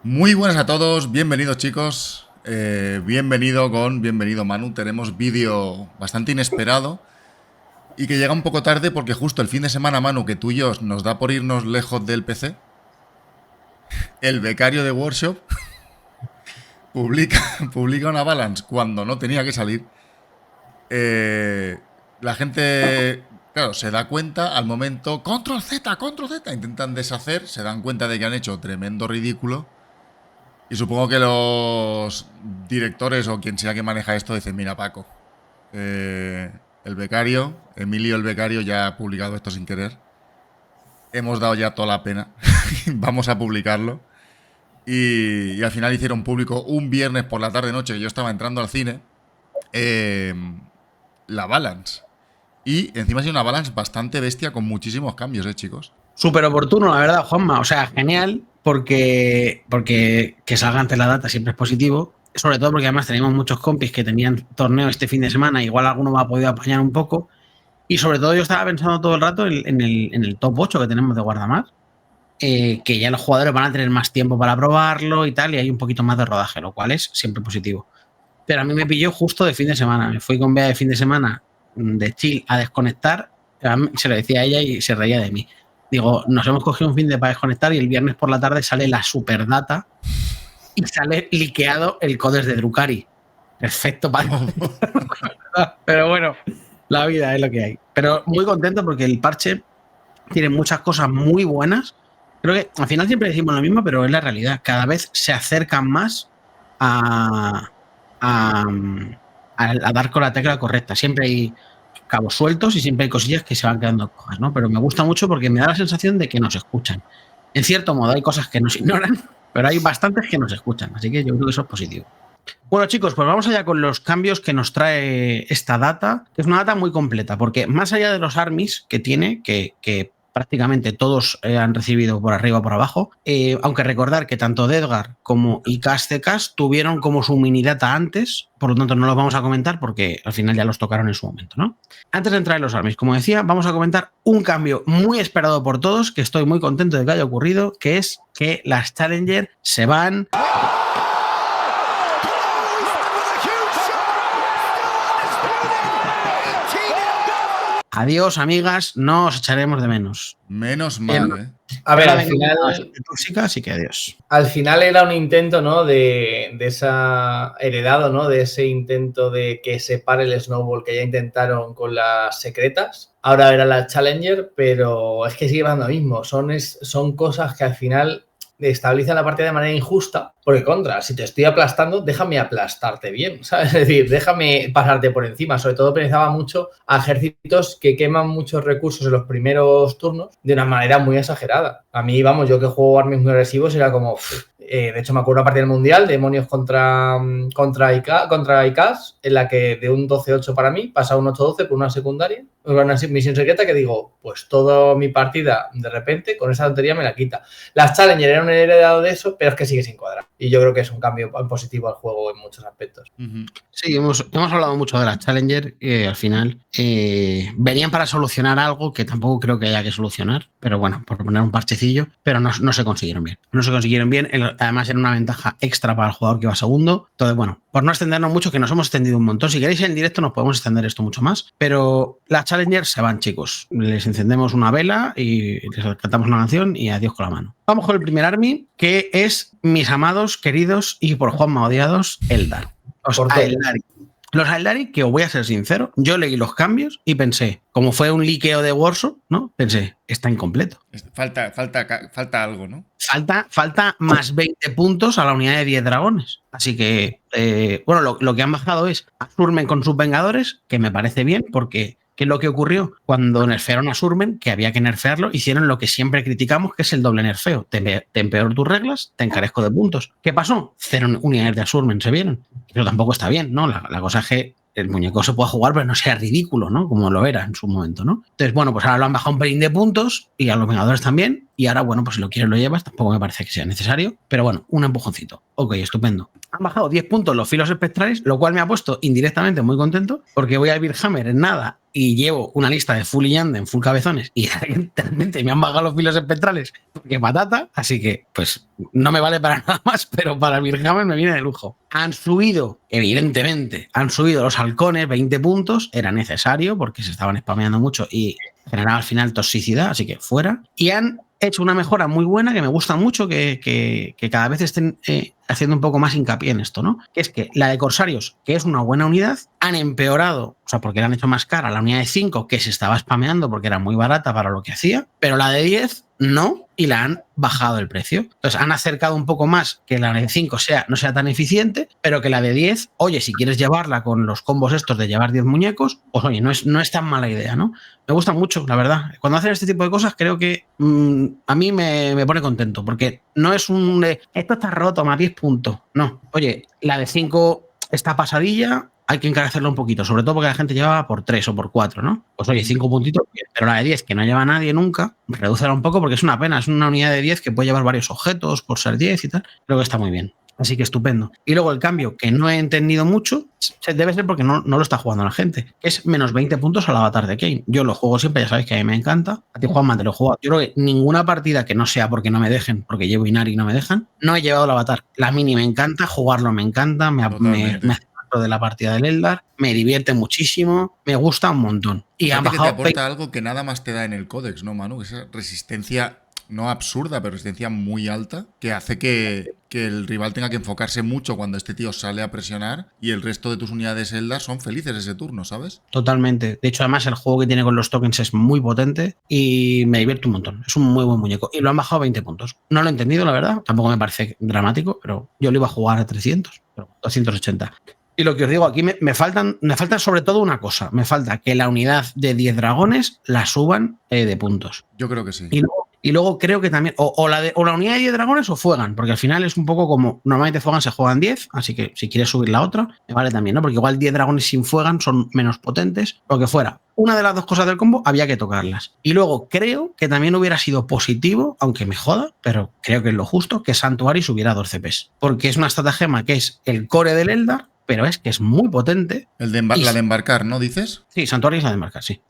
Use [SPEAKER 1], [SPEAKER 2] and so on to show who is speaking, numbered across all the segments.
[SPEAKER 1] Muy buenas a todos, bienvenidos chicos, bienvenido Manu, tenemos vídeo bastante inesperado y que llega un poco tarde porque justo el fin de semana, Manu, que tú y yo nos da por irnos lejos del PC, el becario de Workshop publica, publica una balance cuando no tenía que salir. La gente, claro, se da cuenta al momento, control Z, intentan deshacer, se dan cuenta de que han hecho tremendo ridículo. Y supongo que los directores o quien sea que maneja esto dicen, mira Paco, el becario, Emilio el becario ya ha publicado esto sin querer. Hemos dado ya toda la pena. Vamos a publicarlo. Y al final hicieron público un viernes por la tarde-noche que yo estaba entrando al cine. eh, la Balance. Y encima ha sido una Balance bastante bestia con muchísimos cambios, chicos.
[SPEAKER 2] Súper oportuno, la verdad, Juanma. O sea, genial, porque que salga antes la data siempre es positivo. Sobre todo porque además tenemos muchos compis que tenían torneo este fin de semana, igual alguno me ha podido apañar un poco. Y sobre todo yo estaba pensando todo el rato en el top 8 que tenemos de Guardamar, que ya los jugadores van a tener más tiempo para probarlo y tal, y hay un poquito más de rodaje, lo cual es siempre positivo. Pero a mí me pilló justo de fin de semana. Me fui con Bea de fin de semana de chill a desconectar. Se lo decía a ella y se reía de mí. Digo, nos hemos cogido un fin de para desconectar y el viernes por la tarde sale la superdata y sale liqueado el codes de Drukari. Perfecto para... Pero bueno, la vida es lo que hay. Pero muy contento porque el parche tiene muchas cosas muy buenas. Creo que al final siempre decimos lo mismo, pero es la realidad. Cada vez se acercan más a dar con la tecla correcta. Siempre hay cabos sueltos y siempre hay cosillas que se van quedando cojas, ¿no? Pero me gusta mucho porque me da la sensación de que nos escuchan. En cierto modo, hay cosas que nos ignoran, pero hay bastantes que nos escuchan. Así que yo creo que eso es positivo. Bueno, chicos, pues vamos allá con los cambios que nos trae esta data, que es una data muy completa, porque más allá de los armies que tiene, que prácticamente todos han recibido por arriba o por abajo, aunque recordar que tanto Dedgar como ICAS CKAS tuvieron como su mini data antes, por lo tanto no los vamos a comentar porque al final ya los tocaron en su momento, ¿no? Antes de entrar en los armies, como decía, vamos a comentar un cambio muy esperado por todos, que estoy muy contento de que haya ocurrido, que es que las Challenger se van... Adiós, amigas, no os echaremos de menos.
[SPEAKER 1] Menos mal,
[SPEAKER 3] A ver, al final,
[SPEAKER 2] tóxica, así que adiós.
[SPEAKER 3] Al final era un intento, ¿no? De esa heredado, ¿no? De ese intento de que se pare el snowball que ya intentaron con las secretas. Ahora era la Challenger, pero es que sigue pasando lo mismo. Son cosas que al final estabilizan la partida de manera injusta, porque contra, si te estoy aplastando, déjame aplastarte bien, ¿sabes? Es decir, déjame pasarte por encima. Sobre todo pensaba mucho a ejércitos que queman muchos recursos en los primeros turnos de una manera muy exagerada. A mí, vamos, yo que juego armies muy agresivos era como... de hecho, me acuerdo una partida del Mundial, Demonios contra ICAS, en la que de un 12-8 para mí pasa un 8-12 por una secundaria, una misión secreta que digo, pues toda mi partida de repente con esa tontería me la quita. Las Challenger eran un heredado de eso, pero es que sigue sin cuadrar. Y yo creo que es un cambio positivo al juego en muchos aspectos.
[SPEAKER 2] Sí, hemos hablado mucho de las Challenger y al final venían para solucionar algo que tampoco creo que haya que solucionar, pero bueno, por poner un parchecillo, pero no se consiguieron bien. No se consiguieron bien, además era una ventaja extra para el jugador que iba segundo. Entonces, bueno, por no extendernos mucho, que nos hemos extendido un montón. Si queréis en directo nos podemos extender esto mucho más, pero las Challenger se van, chicos. Les encendemos una vela y les cantamos una canción y adiós con la mano. Vamos con el primer army, que es mis amados, queridos y por Juanma odiados, Eldar. Los Aeldari, que os voy a ser sincero, yo leí los cambios y pensé, como fue un liqueo de Warsaw, ¿no? Pensé, está incompleto.
[SPEAKER 1] Falta algo, ¿no?
[SPEAKER 2] Falta más 20 puntos a la unidad de 10 dragones. Así que, bueno, lo que han bajado es a Surmen con sus Vengadores, que me parece bien, porque ¿qué es lo que ocurrió? Cuando nerfearon a Surmen, que había que nerfearlo, hicieron lo que siempre criticamos, que es el doble nerfeo. Te empeoro tus reglas, te encarezco de puntos. ¿Qué pasó? 0 unidades de Surmen se vieron. Pero tampoco está bien, ¿no? La cosa es que el muñeco se puede jugar, pero no sea ridículo, ¿no? Como lo era en su momento, ¿no? Entonces, bueno, pues ahora lo han bajado un pelín de puntos y a los Vengadores también. Y ahora, bueno, pues si lo quieres lo llevas, tampoco me parece que sea necesario. Pero bueno, un empujoncito. Ok, estupendo. Han bajado 10 puntos los filos espectrales, lo cual me ha puesto indirectamente muy contento, porque voy a Virhammer en nada y llevo una lista de full Yanden, full cabezones, y realmente me han bajado los filos espectrales que patata, así que pues no me vale para nada más, pero para el Virgamen me viene de lujo. Han subido, evidentemente, han subido los halcones 20 puntos, era necesario porque se estaban spameando mucho y generaba al final toxicidad, así que fuera. Y han hecho una mejora muy buena que me gusta mucho, que cada vez estén haciendo un poco más hincapié en esto, ¿no? Que es que la de Corsarios, que es una buena unidad, han empeorado, o sea, porque le han hecho más cara la unidad de 5, que se estaba spameando porque era muy barata para lo que hacía, pero la de 10 no, y la han bajado el precio. Entonces han acercado un poco más que la de 5 no sea tan eficiente, pero que la de 10, oye, si quieres llevarla con los combos estos de llevar 10 muñecos, pues oye, no es tan mala idea, ¿no? Me gusta mucho, la verdad. Cuando hacen este tipo de cosas, creo que a mí me pone contento, porque no es esto está roto, más 10 puntos. No, oye, la de 5 está pasadilla, hay que encarecerlo un poquito, sobre todo porque la gente lleva por 3 o por 4, ¿no? Pues oye, 5 puntitos, pero la de 10, que no lleva nadie nunca, redúcela un poco porque es una pena, es una unidad de 10 que puede llevar varios objetos por ser 10 y tal. Creo que está muy bien. Así que estupendo. Y luego el cambio, que no he entendido mucho, debe ser porque no lo está jugando la gente, que es menos 20 puntos al avatar de Kayn. Yo lo juego siempre, ya sabéis que a mí me encanta. A ti, Juanma, te lo he jugado. Yo creo que ninguna partida que no sea porque no me dejen, porque llevo Inari y no me dejan, no he llevado el avatar. La mini me encanta, jugarlo me encanta, me hace de la partida del Eldar, me divierte muchísimo, me gusta un montón. Y han bajado.
[SPEAKER 1] Que te aporta algo que nada más te da en el Codex, ¿no, Manu? Esa resistencia, no absurda, pero resistencia muy alta, que hace que el rival tenga que enfocarse mucho cuando este tío sale a presionar y el resto de tus unidades Eldar son felices ese turno, ¿sabes?
[SPEAKER 2] Totalmente. De hecho, además, el juego que tiene con los tokens es muy potente y me divierte un montón. Es un muy buen muñeco. Y lo han bajado a 20 puntos. No lo he entendido, la verdad. Tampoco me parece dramático, pero yo lo iba a jugar a 300, pero 280. Y lo que os digo, aquí me falta sobre todo una cosa. Me falta que la unidad de 10 dragones la suban de puntos.
[SPEAKER 1] Yo creo que sí.
[SPEAKER 2] Y luego creo que también, o la unidad de 10 dragones o Fuegan, porque al final es un poco como, normalmente Fuegan se juegan 10, así que si quieres subir la otra, me vale también, ¿no? Porque igual 10 dragones sin Fuegan son menos potentes, lo que fuera. Una de las dos cosas del combo había que tocarlas. Y luego creo que también hubiera sido positivo, aunque me joda, pero creo que es lo justo, que Sanctuary subiera 2 CPs. Porque es una estratagema que es el core del Eldar, pero es que es muy potente.
[SPEAKER 1] La de embarcar, ¿no dices?
[SPEAKER 2] Sí, Sanctuary es la de embarcar, sí.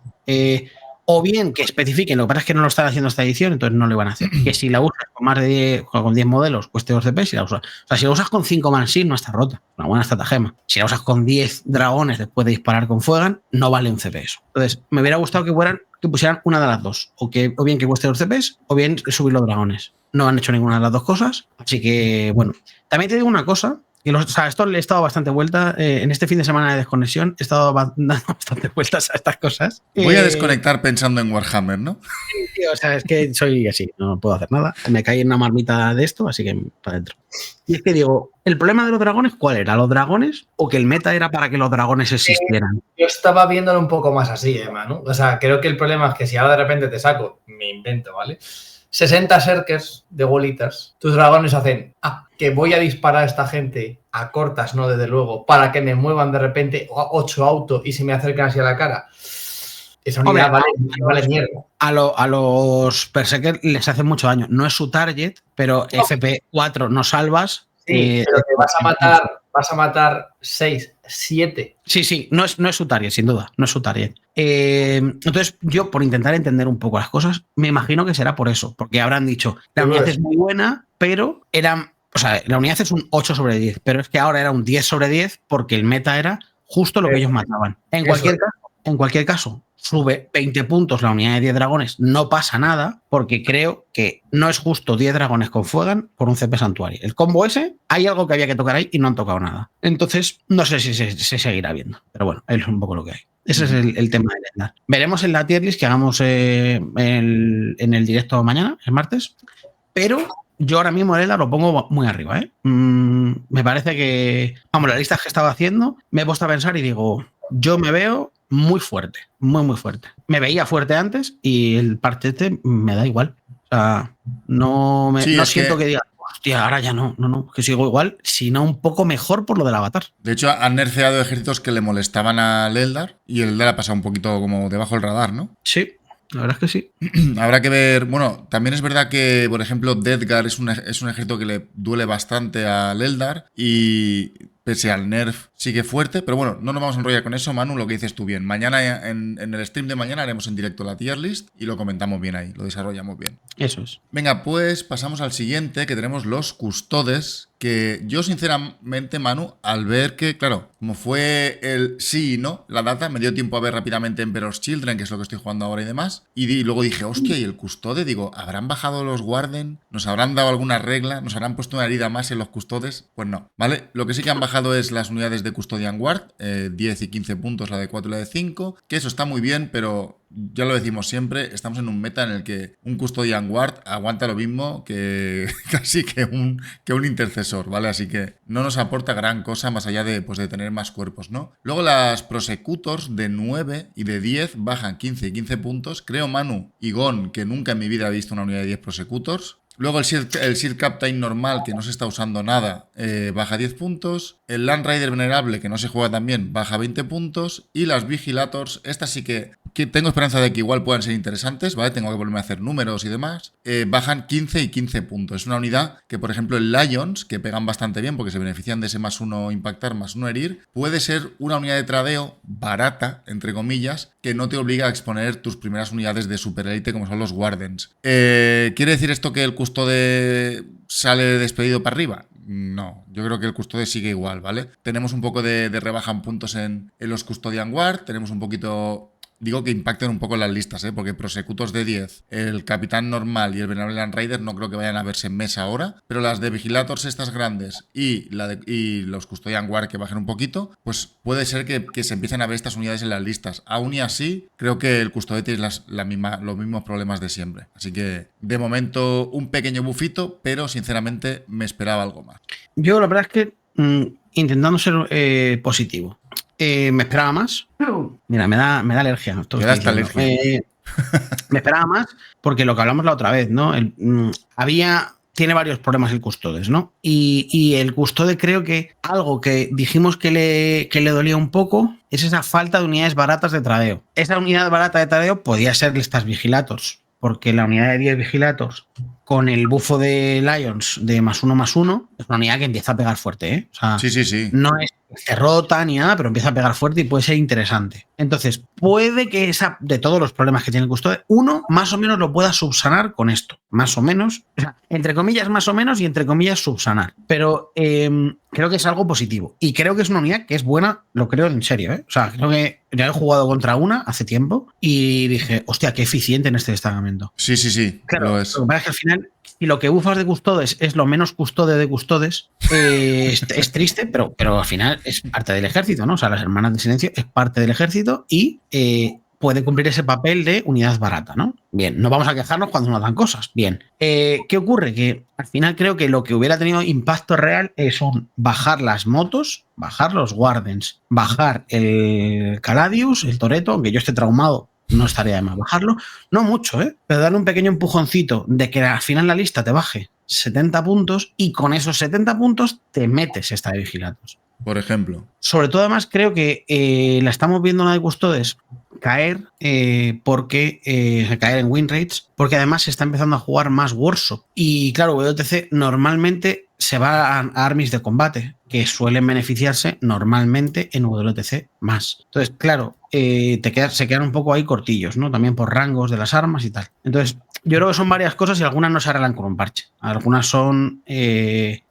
[SPEAKER 2] O bien que especifiquen, lo que pasa es que no lo están haciendo esta edición, entonces no lo van a hacer. Que si la usas con más de 10, con 10 modelos, cueste 2 CP, si la usas. O sea, si la usas con 5 Mansil, no está rota. Una buena estratagema. Si la usas con 10 dragones después de disparar con Fuegan, no vale un CP eso. Entonces, me hubiera gustado que pusieran una de las dos. O bien que cueste 2 CPs, o bien subir los dragones. No han hecho ninguna de las dos cosas. Así que, bueno. También te digo una cosa. Esto le he estado bastante vuelta. En este fin de semana de desconexión he estado dando bastante vueltas a estas cosas.
[SPEAKER 1] Voy a desconectar pensando en Warhammer, ¿no?
[SPEAKER 2] Sí, tío, o sea, es que soy así, no puedo hacer nada. Me caí en una marmita de esto, así que para adentro. Y es que digo, ¿el problema de los dragones cuál era? ¿Los dragones o que el meta era para que los dragones existieran?
[SPEAKER 3] Yo estaba viéndolo un poco más así, Manu. O sea, creo que el problema es que si ahora de repente te saco, me invento, ¿vale? 60 Serkers de bolitas, tus dragones hacen, que voy a disparar a esta gente a cortas, no desde luego, para que me muevan de repente 8 autos y se me acerquen así a la cara. Esa unidad vale mierda.
[SPEAKER 2] A los Berserkers les hace mucho daño. No es su target, pero no. FP4 no salvas.
[SPEAKER 3] Sí, pero te vas a matar 6, 7.
[SPEAKER 2] Sí, no es su target, sin duda, no es su target. Entonces, yo, por intentar entender un poco las cosas, me imagino que será por eso, porque habrán dicho, la unidad es muy buena, pero la unidad es un 8 sobre 10, pero es que ahora era un 10 sobre 10 porque el meta era justo lo que ellos mataban. En cualquier caso, sube 20 puntos la unidad de 10 dragones, no pasa nada, porque creo que no es justo 10 dragones con Fuegan por un CP Sanctuary. El combo ese, hay algo que había que tocar ahí y no han tocado nada. Entonces, no sé si se seguirá viendo, pero bueno, es un poco lo que hay. Ese es el tema del Eldar. Veremos en la tier list que hagamos en el directo mañana, el martes, pero yo ahora mismo el Eldar lo pongo muy arriba, ¿eh? Me parece que, vamos, las listas que estaba haciendo, me he puesto a pensar y digo, yo me veo muy fuerte, muy fuerte. Me veía fuerte antes y el partete me da igual. O sea, no siento que diga, hostia, ahora ya no, que sigo igual, sino un poco mejor por lo del avatar.
[SPEAKER 1] De hecho, han nerfeado ejércitos que le molestaban al Eldar y el Eldar ha pasado un poquito como debajo del radar, ¿no?
[SPEAKER 2] Sí. La verdad es que sí.
[SPEAKER 1] Habrá que ver. Bueno, también es verdad que, por ejemplo, Deathguard es un ejército que le duele bastante al Eldar. pese al nerf, sigue fuerte. Pero bueno, no nos vamos a enrollar con eso, Manu, lo que dices tú bien. Mañana, en el stream de mañana, haremos en directo la tier list y lo comentamos bien ahí, lo desarrollamos bien.
[SPEAKER 2] Eso es.
[SPEAKER 1] Venga, pues pasamos al siguiente, que tenemos los custodes, que yo sinceramente, Manu, al ver que, claro, como fue el sí y no, la data, me dio tiempo a ver rápidamente Emperor's Children, que es lo que estoy jugando ahora y demás, y luego dije, hostia, ¿y el custode? Digo, ¿habrán bajado los Warden? ¿Nos habrán dado alguna regla? ¿Nos habrán puesto una herida más en los custodes? Pues no, ¿vale? Lo que sí que han bajado es las unidades de Custodian Guard, 10 y 15 puntos, la de 4 y la de 5, que eso está muy bien, pero ya lo decimos siempre, estamos en un meta en el que un Custodian Guard aguanta lo mismo que casi que un intercesor, ¿vale? Así que no nos aporta gran cosa más allá de, pues, de tener más cuerpos, ¿no? Luego las Prosecutors de 9 y de 10 bajan 15 y 15 puntos. Creo, Manu y Gon, que nunca en mi vida he visto una unidad de 10 Prosecutors. Luego el Shield Captain normal, que no se está usando nada, baja 10 puntos. El Land Rider Venerable, que no se juega también, baja 20 puntos. Y las Vigilators, estas sí que tengo esperanza de que igual puedan ser interesantes, ¿vale? Tengo que volverme a hacer números y demás. Bajan 15 y 15 puntos. Es una unidad que, por ejemplo, el Lions, que pegan bastante bien porque se benefician de ese +1 impactar, +1 herir, puede ser una unidad de tradeo barata, entre comillas, que no te obliga a exponer tus primeras unidades de super elite como son los Wardens. ¿Quiere decir esto que el custode sale despedido para arriba? No, yo creo que el custode sigue igual, ¿vale? Tenemos un poco de rebaja en puntos en los Custodian Guard, tenemos un poquito... Digo que impacten un poco las listas, porque Prosecutors de 10, el Capitán Normal y el Venerable Land Rider no creo que vayan a verse en mesa ahora, pero las de Vigilators estas grandes y los Custodian Guard que bajen un poquito, pues puede ser que se empiecen a ver estas unidades en las listas. Aún y así, creo que el Custode tiene los mismos problemas de siempre. Así que, de momento, un pequeño bufito, pero sinceramente me esperaba algo más.
[SPEAKER 2] Yo la verdad es que, intentando ser positivo, me esperaba más. Mira, me da alergia.
[SPEAKER 1] Me da esta alergia.
[SPEAKER 2] Me esperaba más porque lo que hablamos la otra vez, ¿no? Tiene varios problemas el Custodes, ¿no? Y el Custode creo que algo que dijimos que le dolía un poco es esa falta de unidades baratas de tradeo. Esa unidad barata de tradeo podía ser estas Vigilators, porque la unidad de 10 Vigilators con el bufo de Lions de +1/+1 es una unidad que empieza a pegar fuerte, ¿eh? O sea,
[SPEAKER 1] sí.
[SPEAKER 2] No es derrota ni nada, pero empieza a pegar fuerte y puede ser interesante. Entonces, puede que de todos los problemas que tiene el Custode, uno más o menos lo pueda subsanar con esto. Más o menos, o sea, entre comillas más o menos y entre comillas subsanar. Pero creo que es algo positivo. Y creo que es una unidad que es buena, lo creo en serio, ¿eh? O sea, creo que ya he jugado contra una hace tiempo y dije, hostia, qué eficiente en este destacamento.
[SPEAKER 1] Sí,
[SPEAKER 2] claro,
[SPEAKER 1] lo es.
[SPEAKER 2] Lo que pasa es que al final, si lo que bufas de Custodes es lo menos custode de Custodes, es triste, pero al final es parte del ejército, ¿no? O sea, las Hermanas del Silencio es parte del ejército y puede cumplir ese papel de unidad barata, ¿no? Bien, no vamos a quejarnos cuando nos dan cosas. Bien. ¿Qué ocurre? Que al final creo que lo que hubiera tenido impacto real son bajar las motos, bajar los Wardens, bajar el Caladius, el Toretto, aunque yo esté traumado, no estaría de más bajarlo. No mucho, pero darle un pequeño empujoncito de que al final la lista te baje 70 puntos y con esos 70 puntos te metes esta de Vigilatos.
[SPEAKER 1] Por ejemplo.
[SPEAKER 2] Sobre todo, además, creo que la estamos viendo la de Custodes caer caer en win rates, porque además se está empezando a jugar más Workshop. Y claro, WTC normalmente se va a armies de combate, que suelen beneficiarse normalmente en WTC más. Entonces, claro, se quedan un poco ahí cortillos, ¿no? También por rangos de las armas y tal. Entonces, yo creo que son varias cosas y algunas no se arreglan con un parche. Algunas son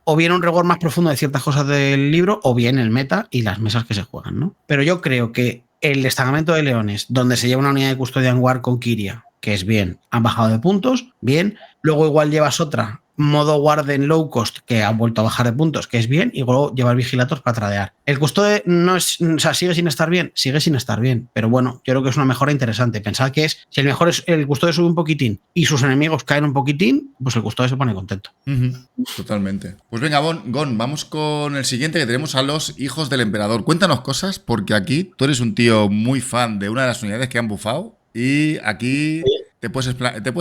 [SPEAKER 2] o bien un rigor más profundo de ciertas cosas del libro, o bien el meta y las mesas que se juegan, ¿no? Pero yo creo que el destacamento de Leones, donde se lleva una unidad de Custodian Guard con Kiria, que es bien, han bajado de puntos, bien. Luego igual llevas otra, modo Warden low cost, que ha vuelto a bajar de puntos, que es bien, y luego llevar Vigilatos para tradear. El Custode no es, o sea, sigue sin estar bien, pero bueno, yo creo que es una mejora interesante. Pensad que si el Custode sube un poquitín y sus enemigos caen un poquitín, pues el Custode se pone contento.
[SPEAKER 1] Totalmente. Pues venga, Gon, vamos con el siguiente, que tenemos a los Hijos del Emperador. Cuéntanos cosas, porque aquí tú eres un tío muy fan de una de las unidades que han bufado y aquí... Te puedes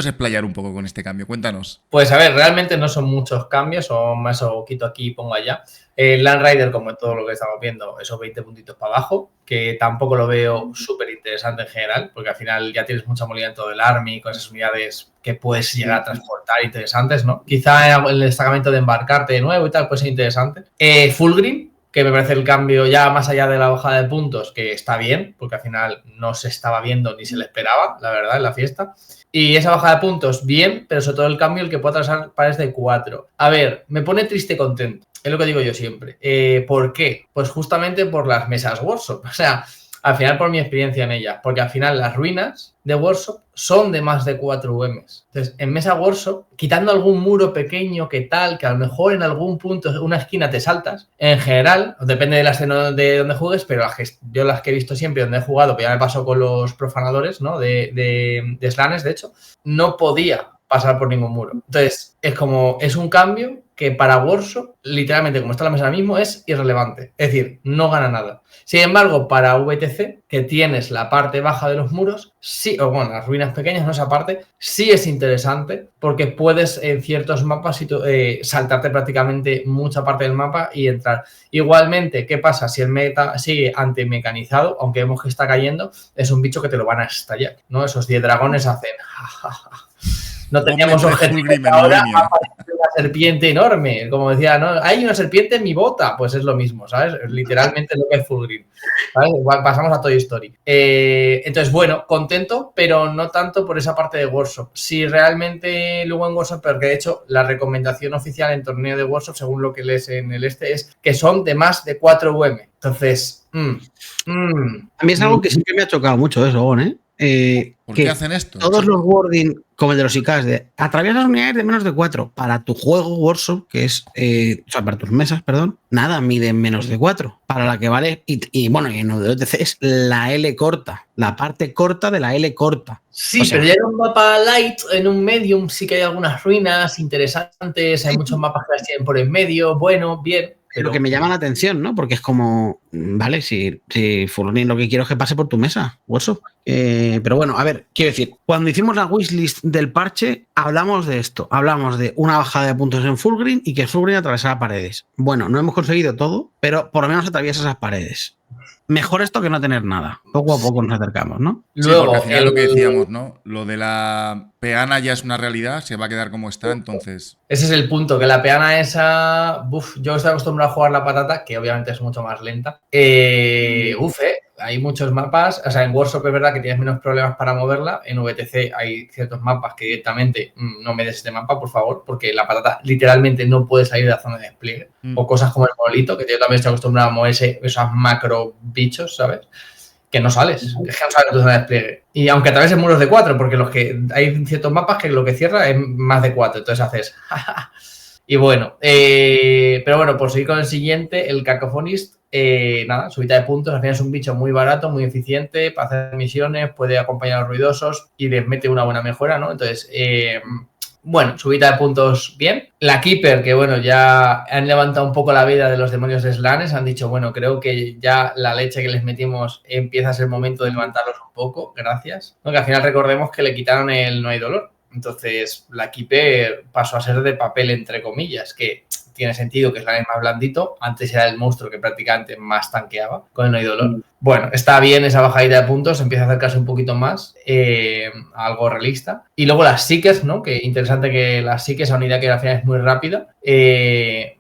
[SPEAKER 1] explayar un poco con este cambio. Cuéntanos.
[SPEAKER 3] Pues a ver, realmente no son muchos cambios, son más o quito aquí y pongo allá. El Land Rider, como en todo lo que estamos viendo, esos 20 puntitos para abajo, que tampoco lo veo súper interesante en general, porque al final ya tienes mucha movilidad en todo el Army, con esas unidades que puedes llegar a transportar interesantes, ¿no? Quizá el destacamento de embarcarte de nuevo y tal puede ser interesante. Fulgrim, que me parece el cambio ya más allá de la bajada de puntos, que está bien, porque al final no se estaba viendo ni se le esperaba, la verdad, en la fiesta. Y esa bajada de puntos, bien, pero sobre todo el cambio, el que puede atrasar pares de 4. A ver, me pone triste y contento, es lo que digo yo siempre. ¿Por qué? Pues justamente por las mesas Workshop, o sea, al final por mi experiencia en ellas, porque al final las ruinas de Workshop son de más de 4 UMs. Entonces, en mesa Workshop, quitando algún muro pequeño que tal, que a lo mejor en algún punto, una esquina te saltas, en general, depende de la escena de donde juegues, pero yo las que he visto siempre donde he jugado, que ya me pasó con los profanadores, ¿no? De Slanes, de hecho, no podía pasar por ningún muro. Entonces, es un cambio que para Workshop, literalmente, como está la mesa ahora mismo, es irrelevante. Es decir, no gana nada. Sin embargo, para VTC, que tienes la parte baja de los muros, sí, o bueno, las ruinas pequeñas, no esa parte, sí es interesante porque puedes en ciertos mapas saltarte prácticamente mucha parte del mapa y entrar. Igualmente, ¿qué pasa? Si el meta sigue antimecanizado, aunque vemos que está cayendo, es un bicho que te lo van a estallar, ¿no? Esos 10 dragones hacen... No teníamos objetivo, ahora aparece una serpiente enorme, como decía, ¿no? Hay una serpiente en mi bota, pues es lo mismo, ¿sabes? Literalmente lo que es Fulgrim, ¿sabes? Igual pasamos a Toy Story. Entonces, bueno, contento, pero no tanto por esa parte de Workshop. Si realmente luego en Workshop, porque de hecho la recomendación oficial en torneo de Workshop, según lo que lees en el es que son de más de 4 UM. Entonces,
[SPEAKER 2] a mí es algo que siempre me ha chocado mucho eso, Gon, ¿eh?
[SPEAKER 1] ¿Por qué hacen esto?
[SPEAKER 2] Todos los wording, como el de los ICAs, de atraviesas unidades de menos de 4. Para tu juego Workshop, que es, o sea, para tus mesas, perdón, nada mide menos de 4. Para la que vale, y bueno, y en WTC es la L corta, la parte corta de la L corta.
[SPEAKER 3] Sí, o sea, pero ya en un mapa light, en un medium, sí que hay algunas ruinas interesantes, hay muchos mapas que las tienen por en medio, bueno, bien.
[SPEAKER 2] Pero... Lo que me llama la atención, ¿no? Porque es como, vale, si Fulgrim lo que quiero es que pase por tu mesa, Workshop. Pero bueno, a ver, quiero decir, cuando hicimos la wishlist del parche, hablamos de esto. Hablamos de una bajada de puntos en Fulgrim y que Fulgrim atravesara paredes. Bueno, no hemos conseguido todo, pero por lo menos atraviesa esas paredes. Mejor esto que no tener nada. Poco a poco nos acercamos, ¿no?
[SPEAKER 1] Sí, luego, porque al final lo que decíamos, ¿no? Lo de la peana ya es una realidad, se va a quedar como está, entonces...
[SPEAKER 3] Ese es el punto, que la peana esa... yo estoy acostumbrado a jugar la patata, que obviamente es mucho más lenta. Hay muchos mapas, o sea, en Workshop es verdad que tienes menos problemas para moverla, en VTC hay ciertos mapas que directamente no me des este mapa, por favor, porque la patata literalmente no puede salir de la zona de despliegue, o cosas como el monolito, que yo también estoy acostumbrado a mover esos macro bichos, ¿sabes? Que no sales, es que no sales de tu zona de despliegue. Y aunque atraveses muros de 4, porque los que hay ciertos mapas que lo que cierra es más de 4, entonces haces... Y bueno, pero bueno, por seguir con el siguiente, el Cacophonist, nada, subida de puntos, al final es un bicho muy barato, muy eficiente para hacer misiones, puede acompañar a los ruidosos y les mete una buena mejora, ¿no? Entonces, bueno, subida de puntos bien. La Keeper, que bueno, ya han levantado un poco la vida de los demonios de Slanes, han dicho, bueno, creo que ya la leche que les metimos empieza a ser momento de levantarlos un poco, gracias. Porque al final recordemos que le quitaron el no hay dolor. Entonces, la Keeper pasó a ser de papel, entre comillas, que tiene sentido que es la más blandito. Antes era el monstruo que prácticamente más tanqueaba con el no hay dolor. Bueno, está bien esa bajadita de puntos, empieza a acercarse un poquito más a algo realista. Y luego las Seekers, ¿no? Que interesante que las Seekers, a unidad que al final es muy rápida,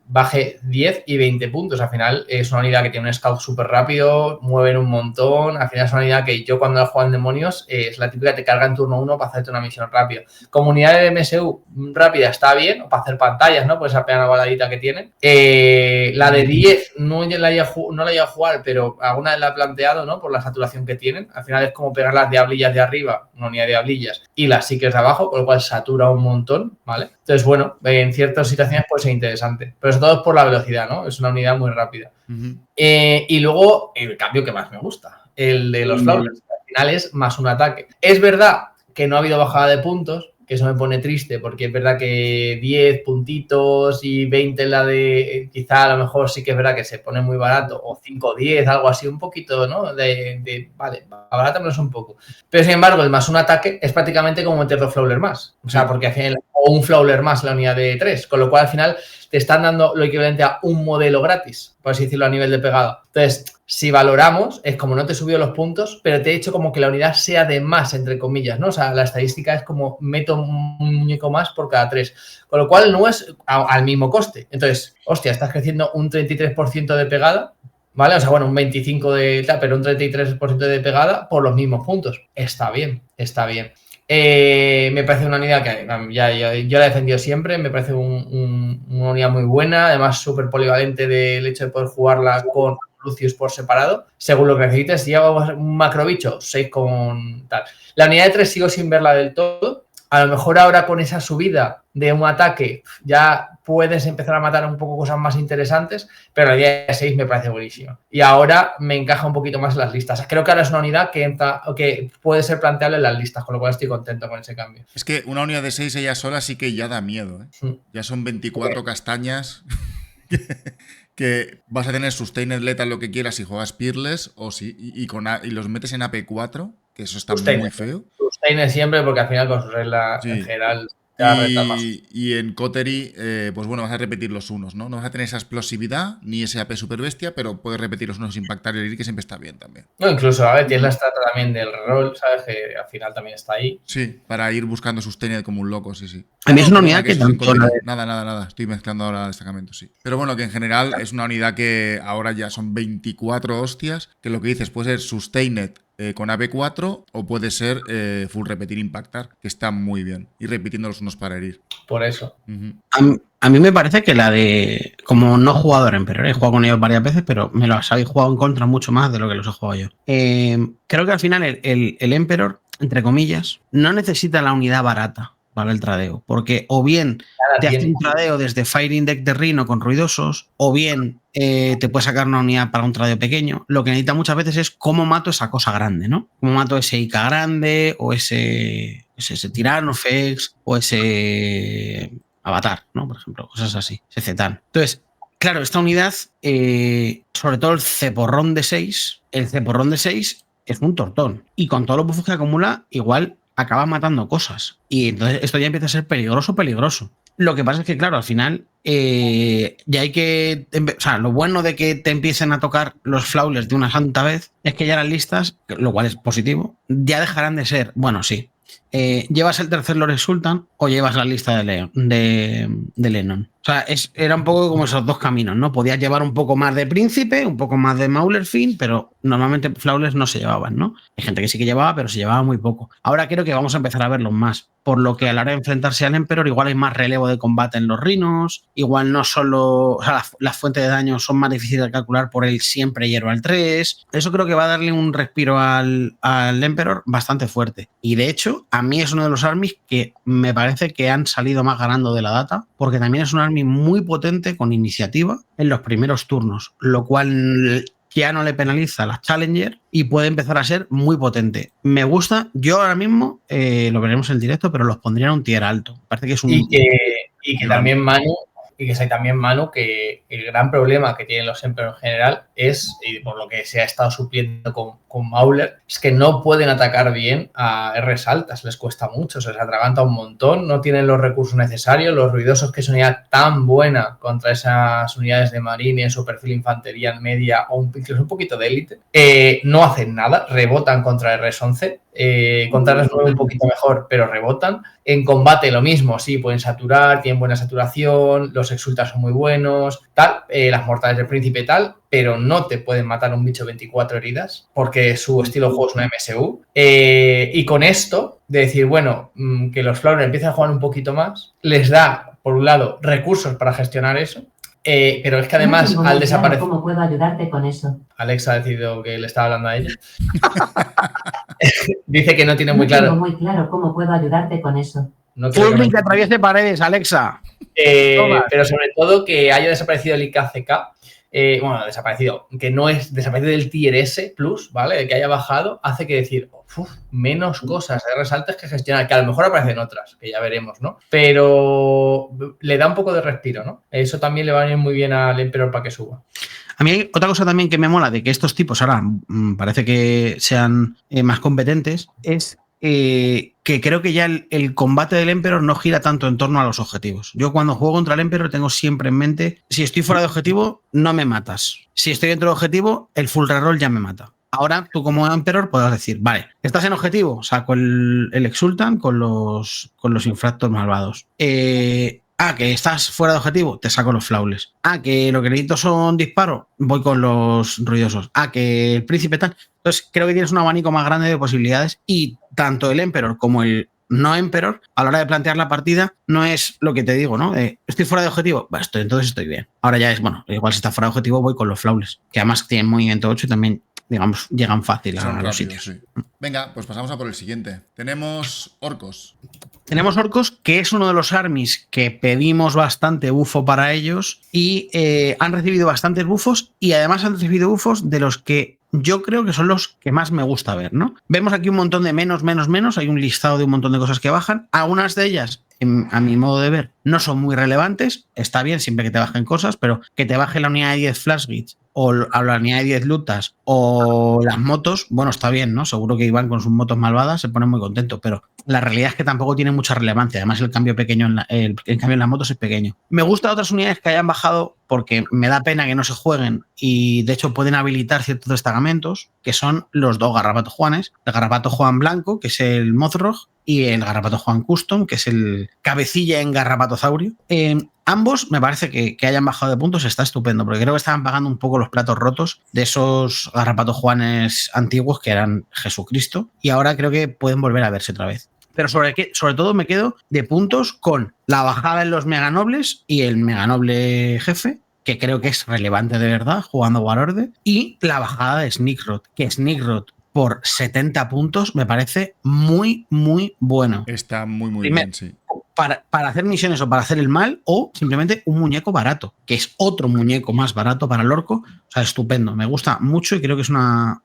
[SPEAKER 3] baje 10 y 20 puntos. Al final es una unidad que tiene un scout súper rápido, mueven un montón. Al final es una unidad que yo cuando la juego en demonios es la típica que te carga en turno 1 para hacerte una misión rápida. Como unidad de MSU rápida está bien, o para hacer pantallas, ¿no? Pues esa peana baladita que tiene. La de 10 no la iba a jugar, pero alguna vez la he planteado, ¿no? Por la saturación que tienen. Al final es como pegar las diablillas de arriba, una unidad de diablillas, y las Seekers de abajo, con lo cual satura un montón, ¿vale? Entonces, bueno, en ciertas situaciones puede ser interesante. Pero sobre todo es por la velocidad, ¿no? Es una unidad muy rápida. Y luego, el cambio que más me gusta, el de los Flawless. Al final es más un ataque. Es verdad que no ha habido bajada de puntos, que eso me pone triste, porque es verdad que 10 puntitos y 20 en la de... Quizá a lo mejor sí que es verdad que se pone muy barato, o 5 o 10, algo así, un poquito, ¿no? Vale, abarátamelos un poco. Pero, sin embargo, el más un ataque es prácticamente como meter dos Flawler más. O sea, porque al final... O un Flawler más en la unidad de 3, con lo cual al final te están dando lo equivalente a un modelo gratis, por así decirlo, a nivel de pegada. Entonces, si valoramos, es como no te subió los puntos, pero te he hecho como que la unidad sea de más, entre comillas, ¿no? O sea, la estadística es como meto un muñeco más por cada 3, con lo cual no es al mismo coste. Entonces, hostia, estás creciendo un 33% de pegada, ¿vale? O sea, bueno, un 25% de tal, pero un 33% de pegada por los mismos puntos. Está bien, está bien. Me parece una unidad que yo la he defendido siempre, me parece una unidad muy buena, además súper polivalente del hecho de poder jugarla con Lucius por separado, según lo que necesites. Si llevo un macro bicho, 6 con tal. La unidad de 3 sigo sin verla del todo. A lo mejor ahora con esa subida de un ataque ya puedes empezar a matar un poco cosas más interesantes, pero la unidad de 6 me parece buenísima. Y ahora me encaja un poquito más en las listas. Creo que ahora es una unidad que puede ser planteable en las listas, con lo cual estoy contento con ese cambio.
[SPEAKER 1] Es que una unidad de 6 ella sola sí que ya da miedo, ¿eh? Ya son 24 castañas que vas a tener Sustained Lethal lo que quieras si juegas Peerless o si, y los metes en AP4, que eso está muy feo.
[SPEAKER 3] Sustained siempre porque al final con su regla en general te va a rentar más.
[SPEAKER 1] Y en Coterie, pues bueno, vas a repetir los unos, ¿no? No vas a tener esa explosividad ni ese AP super bestia, pero puedes repetir los unos sin impactar y herir, que siempre está bien también.
[SPEAKER 3] No, incluso, a ver, tienes la estrata también del rol, ¿sabes? Que al final también está ahí.
[SPEAKER 1] Sí, para ir buscando Sustained como un loco, sí.
[SPEAKER 2] A mí es una unidad que tanto...
[SPEAKER 1] Nada. Estoy mezclando ahora destacamentos, sí. Pero bueno, que en general es una unidad que ahora ya son 24 hostias, que lo que dices puede ser Sustained con AP4 o puede ser full repetir impactar, que está muy bien. Ir repitiendo los unos para herir.
[SPEAKER 3] Por eso.
[SPEAKER 2] A mí me parece que la de... Como no jugador Emperor, he jugado con ellos varias veces, pero me los habéis jugado en contra mucho más de lo que los he jugado yo. Creo que al final el Emperor, entre comillas, no necesita la unidad barata para el tradeo, porque o bien te hace un tradeo desde Firing Deck de Rhino con ruidosos, o bien te puede sacar una unidad para un tradeo pequeño. Lo que necesita muchas veces es cómo mato esa cosa grande, ¿no? Cómo mato ese Ica grande, o ese Tiranofex, o ese Avatar, ¿no? Por ejemplo, cosas así, ese Zetan. Entonces, claro, esta unidad, sobre todo el ceporrón de 6, es un tortón. Y con todos los buffos que acumula, igual acaba matando cosas. Y entonces esto ya empieza a ser peligroso. Lo que pasa es que, claro, al final ya hay que... O sea, lo bueno de que te empiecen a tocar los flawless de una santa vez es que ya las listas, lo cual es positivo, ya dejarán de ser, bueno, sí, ¿llevas el tercer Lord Sultan o llevas la lista de Lennon? O sea, era un poco como esos dos caminos, ¿no? Podías llevar un poco más de Príncipe, un poco más de Maulerfin, pero normalmente Flawless no se llevaban, ¿no? Hay gente que sí que llevaba, pero se llevaba muy poco. Ahora creo que vamos a empezar a verlos más, por lo que a la hora de enfrentarse al Emperor igual hay más relevo de combate en los Rhinos, igual no solo... O sea, las fuentes de daño son más difíciles de calcular por el siempre hierro al 3. Eso creo que va a darle un respiro al Emperor bastante fuerte. Y de hecho, a mí es uno de los armies que me parece que han salido más ganando de la data, porque también es un army muy potente con iniciativa en los primeros turnos, lo cual ya no le penaliza a las Challenger y puede empezar a ser muy potente. Me gusta, yo ahora mismo, lo veremos en el directo, pero los pondría en un tier alto. Parece que es un...
[SPEAKER 3] Y que también Manu, que el gran problema que tienen los Emperor en general es, y por lo que se ha estado supliendo con Mauler, es que no pueden atacar bien a Rs altas, les cuesta mucho, se les atraganta un montón, no tienen los recursos necesarios, los ruidosos, que es una unidad tan buena contra esas unidades de marines o perfil infantería en media o incluso un poquito de élite, no hacen nada, rebotan contra Rs11, contra Rs9 un poquito mejor, pero rebotan. En combate lo mismo, sí, pueden saturar, tienen buena saturación, los exultas son muy buenos, tal, las mortales del príncipe tal, pero no te pueden matar un bicho 24 heridas, porque su estilo de juego es una MSU. Y con esto, de decir, bueno, que los Flowers empiecen a jugar un poquito más, les da, por un lado, recursos para gestionar eso, pero es que además,
[SPEAKER 4] no
[SPEAKER 3] al desaparecer...
[SPEAKER 4] ¿Cómo puedo ayudarte con eso?
[SPEAKER 3] Alexa ha decidido que le estaba hablando a ella. Dice que no tiene muy claro.
[SPEAKER 4] No tengo muy claro cómo puedo ayudarte con eso.
[SPEAKER 3] No
[SPEAKER 2] Fulgrim que atraviese paredes, Alexa.
[SPEAKER 3] Pero sobre todo que haya desaparecido el IKCK. Bueno, desaparecido, que no es desaparecido del tier S plus, ¿vale? De que haya bajado, hace que decir, menos cosas de resaltes que gestionar, que a lo mejor aparecen otras, que ya veremos, ¿no? Pero le da un poco de respiro, ¿no? Eso también le va a venir muy bien al Emperor para que suba.
[SPEAKER 2] A mí hay otra cosa también que me mola de que estos tipos ahora parece que sean más competentes, es que creo que ya el combate del Emperor no gira tanto en torno a los objetivos. Yo cuando juego contra el Emperor tengo siempre en mente, si estoy fuera de objetivo, no me matas. Si estoy dentro de objetivo, el full reroll ya me mata. Ahora tú como Emperor podrás decir, vale, estás en objetivo, saco el Exultan con los infractos malvados. Que estás fuera de objetivo, te saco los flawless. Que lo que necesito son disparos, voy con los ruidosos. Que el príncipe tal. Entonces creo que tienes un abanico más grande de posibilidades y tanto el Emperor como el no Emperor, a la hora de plantear la partida, no es lo que te digo, ¿no? Estoy fuera de objetivo, entonces estoy bien. Ahora ya es, bueno, igual si está fuera de objetivo voy con los flawless, que además tienen movimiento 8 y también, digamos, llegan fácil a los sitios.
[SPEAKER 1] Sí. Venga, pues pasamos a por el siguiente. Tenemos orcos.
[SPEAKER 2] Tenemos orcos, que es uno de los armies que pedimos bastante bufo para ellos y han recibido bastantes bufos y además han recibido bufos de los que yo creo que son los que más me gusta ver, ¿no? Vemos aquí un montón de menos, hay un listado de un montón de cosas que bajan. Algunas de ellas, a mi modo de ver, no son muy relevantes. Está bien siempre que te bajen cosas, pero que te baje la unidad de 10 flash beats o la unidad de 10 lutas o las motos, bueno, está bien, ¿no? Seguro que Iván con sus motos malvadas se pone muy contento, pero la realidad es que tampoco tiene mucha relevancia. Además, el cambio pequeño el cambio en las motos es pequeño. Me gustan otras unidades que hayan bajado porque me da pena que no se jueguen y de hecho pueden habilitar ciertos destacamentos, que son los dos Garrapato Juanes, el Garrapato Juan Blanco, que es el Mothrock, y el Garrapato Juan Custom, que es el cabecilla en Garrapatosaurio. Ambos me parece que hayan bajado de puntos está estupendo, porque creo que estaban pagando un poco los platos rotos de esos Garrapato Juanes antiguos que eran Jesucristo, y ahora creo que pueden volver a verse otra vez. Pero sobre todo me quedo de puntos con la bajada en los meganobles y el meganoble jefe, que creo que es relevante de verdad jugando Warlord, y la bajada de Sneakrod, que Sneakrod por 70 puntos me parece muy, muy bueno.
[SPEAKER 1] Está muy bien, sí.
[SPEAKER 2] Para hacer misiones o para hacer el mal, o simplemente un muñeco barato, que es otro muñeco más barato para el orco. O sea, estupendo, me gusta mucho y creo que es una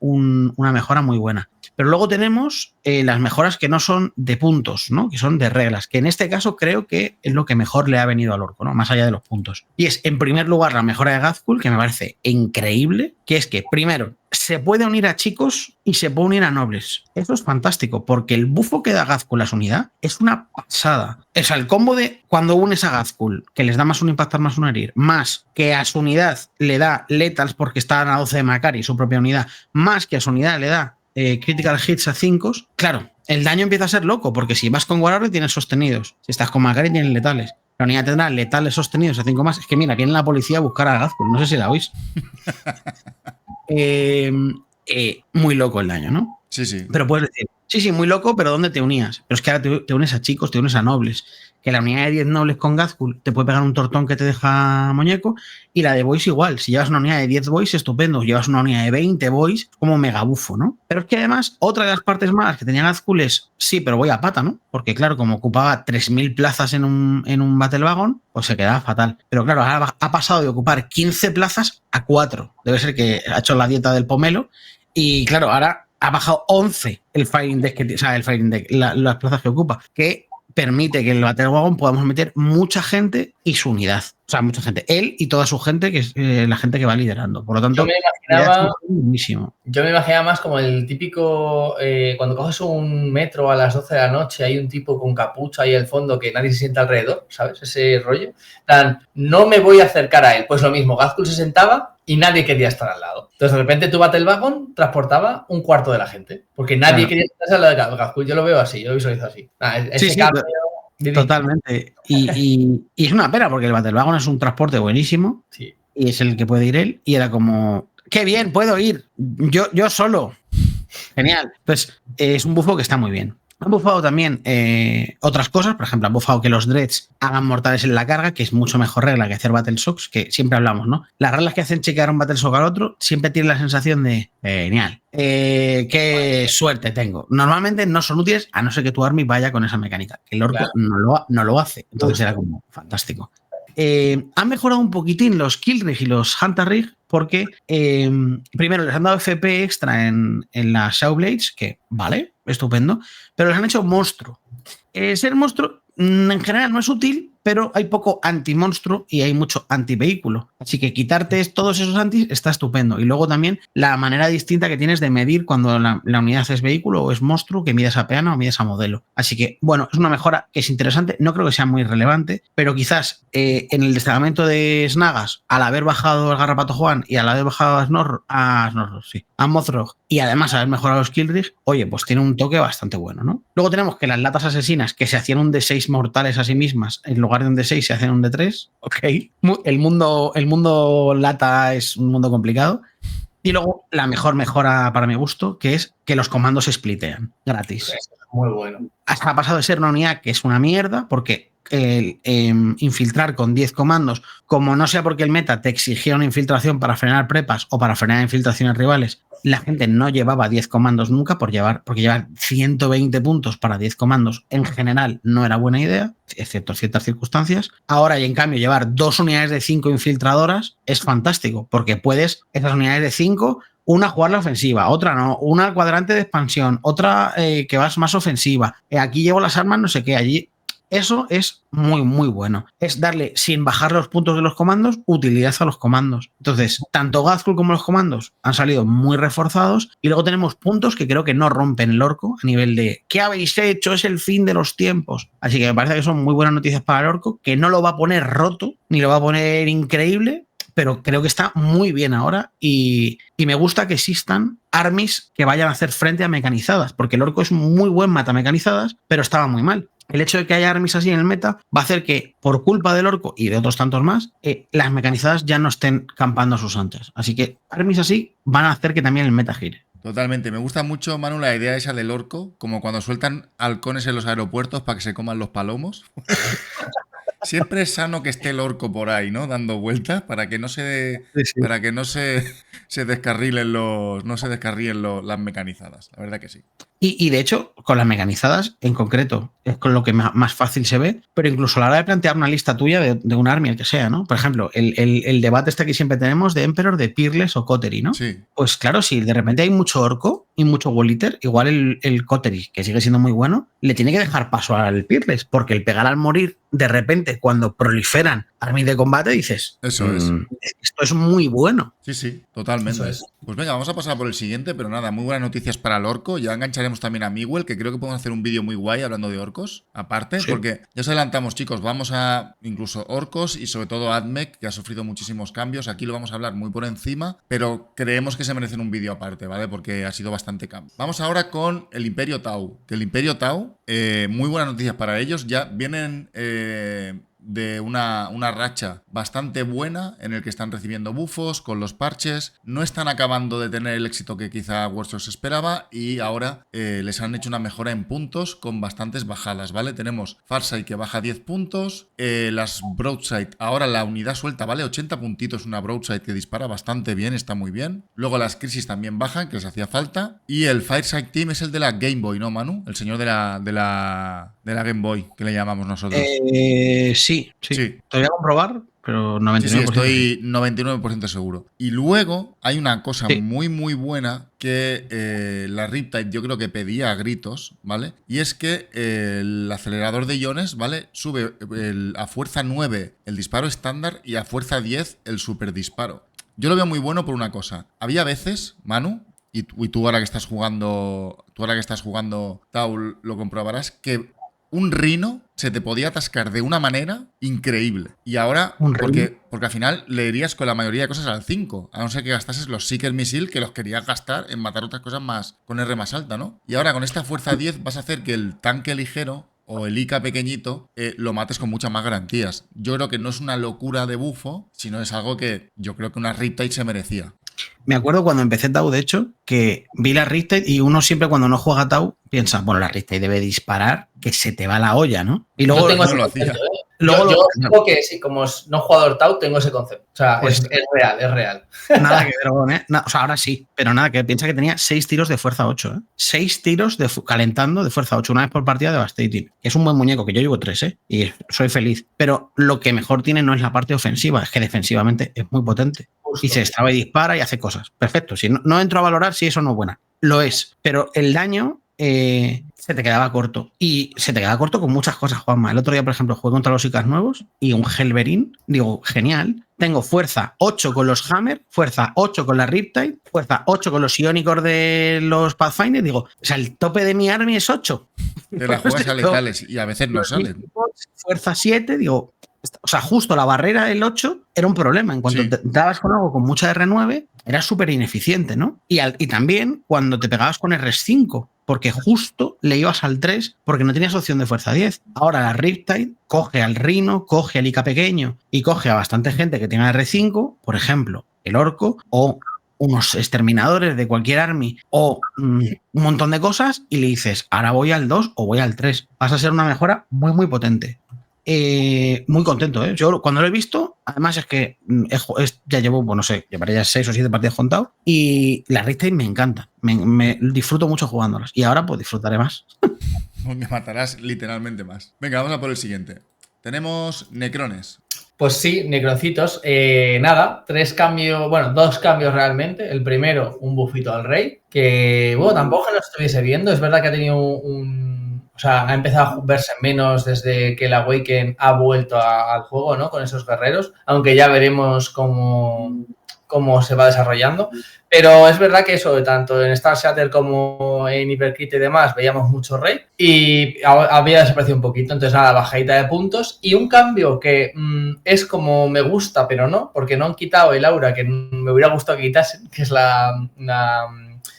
[SPEAKER 2] mejora muy buena. Pero luego tenemos las mejoras que no son de puntos, ¿no? Que son de reglas, que en este caso creo que es lo que mejor le ha venido al orco, ¿no? Más allá de los puntos. Y es, en primer lugar, la mejora de Ghazghkull, que me parece increíble, que es que, primero, se puede unir a chicos y se puede unir a nobles. Eso es fantástico, porque el bufo que da Ghazghkull a su unidad es una pasada. O sea, el combo de cuando unes a Ghazghkull, que les da más un impactar, más un herir, más que a su unidad le da letals porque está a 12 de Macari, su propia unidad, más que a su unidad le da critical hits a 5, claro, el daño empieza a ser loco, porque si vas con Warlord tienes sostenidos, si estás con Macari tienes letales. La unidad tendrá letales sostenidos a 5 más. Es que mira, viene la policía a buscar a Ghazghkull, no sé si la oís. Muy loco el daño, ¿no?
[SPEAKER 1] Sí.
[SPEAKER 2] Pero puedes decir, sí, muy loco, pero ¿dónde te unías? Pero es que ahora te unes a chicos, te unes a nobles. Que la unidad de 10 nobles con Ghazghkull te puede pegar un tortón que te deja muñeco, y la de boys igual. Si llevas una unidad de 10 boys, estupendo. Llevas una unidad de 20 boys, como mega bufo, ¿no? Pero es que además, otra de las partes malas que tenía Ghazghkull es, sí, pero voy a pata, ¿no? Porque claro, como ocupaba 3.000 plazas en un Battle Wagon, pues se quedaba fatal. Pero claro, ahora ha pasado de ocupar 15 plazas a 4. Debe ser que ha hecho la dieta del pomelo. Y claro, ahora ha bajado 11 el Firing Deck, las plazas que ocupa, que permite que en el Battle Wagon podamos meter mucha gente y su unidad. O sea, mucha gente. Él y toda su gente, que es la gente que va liderando. Por lo tanto,
[SPEAKER 3] yo me imaginaba más como el típico, cuando coges un metro a las 12 de la noche, hay un tipo con capucha ahí al fondo que nadie se sienta alrededor, ¿sabes? Ese rollo. No me voy a acercar a él. Pues lo mismo, Ghazghkull se sentaba y nadie quería estar al lado. Entonces, de repente, tu Battle Wagon transportaba un cuarto de la gente. Porque nadie quería estar al lado de Ghazghkull. Yo lo veo así, yo lo visualizo así. Ese cambio...
[SPEAKER 2] Totalmente. Y es una pena, porque el Battle Wagon es un transporte buenísimo.
[SPEAKER 3] Sí.
[SPEAKER 2] Y es el que puede ir él. Y era como, ¡qué bien! Puedo ir. Yo solo. Genial. Pues es un bufo que está muy bien. Han bufado también otras cosas, por ejemplo, han bufado que los dreads hagan mortales en la carga, que es mucho mejor regla que hacer battle shocks, que siempre hablamos, ¿no? Las reglas que hacen chequear un battle shock al otro siempre tienen la sensación de genial, qué suerte tengo. Normalmente no son útiles a no ser que tu army vaya con esa mecánica, que el orco no lo hace, entonces era como fantástico. Han mejorado un poquitín los Kill Rig y los Hunter Rig, porque primero les han dado FP extra en las Shadowblades, que vale, estupendo, pero les han hecho monstruo. Ser monstruo en general no es útil, pero hay poco anti-monstruo y hay mucho anti-vehículo. Así que quitarte todos esos antis está estupendo. Y luego también la manera distinta que tienes de medir cuando la unidad es vehículo o es monstruo, que mides a peana o mides a modelo. Así que, bueno, es una mejora que es interesante. No creo que sea muy relevante, pero quizás en el destacamento de Snagas, al haber bajado el Garrapato Juan y al haber bajado a Mothra y además haber mejorado los Killrig, oye, pues tiene un toque bastante bueno, ¿no? Luego tenemos que las latas asesinas que se hacían un D6 mortales a sí mismas, en lugar de un D6 se hacen un D3. Ok. El mundo lata es un mundo complicado. Y luego la mejor mejora para mi gusto, que es que los comandos se splitean gratis.
[SPEAKER 3] Eso es muy bueno.
[SPEAKER 2] Hasta ha pasado de ser una unidad que es una mierda, porque infiltrar con 10 comandos, como no sea porque el meta te exigía una infiltración para frenar prepas o para frenar infiltraciones rivales, la gente no llevaba 10 comandos nunca porque llevar 120 puntos para 10 comandos en general no era buena idea, excepto en ciertas circunstancias. Ahora, y en cambio, llevar 2 unidades de 5 infiltradoras es fantástico, porque puedes, esas unidades de 5, una jugar la ofensiva, otra no, una al cuadrante de expansión, otra que vas más ofensiva, aquí llevo las armas, no sé qué, allí. Eso es muy, muy bueno. Es darle, sin bajar los puntos de los comandos, utilidad a los comandos. Entonces, tanto Ghazghkull como los comandos han salido muy reforzados y luego tenemos puntos que creo que no rompen el orco a nivel de ¿qué habéis hecho? Es el fin de los tiempos. Así que me parece que son muy buenas noticias para el orco, que no lo va a poner roto, ni lo va a poner increíble, pero creo que está muy bien ahora y me gusta que existan armies que vayan a hacer frente a mecanizadas, porque el orco es muy buen mata mecanizadas, pero estaba muy mal. El hecho de que haya armies así en el meta va a hacer que, por culpa del orco y de otros tantos más, las mecanizadas ya no estén campando a sus anchas. Así que armies así van a hacer que también el meta gire.
[SPEAKER 1] Totalmente. Me gusta mucho, Manu, la idea esa del orco, como cuando sueltan halcones en los aeropuertos para que se coman los palomos. Siempre es sano que esté el orco por ahí, ¿no? Dando vueltas para que no se,
[SPEAKER 2] Sí.
[SPEAKER 1] para que no se descarrilen las mecanizadas. La verdad que sí.
[SPEAKER 2] Y de hecho, con las mecanizadas en concreto, es con lo que más fácil se ve, pero incluso a la hora de plantear una lista tuya de un army, el que sea, ¿no? Por ejemplo, el debate este que siempre tenemos de Emperor, de Peerless o Coterie, ¿no?
[SPEAKER 1] Sí.
[SPEAKER 2] Pues claro, si de repente hay mucho orco y mucho Wall-Eater, igual el Coterie, que sigue siendo muy bueno, le tiene que dejar paso al Peerless, porque el pegar al morir, de repente, cuando proliferan armies de combate, dices,
[SPEAKER 1] Eso es.
[SPEAKER 2] Esto es muy bueno.
[SPEAKER 1] Sí, totalmente.
[SPEAKER 3] Eso es.
[SPEAKER 1] Pues venga, vamos a pasar por el siguiente, pero nada, muy buenas noticias para el orco. Ya engancharemos también a Miguel, que creo que podemos hacer un vídeo muy guay hablando de orcos, aparte,
[SPEAKER 2] Sí.
[SPEAKER 1] porque ya os adelantamos, chicos, vamos a incluso orcos y sobre todo AdMech, que ha sufrido muchísimos cambios. Aquí lo vamos a hablar muy por encima, pero creemos que se merecen un vídeo aparte, ¿vale? Porque ha sido bastante cambio. Vamos ahora con el Imperio Tau, que el Imperio Tau, muy buenas noticias para ellos, ya vienen de una racha bastante buena en el que están recibiendo bufos con los parches, no están acabando de tener el éxito que quizá Workshop esperaba y ahora les han hecho una mejora en puntos con bastantes bajadas, ¿vale? Tenemos Farsight que baja 10 puntos, las Broadside, ahora la unidad suelta vale 80 puntitos, una Broadside que dispara bastante bien, está muy bien, luego las Crisis también bajan, que les hacía falta, y el Firesight Team es el de la Game Boy, ¿no, Manu? El señor de la Game Boy, que le llamamos nosotros.
[SPEAKER 2] Sí.
[SPEAKER 1] Sí.
[SPEAKER 2] Te voy a comprobar, pero 99%.
[SPEAKER 1] Sí, estoy 99% seguro. Y luego hay una cosa
[SPEAKER 2] Sí.
[SPEAKER 1] muy, muy buena que la Riptide yo creo que pedía a gritos, ¿vale? Y es que el acelerador de iones, ¿vale? Sube a fuerza 9 el disparo estándar y a fuerza 10 el super disparo. Yo lo veo muy bueno por una cosa. Había veces, Manu, y tú ahora que estás jugando, Tau, lo comprobarás, que un rino se te podía atascar de una manera increíble. Y ahora, porque al final le irías con la mayoría de cosas al 5, a no ser que gastases los Seeker Missile, que los querías gastar en matar otras cosas más con R más alta, ¿no? Y ahora con esta fuerza 10 vas a hacer que el tanque ligero o el ICA pequeñito lo mates con muchas más garantías. Yo creo que no es una locura de bufo, sino es algo que yo creo que una Riptide se merecía.
[SPEAKER 2] Me acuerdo cuando empecé Tau, de hecho, que vi la Riptide y uno siempre cuando no juega Tau piensa, bueno, la Riptide debe disparar, que se te va la olla, ¿no? Y luego
[SPEAKER 3] tengo
[SPEAKER 1] no
[SPEAKER 3] ese
[SPEAKER 1] lo
[SPEAKER 3] concepto,
[SPEAKER 1] hacía.
[SPEAKER 3] Yo creo que sí, como no jugador Tau, tengo ese concepto. O sea,
[SPEAKER 2] Pues-
[SPEAKER 3] es real.
[SPEAKER 2] Nada que ver, con, o sea, ahora sí, pero nada, que piensa que tenía 6 tiros de fuerza 8, ¿eh? 6 tiros calentando de fuerza 8, una vez por partida de Devastating. Es un buen muñeco, que yo llevo 3, ¿eh? Y soy feliz. Pero lo que mejor tiene no es la parte ofensiva, es que defensivamente es muy potente.
[SPEAKER 3] Justo.
[SPEAKER 2] Y se extrava y dispara y hace cosas. Perfecto. Si no entro a valorar si eso no es buena. Lo es. Pero el daño se te quedaba corto. Y se te quedaba corto con muchas cosas, Juanma. El otro día, por ejemplo, jugué contra los Icas nuevos y un Helverin, digo, genial. Tengo fuerza 8 con los Hammer, fuerza 8 con la Riptide, fuerza 8 con los Ionicor de los Pathfinder. Digo, o sea, el tope de mi army es 8.
[SPEAKER 1] Te la juegas a letales y a veces no salen.
[SPEAKER 2] Fuerza 7, digo, o sea, justo la barrera del 8 era un problema. En cuanto te dabas con algo con mucha R9, era súper ineficiente, ¿no? Y también cuando te pegabas con R5, porque justo le ibas al 3 porque no tenías opción de fuerza 10. Ahora la Riptide coge al Rhino, coge al Ica pequeño y coge a bastante gente que tenga R5, por ejemplo, el Orco o unos exterminadores de cualquier army o un montón de cosas y le dices, ahora voy al 2 o voy al 3. Vas a ser una mejora muy, muy potente. Muy contento, ¿eh? Yo cuando lo he visto, además es que ya llevo, bueno, no sé, llevaré ya 6 o 7 partidas contados y la Riptide me encanta, me disfruto mucho jugándolas y ahora pues disfrutaré más.
[SPEAKER 1] Me matarás literalmente más. Venga, vamos a por el siguiente. Tenemos Necrones.
[SPEAKER 3] Pues sí, Necroncitos. Nada, 3 cambios, bueno, 2 cambios realmente. El primero, un bufito al rey, que, bueno, tampoco lo estuviese viendo. Es verdad que ha tenido o sea, ha empezado a verse menos desde que el Awaken ha vuelto al juego, ¿no? Con esos guerreros, aunque ya veremos cómo se va desarrollando. Pero es verdad que eso, tanto en Star Shatter como en Hypercrit y demás, veíamos mucho rey y había desaparecido un poquito. Entonces, nada, bajadita de puntos. Y un cambio que es como me gusta, pero no, porque no han quitado el aura que me hubiera gustado que quitasen, que es la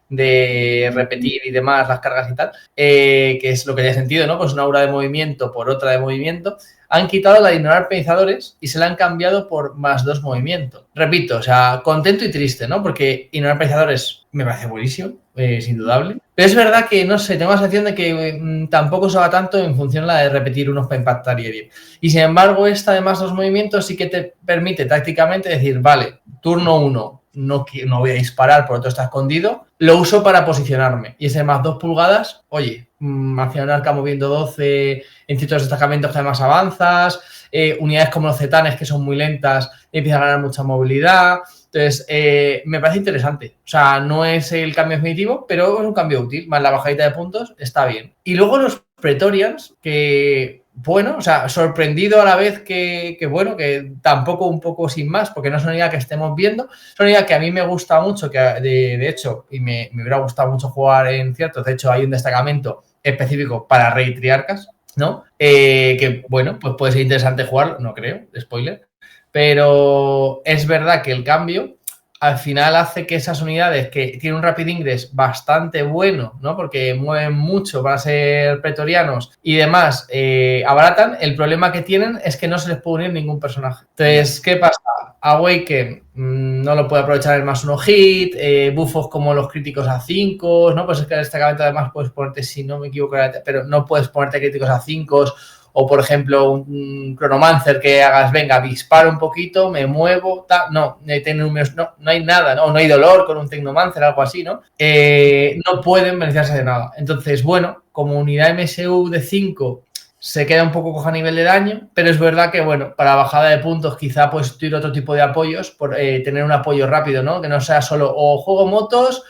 [SPEAKER 3] de repetir y demás, las cargas y tal, que es lo que tiene sentido, ¿no? Pues una aura de movimiento por otra de movimiento. Han quitado la de ignorar penalizadores y se la han cambiado por +2 movimiento. Repito, o sea, contento y triste, ¿no? Porque ignorar penalizadores me parece buenísimo, es indudable. Pero es verdad que, no sé, tengo la sensación de que tampoco se va tanto en función de la de repetir unos para impactar y herir. Y sin embargo, esta de +2 movimientos sí que te permite tácticamente decir, vale, turno 1, no voy a disparar, por otro está escondido, lo uso para posicionarme. Y ese +2 pulgadas, oye, hacia un arca moviendo 12 en ciertos destacamentos que además avanzas, unidades como los Zetanes que son muy lentas empiezan a ganar mucha movilidad. Entonces, me parece interesante. O sea, no es el cambio definitivo, pero es un cambio útil. Más la bajadita de puntos está bien. Y luego los Praetorians, que bueno, o sea, sorprendido a la vez que bueno, que tampoco un poco sin más, porque no es una unidad que estemos viendo, es una unidad que a mí me gusta mucho, que de hecho, y me hubiera gustado mucho jugar en ciertos, de hecho hay un destacamento específico para Rey Triarcas, ¿no? Que bueno, pues puede ser interesante jugarlo, no creo, spoiler, pero es verdad que el cambio al final hace que esas unidades que tienen un Rapid Ingress bastante bueno, ¿no? Porque mueven mucho para ser pretorianos y demás, abaratan. El problema que tienen es que no se les puede unir ningún personaje. Entonces, ¿qué pasa? Awaken no lo puede aprovechar el +1 hit, buffos como los críticos a 5, ¿no? Pues es que en este destacamento además puedes ponerte, si no me equivoco, pero no puedes ponerte críticos a 5 o, por ejemplo, un Chronomancer que hagas, venga, disparo un poquito, me muevo, no hay nada, ¿no? No hay dolor con un Tecnomancer, algo así, ¿no? No pueden beneficiarse de nada. Entonces, bueno, como unidad MSU de 5 se queda un poco coja a nivel de daño, pero es verdad que, bueno, para bajada de puntos quizá puedes tener otro tipo de apoyos, por tener un apoyo rápido, ¿no? Que no sea solo o juego motos,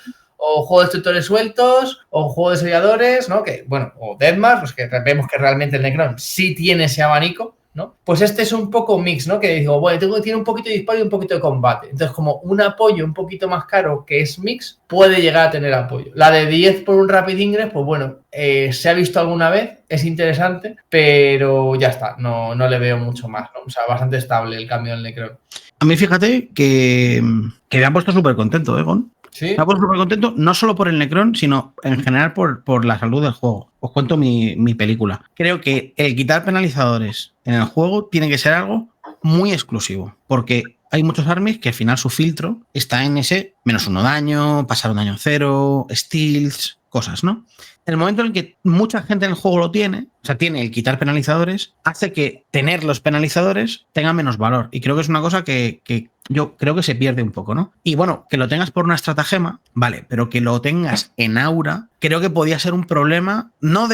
[SPEAKER 3] o juego de destructores sueltos, o juego de seriadores, ¿no? Que, bueno, o Deathmatch, pues que vemos que realmente el Necron sí tiene ese abanico, ¿no? Pues este es un poco mix, ¿no? Que digo, bueno, tiene un poquito de disparo y un poquito de combate. Entonces, como un apoyo un poquito más caro que es mix, puede llegar a tener apoyo. La de 10 por un Rapid Ingress, pues bueno, se ha visto alguna vez, es interesante, pero ya está, no le veo mucho más, ¿no? O sea, bastante estable el cambio del Necron.
[SPEAKER 2] A mí, fíjate que me ha puesto súper contento, Gon.
[SPEAKER 3] ¿Sí?
[SPEAKER 2] Me ha puesto súper contento, no solo por el Necron, sino en general por la salud del juego. Os cuento mi película. Creo que el quitar penalizadores en el juego tiene que ser algo muy exclusivo, porque hay muchos armies que al final su filtro está en ese -1 daño, pasar un daño 0, steals, cosas, ¿no? En el momento en el que mucha gente en el juego lo tiene, o sea, tiene el quitar penalizadores, hace que tener los penalizadores tenga menos valor. Y creo que es una cosa que yo creo que se pierde un poco, ¿no? Y bueno, que lo tengas por una estratagema, vale, pero que lo tengas en aura, creo que podía ser un problema, no o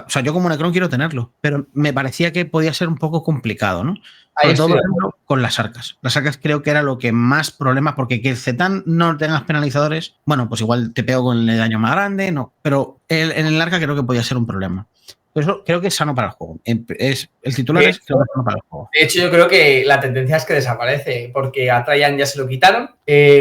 [SPEAKER 2] sea, yo como Necron quiero tenerlo, pero me parecía que podía ser un poco complicado, ¿no? Sobre todo, por ejemplo, con las arcas. Las arcas creo que era lo que más problemas, porque que el Zetan no tengas penalizadores, bueno, pues igual te pego con el daño más grande, no, pero en el arca creo que podía ser un problema. Por eso creo que es sano para el juego. El titular es creo que es sano para el juego.
[SPEAKER 3] De hecho, yo creo que la tendencia es que desaparece, porque a Trajan ya se lo quitaron.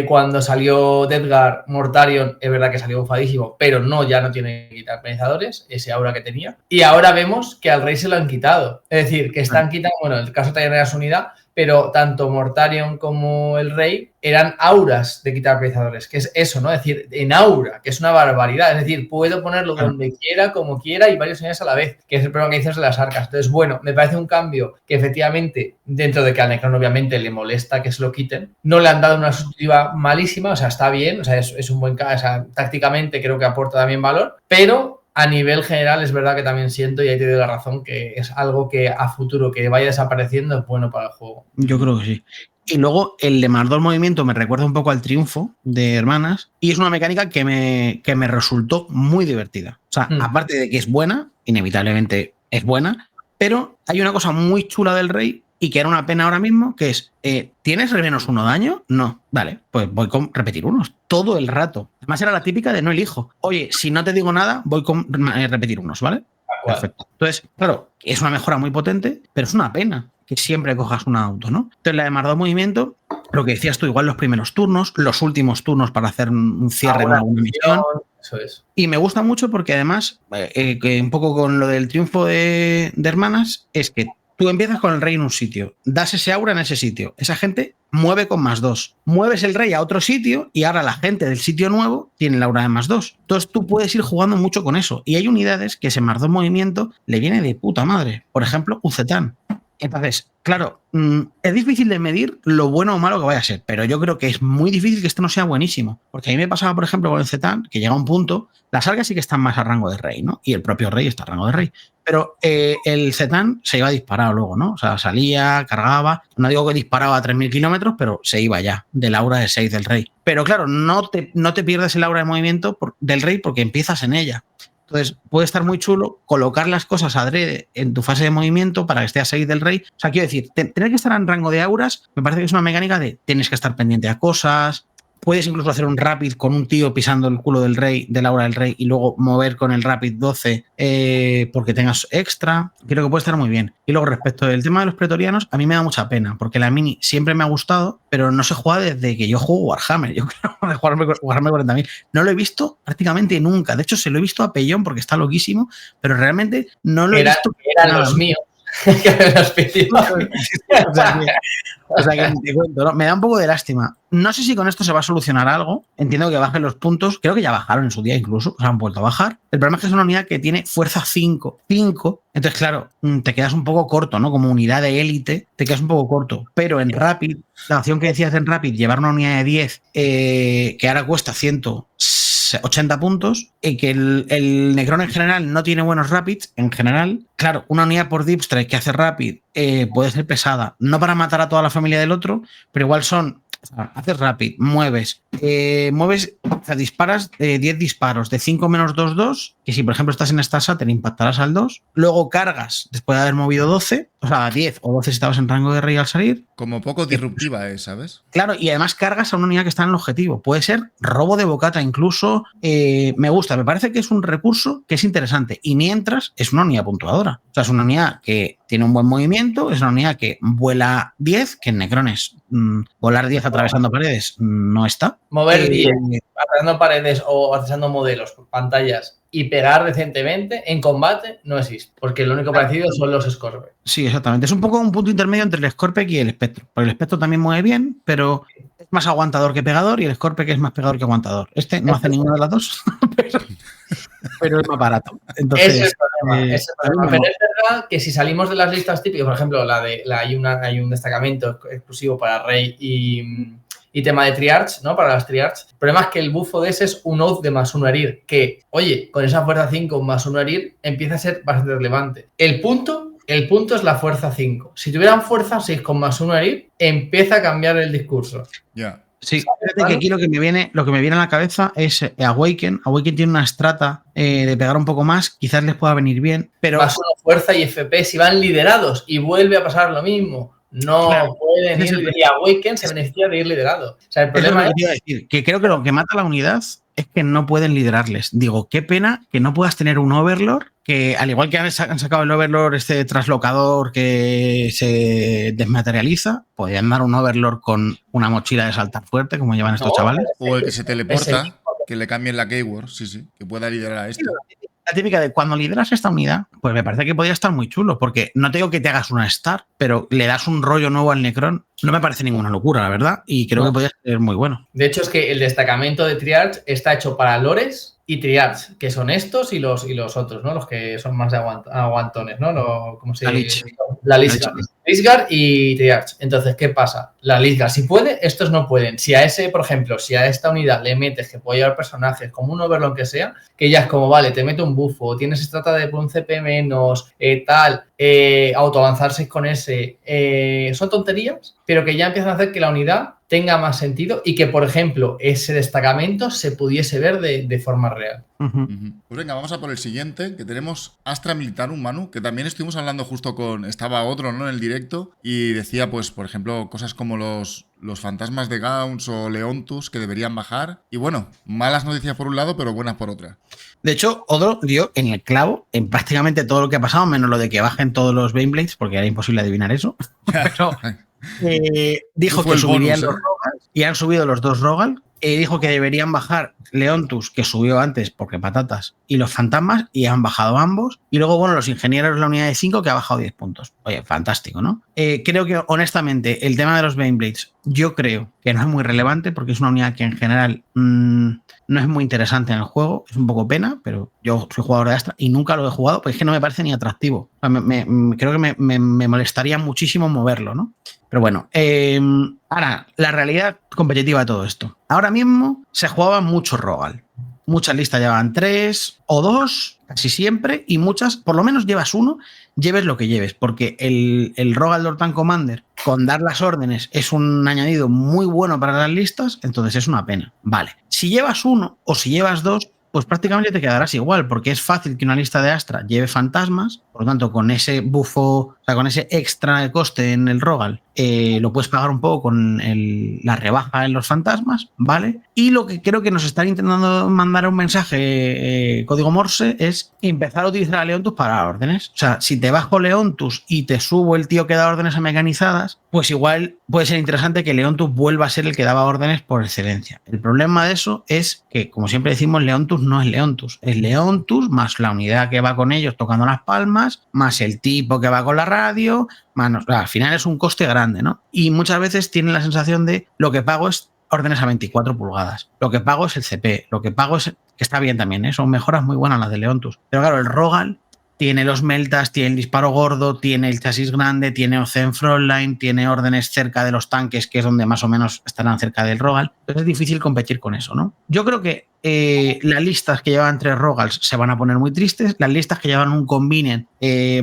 [SPEAKER 3] Cuando salió Deadgar, Mortarion, es verdad que salió bufadísimo, pero ya no tiene que quitar penalizadores, ese aura que tenía. Y ahora vemos que al rey se lo han quitado. Es decir, que están quitando, bueno, en el caso de Trajan era su unidad, pero tanto Mortarion como el rey eran auras de quitar penalizadores, que es eso, ¿no? Es decir, en aura, que es una barbaridad. Es decir, puedo ponerlo donde quiera, como quiera y varios unidades a la vez, que es el problema que dices de las arcas. Entonces, bueno, me parece un cambio que efectivamente, dentro de que al Necron obviamente le molesta que se lo quiten, no le han dado una sustitutiva malísima, o sea, está bien, o sea, es un buen caso, o sea, tácticamente creo que aporta también valor, pero a nivel general es verdad que también siento, y ahí te doy la razón, que es algo que a futuro que vaya desapareciendo es bueno para el juego.
[SPEAKER 2] Yo creo que sí. Y luego el de más 2 movimiento me recuerda un poco al triunfo de Hermanas y es una mecánica que me resultó muy divertida. O sea, aparte de que es buena, inevitablemente es buena, pero hay una cosa muy chula del rey y que era una pena ahora mismo, que es, ¿tienes menos 1 daño? No. Vale, pues voy con repetir unos todo el rato. Además era la típica de no elijo. Oye, si no te digo nada, voy con repetir unos, ¿vale? Perfecto. Entonces, claro, es una mejora muy potente, pero es una pena que siempre cojas un auto, ¿no? Entonces, la de más 2 movimiento, lo que decías tú, igual los primeros turnos, los últimos turnos para hacer un cierre en alguna misión.
[SPEAKER 3] Eso es.
[SPEAKER 2] Y me gusta mucho porque además, que un poco con lo del triunfo de Hermanas, es que tú empiezas con el rey en un sitio, das ese aura en ese sitio, esa gente mueve con más 2, mueves el rey a otro sitio y ahora la gente del sitio nuevo tiene el aura de más 2. Entonces tú puedes ir jugando mucho con eso y hay unidades que ese más 2 movimiento le viene de puta madre. Por ejemplo, un Zetan. Entonces, claro, es difícil de medir lo bueno o malo que vaya a ser, pero yo creo que es muy difícil que esto no sea buenísimo. Porque a mí me pasaba, por ejemplo, con el Zetan, que llega a un punto, las arcas sí que están más a rango de rey, ¿no? Y el propio rey está a rango de rey. Pero el Zetan se iba disparado luego, ¿no? O sea, salía, cargaba. No digo que disparaba a 3.000 kilómetros, pero se iba ya del aura de 6 del rey. Pero claro, no te pierdes el aura de movimiento del rey porque empiezas en ella. Entonces, puede estar muy chulo colocar las cosas adrede en tu fase de movimiento para que esté a 6 del rey. O sea, quiero decir, tener que estar en rango de auras me parece que es una mecánica de tienes que estar pendiente a cosas. Puedes incluso hacer un rapid con un tío pisando el culo del rey, del aura del rey, y luego mover con el rapid 12 porque tengas extra. Creo que puede estar muy bien. Y luego, respecto del tema de los pretorianos, a mí me da mucha pena, porque la mini siempre me ha gustado, pero no se juega desde que yo juego Warhammer. Yo creo de jugarme Warhammer 40.000. No lo he visto prácticamente nunca. De hecho, se lo he visto a Pellón porque está loquísimo, pero realmente no lo he visto.
[SPEAKER 3] Eran los míos.
[SPEAKER 2] O sea que te cuento, ¿no? Me da un poco de lástima. No sé si con esto se va a solucionar algo. Entiendo que bajen los puntos. Creo que ya bajaron en su día incluso. O sea, han vuelto a bajar. El problema es que es una unidad que tiene fuerza 5. 5. Entonces, claro, te quedas un poco corto, ¿no? Como unidad de élite, te quedas un poco corto. Pero en Rapid, la opción que decías en Rapid, llevar una unidad de 10 que ahora cuesta 180 puntos y que el Necron en general no tiene buenos Rapids, en general, claro, una unidad por Deep Strike que hace Rapid puede ser pesada, no para matar a toda la familia del otro, pero igual son, haces Rapid, mueves, o sea, disparas 10 disparos de 5 menos 2, 2, que si por ejemplo estás en esta te impactarás al 2, luego cargas después de haber movido 12, o sea, 10 o 12 si estabas en rango de rey al salir.
[SPEAKER 1] Como poco disruptiva es, ¿sabes?
[SPEAKER 2] Claro, y además cargas a una unidad que está en el objetivo. Puede ser robo de bocata incluso. Me gusta, me parece que es un recurso que es interesante. Y mientras, es una unidad puntuadora. O sea, es una unidad que tiene un buen movimiento, es una unidad que vuela 10, que en Necrones volar 10 atravesando paredes no está.
[SPEAKER 3] Mover 10 atravesando paredes o atravesando modelos, pantallas y pegar decentemente en combate no existe, porque lo único parecido son los Scorpion.
[SPEAKER 2] Sí, exactamente. Es un poco un punto intermedio entre el Scorpion y el Espectro. Porque el Espectro también mueve bien, pero es más aguantador que pegador y el Scorpion es más pegador que aguantador. Este no hace ninguna de las dos, pero es más barato. Entonces,
[SPEAKER 3] ese es el problema. Pero es verdad que si salimos de las listas típicas, por ejemplo, hay un destacamento exclusivo para Rey y tema de Triarch, ¿no? Para las Triarch. El problema es que el bufo de ese es un oath de más 1 herir, que, oye, con esa fuerza 5 más 1 herir empieza a ser bastante relevante. El punto el punto es la fuerza 5. Si tuvieran fuerza 6 con +1 elite, empieza a cambiar el discurso.
[SPEAKER 1] Ya.
[SPEAKER 2] Sí, fíjate que aquí lo que me viene a la cabeza es Awaken. Awaken tiene una estrata de pegar un poco más, quizás les pueda venir bien, pero
[SPEAKER 3] +1 fuerza y FP, si van liderados y vuelve a pasar lo mismo. No
[SPEAKER 2] Claro,
[SPEAKER 3] pueden
[SPEAKER 2] es
[SPEAKER 3] ir,
[SPEAKER 2] el-
[SPEAKER 3] y Awaken se beneficia de ir liderado. O sea, el
[SPEAKER 2] eso es
[SPEAKER 3] problema
[SPEAKER 2] lo
[SPEAKER 3] es
[SPEAKER 2] que te iba a decir, que creo que lo que mata a la unidad es que no pueden liderarles. Digo, qué pena que no puedas tener un Overlord que, al igual que han sacado el Overlord, este traslocador que se desmaterializa, podrían dar un Overlord con una mochila de saltar fuerte, como llevan estos
[SPEAKER 3] No,
[SPEAKER 2] chavales.
[SPEAKER 1] O el que se
[SPEAKER 3] ese
[SPEAKER 1] teleporta,
[SPEAKER 3] mismo.
[SPEAKER 1] que le cambien la keyword, sí, que pueda liderar a este.
[SPEAKER 2] La típica de cuando lideras esta unidad, pues me parece que podría estar muy chulo, porque no te digo que te hagas una Star, pero le das un rollo nuevo al Necron. No me parece ninguna locura, la verdad, y creo
[SPEAKER 3] No.
[SPEAKER 2] que podría ser muy bueno.
[SPEAKER 3] De hecho, es que el destacamento de Triarch está hecho para Lores y Triarch, que son estos y los otros, ¿no? Los que son más de aguantones, ¿no? ¿Cómo se
[SPEAKER 2] La Lich.
[SPEAKER 3] La Lisgar. Lisgar y Triarch. Entonces, ¿qué pasa? La Lisgar, si puede, estos no pueden. Si a ese, por ejemplo, si a esta unidad le metes que puede llevar personajes como un Overlord que sea, que ya es como, vale, te meto un bufo, tienes estrata de un CP menos, autoavanzar 6 con ese, son tonterías, pero que ya empiezan a hacer que la unidad tenga más sentido y que, por ejemplo, ese destacamento se pudiese ver de forma real.
[SPEAKER 2] Ujú.
[SPEAKER 1] Pues venga, vamos a por el siguiente, que tenemos Astra Militarum Manu, que también estuvimos hablando justo con... Estaba otro, ¿no? En el directo, y decía, pues, por ejemplo, cosas como los fantasmas de Gauns o Leontus que deberían bajar. Y bueno, malas noticias por un lado, pero buenas por otra.
[SPEAKER 2] De hecho, Odro dio en el clavo en prácticamente todo lo que ha pasado, menos lo de que bajen todos los Baneblades, porque era imposible adivinar eso. Pero dijo
[SPEAKER 1] Fue
[SPEAKER 2] que
[SPEAKER 1] el
[SPEAKER 2] subirían
[SPEAKER 1] bonus,
[SPEAKER 2] los Rogal y han subido los 2 Rogal. Dijo que deberían bajar Leontus, que subió antes porque patatas, y los fantasmas, y han bajado ambos. Y luego, bueno, los ingenieros, la unidad de 5, que ha bajado 10 puntos. Oye, fantástico, ¿no? Creo que, honestamente, el tema de los Baneblades, yo creo que no es muy relevante porque es una unidad que en general no es muy interesante en el juego. Es un poco pena, pero yo soy jugador de Astra y nunca lo he jugado, porque es que no me parece ni atractivo. O sea, creo que me molestaría muchísimo moverlo, ¿no? Pero bueno, ahora, la realidad competitiva de todo esto. Ahora mismo se jugaba mucho Rogal. Muchas listas llevaban 3 o 2, casi siempre, y muchas, por lo menos llevas uno, lleves lo que lleves, porque el Rogal Lord Tank Commander, con dar las órdenes, es un añadido muy bueno para las listas, entonces es una pena. Vale, si llevas uno o si llevas 2, pues prácticamente te quedarás igual, porque es fácil que una lista de Astra lleve fantasmas, por lo tanto, con ese bufo, o sea, con ese extra de coste en el Rogal, lo puedes pagar un poco con la rebaja en los fantasmas, ¿vale? Y lo que creo que nos están intentando mandar un mensaje código Morse es empezar a utilizar a Leontus para dar órdenes. O sea, si te bajo Leontus y te subo el tío que da órdenes a mecanizadas, pues igual puede ser interesante que Leontus vuelva a ser el que daba órdenes por excelencia. El problema de eso es que, como siempre decimos, Leontus no es Leontus. Es Leontus más la unidad que va con ellos tocando las palmas, más el tipo que va con la radio, más, al final es un coste grande, ¿no? Y muchas veces tienen la sensación de lo que pago es órdenes a 24 pulgadas. Lo que pago es el CP. Lo que pago es... que está bien también, ¿eh? Son mejoras muy buenas las de Leontus. Pero claro, el Rogal tiene los meltas, tiene el disparo gordo, tiene el chasis grande, tiene OC en frontline, tiene órdenes cerca de los tanques, que es donde más o menos estarán cerca del Rogal. Entonces es difícil competir con eso, ¿no? Yo creo que las listas que llevan 3 Rogals se van a poner muy tristes. Las listas que llevan un Convenient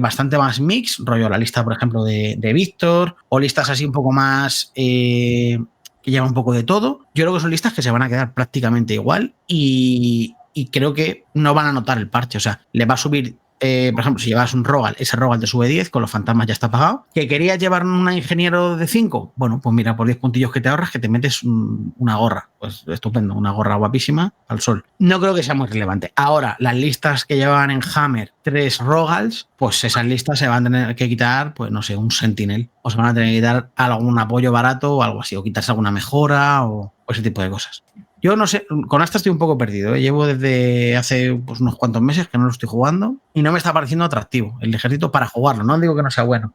[SPEAKER 2] bastante más mix, rollo la lista, por ejemplo, de Víctor, o listas así un poco más... que llevan un poco de todo. Yo creo que son listas que se van a quedar prácticamente igual y creo que no van a notar el parche. O sea, le va a subir, por ejemplo, si llevas un Rogal, ese Rogal te sube 10, con los fantasmas ya está pagado. ¿Que querías llevar un ingeniero de 5? Bueno, pues mira, por 10 puntillos que te ahorras, que te metes una gorra. Pues estupendo, una gorra guapísima al sol. No creo que sea muy relevante. Ahora, las listas que llevan en Hammer 3 Rogals, pues esas listas se van a tener que quitar, pues no sé, un Sentinel. O se van a tener que quitar algún apoyo barato o algo así, o quitarse alguna mejora o ese tipo de cosas. Yo no sé, con Astra estoy un poco perdido, ¿eh? Llevo desde hace pues, unos cuantos meses que no lo estoy jugando y no me está pareciendo atractivo el ejército para jugarlo. No digo que no sea bueno,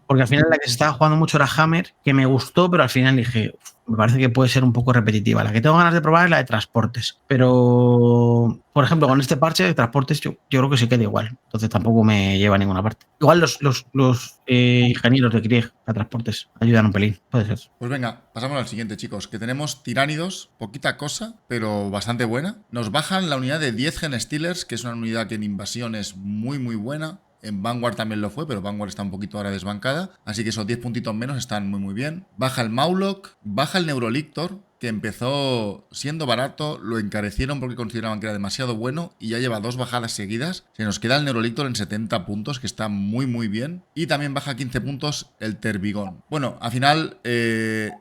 [SPEAKER 2] porque al final la que se estaba jugando mucho era Hammer, que me gustó, pero al final dije, me parece que puede ser un poco repetitiva. La que tengo ganas de probar es la de transportes, pero por ejemplo con este parche de transportes yo creo que se queda igual, entonces tampoco me lleva a ninguna parte. Igual los ingenieros de Krieg a transportes ayudan un pelín, puede ser.
[SPEAKER 1] Pues venga, pasamos al siguiente, chicos, que tenemos Tiránidos, poquita cosa, pero bastante buena. Nos bajan la unidad de 10 Gen Stealers, que es una unidad que en invasión es muy muy buena. En Vanguard también lo fue, pero Vanguard está un poquito ahora desbancada. Así que esos 10 puntitos menos están muy muy bien. Baja el Mauloc, baja el Neurolictor, que empezó siendo barato, lo encarecieron porque consideraban que era demasiado bueno y ya lleva 2 bajadas seguidas. Se nos queda el Neurolictor en 70 puntos, que está muy muy bien. Y también baja 15 puntos el Tervigón. Bueno, al final,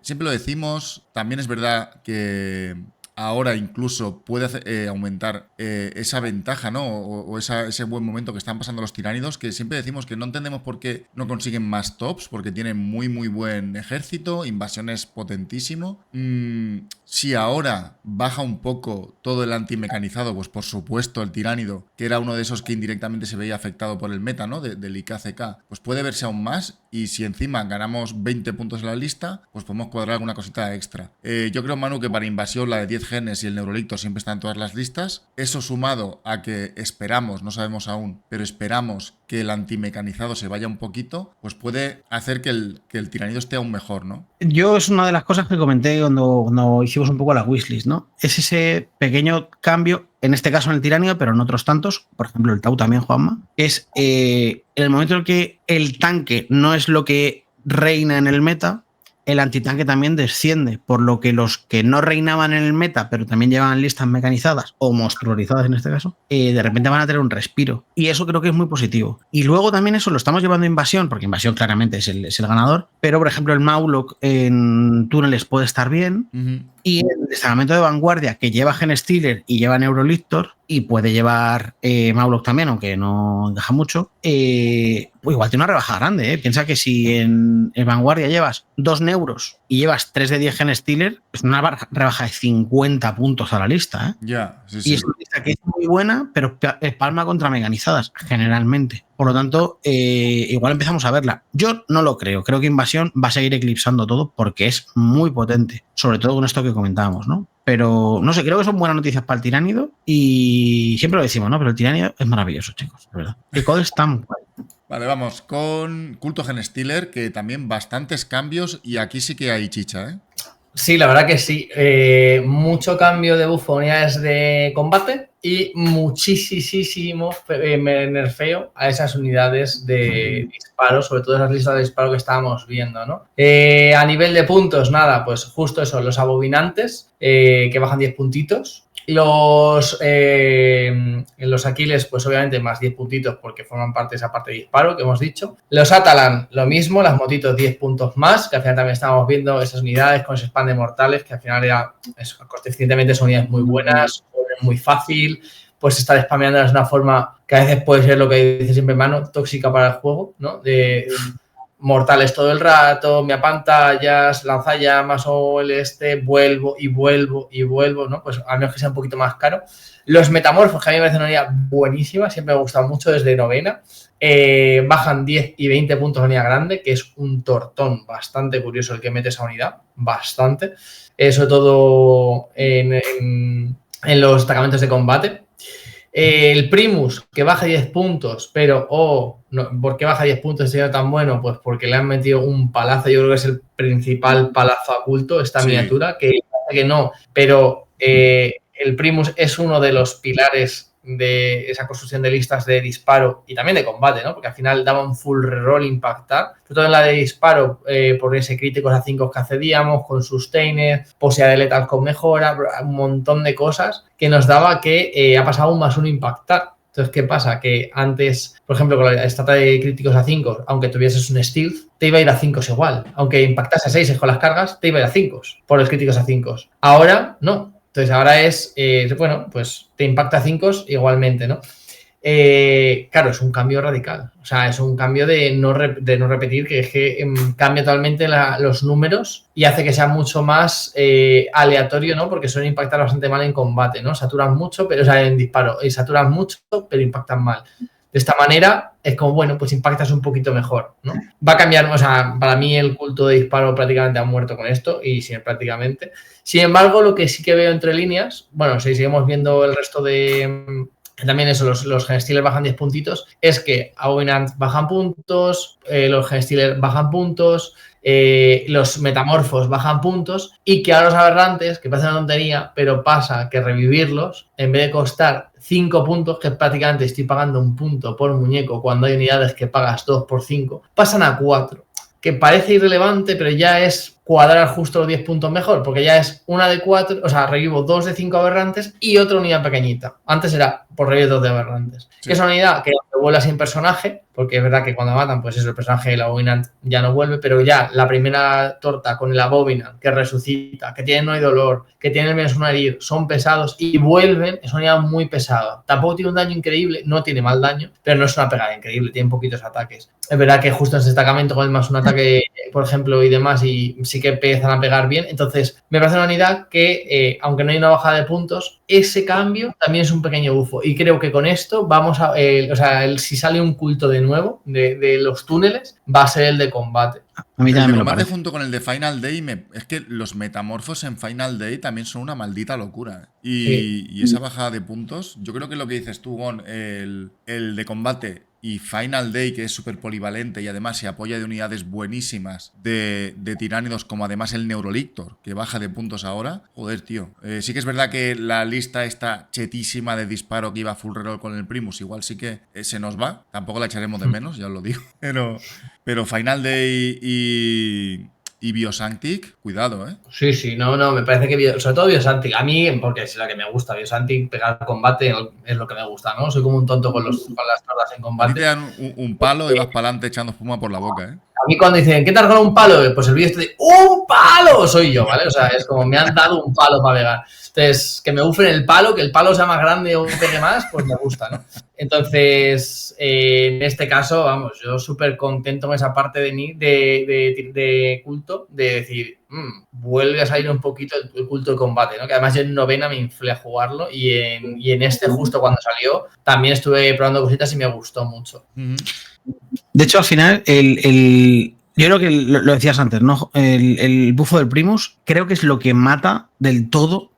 [SPEAKER 1] siempre lo decimos, también es verdad que ahora incluso puede aumentar esa ventaja, ¿no? O ese buen momento que están pasando los tiránidos, que siempre decimos que no entendemos por qué no consiguen más tops, porque tienen muy muy buen ejército, invasiones potentísimo. Si ahora baja un poco todo el antimecanizado, pues por supuesto el tiránido, que era uno de esos que indirectamente se veía afectado por el meta, ¿no? Del IKCK, pues puede verse aún más, y si encima ganamos 20 puntos en la lista, pues podemos cuadrar alguna cosita extra. Yo creo, Manu, que para invasión la de 10 genes y el Neurolictor siempre está en todas las listas. Eso sumado a que esperamos, no sabemos aún, pero esperamos que el antimecanizado se vaya un poquito, pues puede hacer que el tiránido esté aún mejor, ¿no?
[SPEAKER 2] Yo es una de las cosas que comenté cuando hicimos un poco la wishlist, ¿no? Es ese pequeño cambio, en este caso en el tiránido, pero en otros tantos, por ejemplo el Tau también, Juanma, es en el momento en el que el tanque no es lo que reina en el meta, el antitanque también desciende, por lo que los que no reinaban en el meta, pero también llevaban listas mecanizadas o monstruorizadas en este caso, de repente van a tener un respiro. Y eso creo que es muy positivo. Y luego también eso lo estamos llevando a invasión, porque invasión claramente es el ganador, pero por ejemplo el Mauloc en túneles puede estar bien. Y el destacamento de vanguardia que lleva Gen Stealer y lleva Neurolictor y puede llevar Mauloc también, aunque no encaja mucho, pues igual tiene una rebaja grande. Piensa que si en vanguardia llevas 2 neuros y llevas 3 de 10 Gen Stealer, es una rebaja de 50 puntos a la lista.
[SPEAKER 1] Ya, sí,
[SPEAKER 2] y
[SPEAKER 1] sí.
[SPEAKER 2] es una lista que es muy buena, pero palma contra mecanizadas, generalmente. Por lo tanto, igual empezamos a verla. Yo no lo creo. Creo que Invasión va a seguir eclipsando todo porque es muy potente, sobre todo con esto que comentábamos, ¿no? Pero no sé, creo que son buenas noticias para el tiránido y siempre lo decimos, ¿no? Pero el tiránido es maravilloso, chicos, de verdad. El code está muy guay.
[SPEAKER 1] Vale, vamos con Culto Gen Stealer, que también bastantes cambios y aquí sí que hay chicha, ¿eh?
[SPEAKER 3] Sí, la verdad que sí. Mucho cambio de bufonías de combate y muchísimo nerfeo a esas unidades de disparo, sobre todo esas listas de disparo que estábamos viendo, ¿no? A nivel de puntos, nada, pues justo eso, los abobinantes, que bajan 10 puntitos. Los Aquiles, pues obviamente más 10 puntitos porque forman parte de esa parte de disparo que hemos dicho. Los Atalan, lo mismo, las motitos 10 puntos más, que al final también estábamos viendo esas unidades con ese spam de mortales, que al final era, eso, coeficientemente son unidades muy buenas, muy fácil, pues estar spameándolas de una forma que a veces puede ser lo que dice siempre Mano, tóxica para el juego, ¿no? De mortales todo el rato, me apantallas, lanzallamas o vuelvo, ¿no? Pues al menos que sea un poquito más caro. Los metamorfos, que a mí me parece una unidad buenísima, siempre me ha gustado mucho desde novena. Bajan 10 y 20 puntos de unidad grande, que es un tortón bastante curioso el que mete esa unidad, bastante. Sobre todo en los destacamentos de combate. El Primus, que baja 10 puntos, pero no, ¿por qué baja 10 puntos este año tan bueno? Pues porque le han metido un palazo, yo creo que es el principal palazo oculto, esta miniatura, que no, pero el Primus es uno de los pilares de esa construcción de listas de disparo y también de combate, ¿no? Porque al final daba un full reroll impactar, sobre todo en la de disparo, por ese críticos a 5 que accedíamos, con sustainer, posibilidad de letal con mejora, un montón de cosas que nos daba que ha pasado un +1 impactar. Entonces, ¿qué pasa? Que antes, por ejemplo, con la estrata de críticos a 5, aunque tuvieses un stealth, te iba a ir a 5 igual. Aunque impactase a 6 con las cargas, te iba a ir a 5 por los críticos a 5. Ahora, no. Entonces, ahora es, bueno, pues te impacta a 5 igualmente, ¿no? Claro, es un cambio radical. O sea, es un cambio de no repetir, que cambia totalmente los números y hace que sea mucho más aleatorio, ¿no? Porque suelen impactar bastante mal en combate, ¿no? Saturan mucho, pero, o sea, en disparo. Saturan mucho, pero impactan mal. De esta manera es como, bueno, pues impactas un poquito mejor, ¿no? Va a cambiar, o sea, para mí el culto de disparo prácticamente ha muerto con esto y sí, prácticamente. Sin embargo, lo que sí que veo entre líneas, bueno, si seguimos viendo el resto de también eso, los Genestealers bajan 10 puntitos, es que Abominant bajan puntos, los Genestealers bajan puntos, los Metamorfos bajan puntos, y que ahora los Aberrantes, que parece una tontería, pero pasa que revivirlos, en vez de costar 5 puntos, que prácticamente estoy pagando un punto por muñeco cuando hay unidades que pagas 2 por 5, pasan a 4. Que parece irrelevante, pero ya es cuadrar justo los 10 puntos mejor, porque ya es una de 4, o sea, revivo 2 de 5 aberrantes y otra unidad pequeñita. Antes era por revivir 2 de aberrantes. Sí. Que es una unidad que vuela sin personaje, porque es verdad que cuando matan, pues eso, el personaje del Abominant ya no vuelve, pero ya la primera torta con el Abominant que resucita, que tiene no hay dolor, que tiene el -1 herir, son pesados y vuelven, es una unidad muy pesada. Tampoco tiene un daño increíble, no tiene mal daño, pero no es una pegada increíble, tiene poquitos ataques. Es verdad que justo en ese destacamento con el +1 ataque, por ejemplo, y demás, y sí que empiezan a pegar bien. Entonces, me parece una unidad que, aunque no hay una bajada de puntos, ese cambio también es un pequeño bufo. Y creo que con esto vamos a... o sea, si sale un culto de nuevo de los túneles, va a ser el de combate.
[SPEAKER 1] A mí también el de combate junto con el de Final Day, es que los metamorfos en Final Day también son una maldita locura. Y esa bajada de puntos, yo creo que lo que dices tú, Gon, el de combate y Final Day, que es súper polivalente y además se apoya de unidades buenísimas de tiránidos, como además el Neurolictor, que baja de puntos ahora. Joder, tío. Sí que es verdad que la lista está chetísima de disparo que iba full reroll con el Primus. Igual sí que se nos va. Tampoco la echaremos de menos, ya os lo digo. Pero Final Day y Biosantic, cuidado, ¿eh?
[SPEAKER 3] Sí, no, me parece que sobre todo Biosantic, a mí, porque es la que me gusta, Biosantic, pegar combate es lo que me gusta, ¿no? Soy como un tonto con las tordas en combate.
[SPEAKER 1] A ti te dan un palo y vas para adelante echando espuma por la boca, ¿eh?
[SPEAKER 3] A mí cuando dicen, ¿qué te has ganado un palo? Pues el vídeo este de ¡un palo! Soy yo, ¿vale? O sea, es como me han dado un palo para pegar. Entonces, que me bufen el palo, que el palo sea más grande o pegue más, pues me gusta, ¿no? Entonces, en este caso, vamos, yo súper contento con esa parte de culto, de decir, vuelve a salir un poquito el culto de combate, ¿no? Que además yo en novena me inflé a jugarlo y en este justo cuando salió también estuve probando cositas y me gustó mucho.
[SPEAKER 2] De hecho, al final, yo creo que lo decías antes, ¿no? El bufo del Primus creo que es lo que mata del todo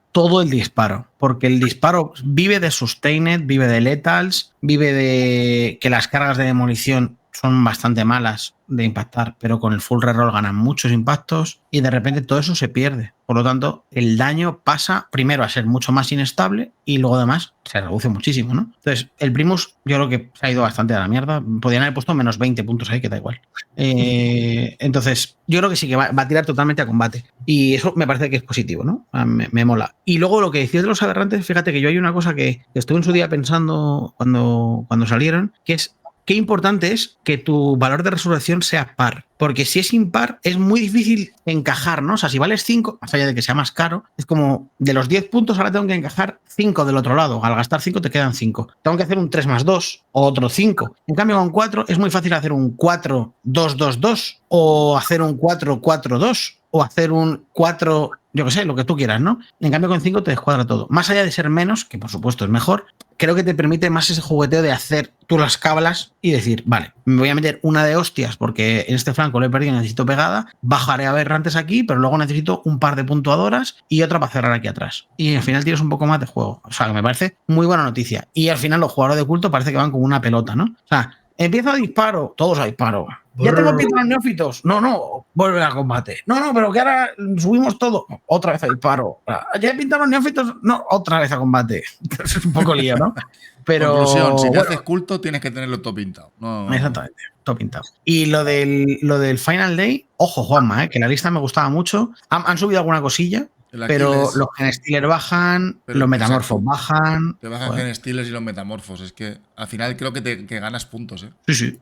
[SPEAKER 2] el disparo, porque el disparo vive de Sustained, vive de Letals, vive de que las cargas de demolición son bastante malas de impactar, pero con el full reroll ganan muchos impactos y de repente todo eso se pierde. Por lo tanto, el daño pasa primero a ser mucho más inestable y luego además se reduce muchísimo, ¿no? Entonces, el Primus yo creo que se ha ido bastante a la mierda. Podrían haber puesto menos 20 puntos ahí, que da igual. Entonces, yo creo que sí que va a tirar totalmente a combate. Y eso me parece que es positivo, ¿no? Me mola. Y luego lo que decías de los aberrantes, fíjate que yo hay una cosa que estuve en su día pensando cuando salieron, que es qué importante es que tu valor de resurrección sea par. Porque si es impar, es muy difícil encajar, ¿no? O sea, si vales 5, más allá de que sea más caro, es como de los 10 puntos ahora tengo que encajar 5 del otro lado. Al gastar 5 te quedan 5. Tengo que hacer un 3+2 o otro 5. En cambio, con 4 es muy fácil hacer un 4-2-2-2 o hacer un 4-4-2 o hacer un 4, yo qué sé, lo que tú quieras, ¿no? En cambio, con 5 te descuadra todo. Más allá de ser menos, que por supuesto es mejor, creo que te permite más ese jugueteo de hacer tú las cábalas y decir, vale, me voy a meter una de hostias porque en este flanco lo he perdido y necesito pegada, bajaré aberrantes aquí, pero luego necesito un par de puntuadoras y otra para cerrar aquí atrás. Y al final tienes un poco más de juego. O sea, que me parece muy buena noticia. Y al final los jugadores de culto parece que van como una pelota, ¿no? O sea, empieza a disparo, todos a disparo. Ya tengo pintados los neófitos. No, vuelve al combate. No, pero que ahora subimos todo. Otra vez a disparo. Ya he pintado los neófitos. No, otra vez a combate. Es un poco lío, ¿no? Pero.
[SPEAKER 1] Conclusión, si te haces culto, tienes que tenerlo todo pintado. No.
[SPEAKER 2] Exactamente, todo pintado. Y lo del Final Day, ojo, Juanma, que la lista me gustaba mucho. Han subido alguna cosilla. Pero los Genestealers bajan, los Metamorfos bajan.
[SPEAKER 1] Te bajan Genestealers y los Metamorfos. Es que al final creo que ganas puntos, ¿eh?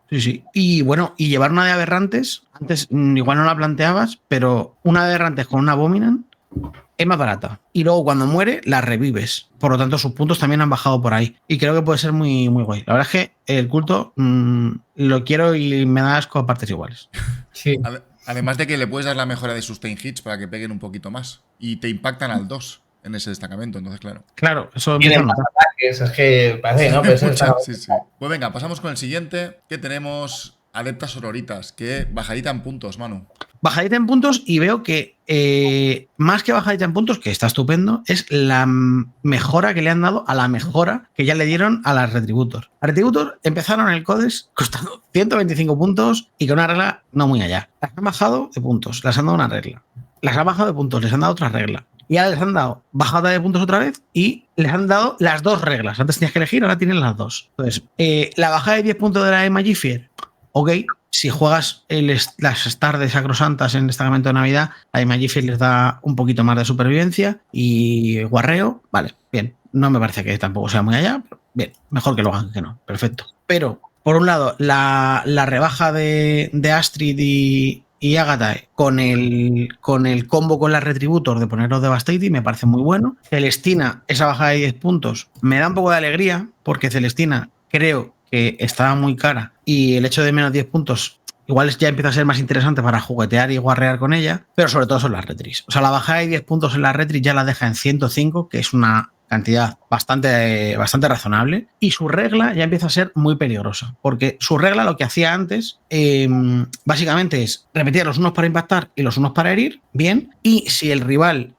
[SPEAKER 2] Sí. Y bueno, y llevar una de aberrantes, antes igual no la planteabas, pero una de aberrantes con una Abominant es más barata. Y luego cuando muere, la revives. Por lo tanto, sus puntos también han bajado por ahí. Y creo que puede ser muy, muy guay. La verdad es que el culto lo quiero y me da asco a partes iguales.
[SPEAKER 3] Sí.
[SPEAKER 1] Además de que le puedes dar la mejora de sustain hits para que peguen un poquito más. Y te impactan al 2 en ese destacamento, entonces claro.
[SPEAKER 2] Claro, eso
[SPEAKER 3] tiene más ataques, es que parece, ¿no?
[SPEAKER 1] Sí. Pues venga, pasamos con el siguiente, que tenemos Adeptas Sororitas, que bajadita en puntos, Manu.
[SPEAKER 2] Bajadita en puntos y veo que más que bajadita en puntos, que está estupendo, es la mejora que le han dado a la mejora que ya le dieron a las Retributor. Las Retributor empezaron el Codex costando 125 puntos y con una regla no muy allá. Las han bajado de puntos, las han dado una regla. Las han bajado de puntos, les han dado otra regla. Y ahora les han dado bajada de puntos otra vez y les han dado las dos reglas. Antes tenías que elegir, ahora tienen las dos. Entonces, la bajada de 10 puntos de la de Magifier, ok. Si juegas las Star de Sacrosantas en destacamento de Navidad, la de Magifier les da un poquito más de supervivencia y guarreo, vale, bien. No me parece que tampoco sea muy allá, pero bien, mejor que lo hagan que no, perfecto. Pero, por un lado, la rebaja de Astrid y Agatha con el combo con la Retributor de ponerlos Devastating me parece muy bueno. Celestina, esa bajada de 10 puntos, me da un poco de alegría porque Celestina creo que estaba muy cara y el hecho de menos 10 puntos igual ya empieza a ser más interesante para juguetear y guarrear con ella, pero sobre todo son las retris. O sea, la bajada de 10 puntos en las retris ya la deja en 105, que es una cantidad bastante razonable, y su regla ya empieza a ser muy peligrosa, porque su regla lo que hacía antes básicamente es repetir los unos para impactar y los unos para herir, bien, y si el rival,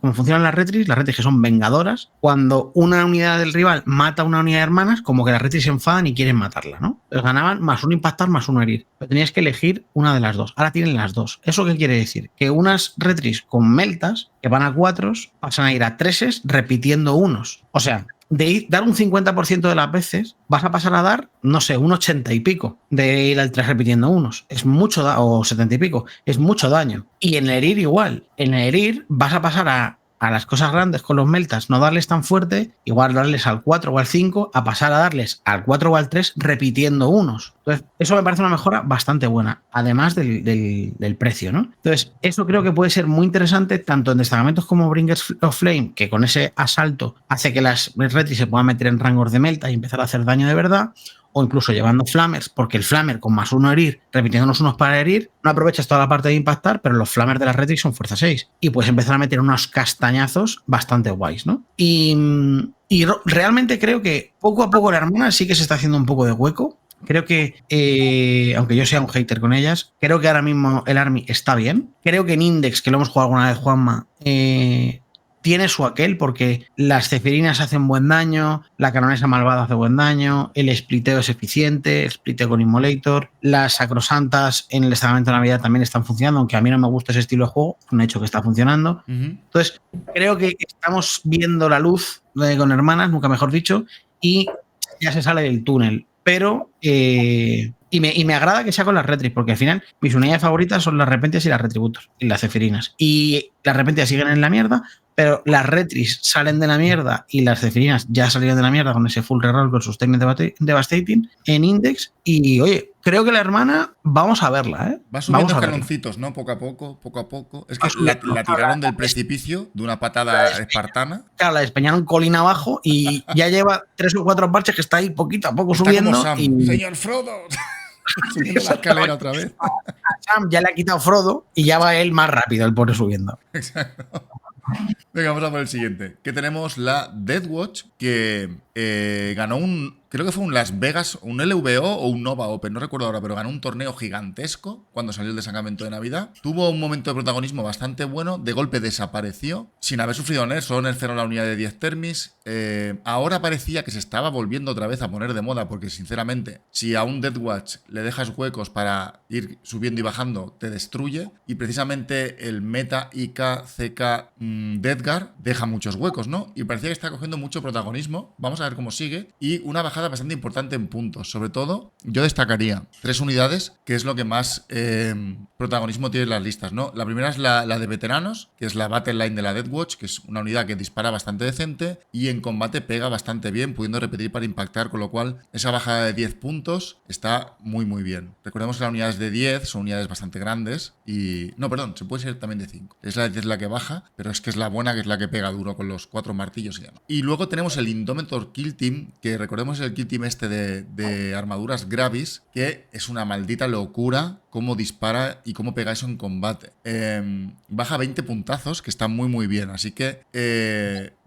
[SPEAKER 2] como funcionan las retris que son vengadoras, cuando una unidad del rival mata a una unidad de hermanas, como que las retris se enfadan y quieren matarla, ¿no? Entonces ganaban más uno impactar, más uno herir, pero tenías que elegir una de las dos, ahora tienen las dos. ¿Eso qué quiere decir? Que unas retris con meltas, que van a 4, pasan a ir a 3 repitiendo unos. O sea, de dar un 50% de las veces, vas a pasar a dar, no sé, un 80 y pico de ir al 3 repitiendo unos. Es mucho, o 70 y pico, es mucho daño. Y en el herir igual. En el herir vas a pasar a las cosas grandes con los meltas, no darles tan fuerte, igual darles al 4 o al 5, a pasar a darles al 4 o al 3 repitiendo unos. Entonces, eso me parece una mejora bastante buena, además del precio, ¿no? Entonces, eso creo que puede ser muy interesante tanto en destacamentos como Bringers of Flame, que con ese asalto hace que las retris se puedan meter en rangos de melta y empezar a hacer daño de verdad, o incluso llevando flammers, porque el flammer con más uno herir, repitiéndonos unos para herir, no aprovechas toda la parte de impactar, pero los flammers de las retris son fuerza 6 y puedes empezar a meter unos castañazos bastante guays, ¿no? Y realmente creo que poco a poco la hermana sí que se está haciendo un poco de hueco. Creo que, aunque yo sea un hater con ellas, creo que ahora mismo el Army está bien. Creo que en Index, que lo hemos jugado alguna vez, Juanma, tiene su aquel, porque las cefirinas hacen buen daño, la canonesa malvada hace buen daño, el spliteo es eficiente, el spliteo con Immolator, las sacrosantas en el destacamento de Navidad también están funcionando, aunque a mí no me gusta ese estilo de juego, es un hecho que está funcionando. Entonces, creo que estamos viendo la luz con hermanas, nunca mejor dicho, y ya se sale del túnel. Pero y me agrada que sea con las retris, porque al final mis unidades favoritas son las repentias y las retributos y las cefirinas. Y las repentias siguen en la mierda, pero las retris salen de la mierda y las cefirinas ya salieron de la mierda con ese full reroll con sus técnicas devastating en Index. Y oye, creo que la hermana, vamos a verla, ¿eh?
[SPEAKER 1] Va subiendo escaloncitos, ¿no? Poco a poco. Es que la tiraron del precipicio de una patada espartana.
[SPEAKER 2] Claro, la despeñaron colina abajo y ya lleva 3 o 4 parches que está ahí poquito a poco está subiendo.
[SPEAKER 1] Como Sam. Señor Frodo. Subiendo la escalera otra vez.
[SPEAKER 2] A Sam ya le ha quitado Frodo y ya va él más rápido, el pobre subiendo.
[SPEAKER 1] Exacto. Venga, vamos a por el siguiente. Que tenemos la Deathwatch, que ganó creo que fue un Las Vegas, un LVO o un Nova Open, no recuerdo ahora, pero ganó un torneo gigantesco cuando salió el destacamento de Navidad. Tuvo un momento de protagonismo bastante bueno, de golpe desapareció, sin haber sufrido nerfs, solo nerfearon la unidad de 10 termis. Ahora parecía que se estaba volviendo otra vez a poner de moda, porque sinceramente, si a un Deathwatch le dejas huecos para ir subiendo y bajando, te destruye. Y precisamente el meta IK CK Deathguard deja muchos huecos, ¿no? Y parecía que está cogiendo mucho protagonismo. Vamos a ver cómo sigue. Y una bajada bastante importante en puntos. Sobre todo, yo destacaría 3 unidades, que es lo que más protagonismo tiene en las listas, ¿no? La primera es la de veteranos, que es la Battle Line de la Deathwatch, que es una unidad que dispara bastante decente y en combate pega bastante bien, pudiendo repetir para impactar, con lo cual esa bajada de 10 puntos está muy muy bien. Recordemos que las unidades de 10 son unidades bastante grandes y... No, perdón, se puede ser también de 5. Es la de 10 la que baja, pero es que es la buena, que es la que pega duro con los 4 martillos y demás. Y luego tenemos el Indomitor Kill Team, que recordemos es el el kill team este de armaduras Gravis, que es una maldita locura cómo dispara y cómo pega eso en combate. Baja 20 puntazos, que está muy muy bien. Así que,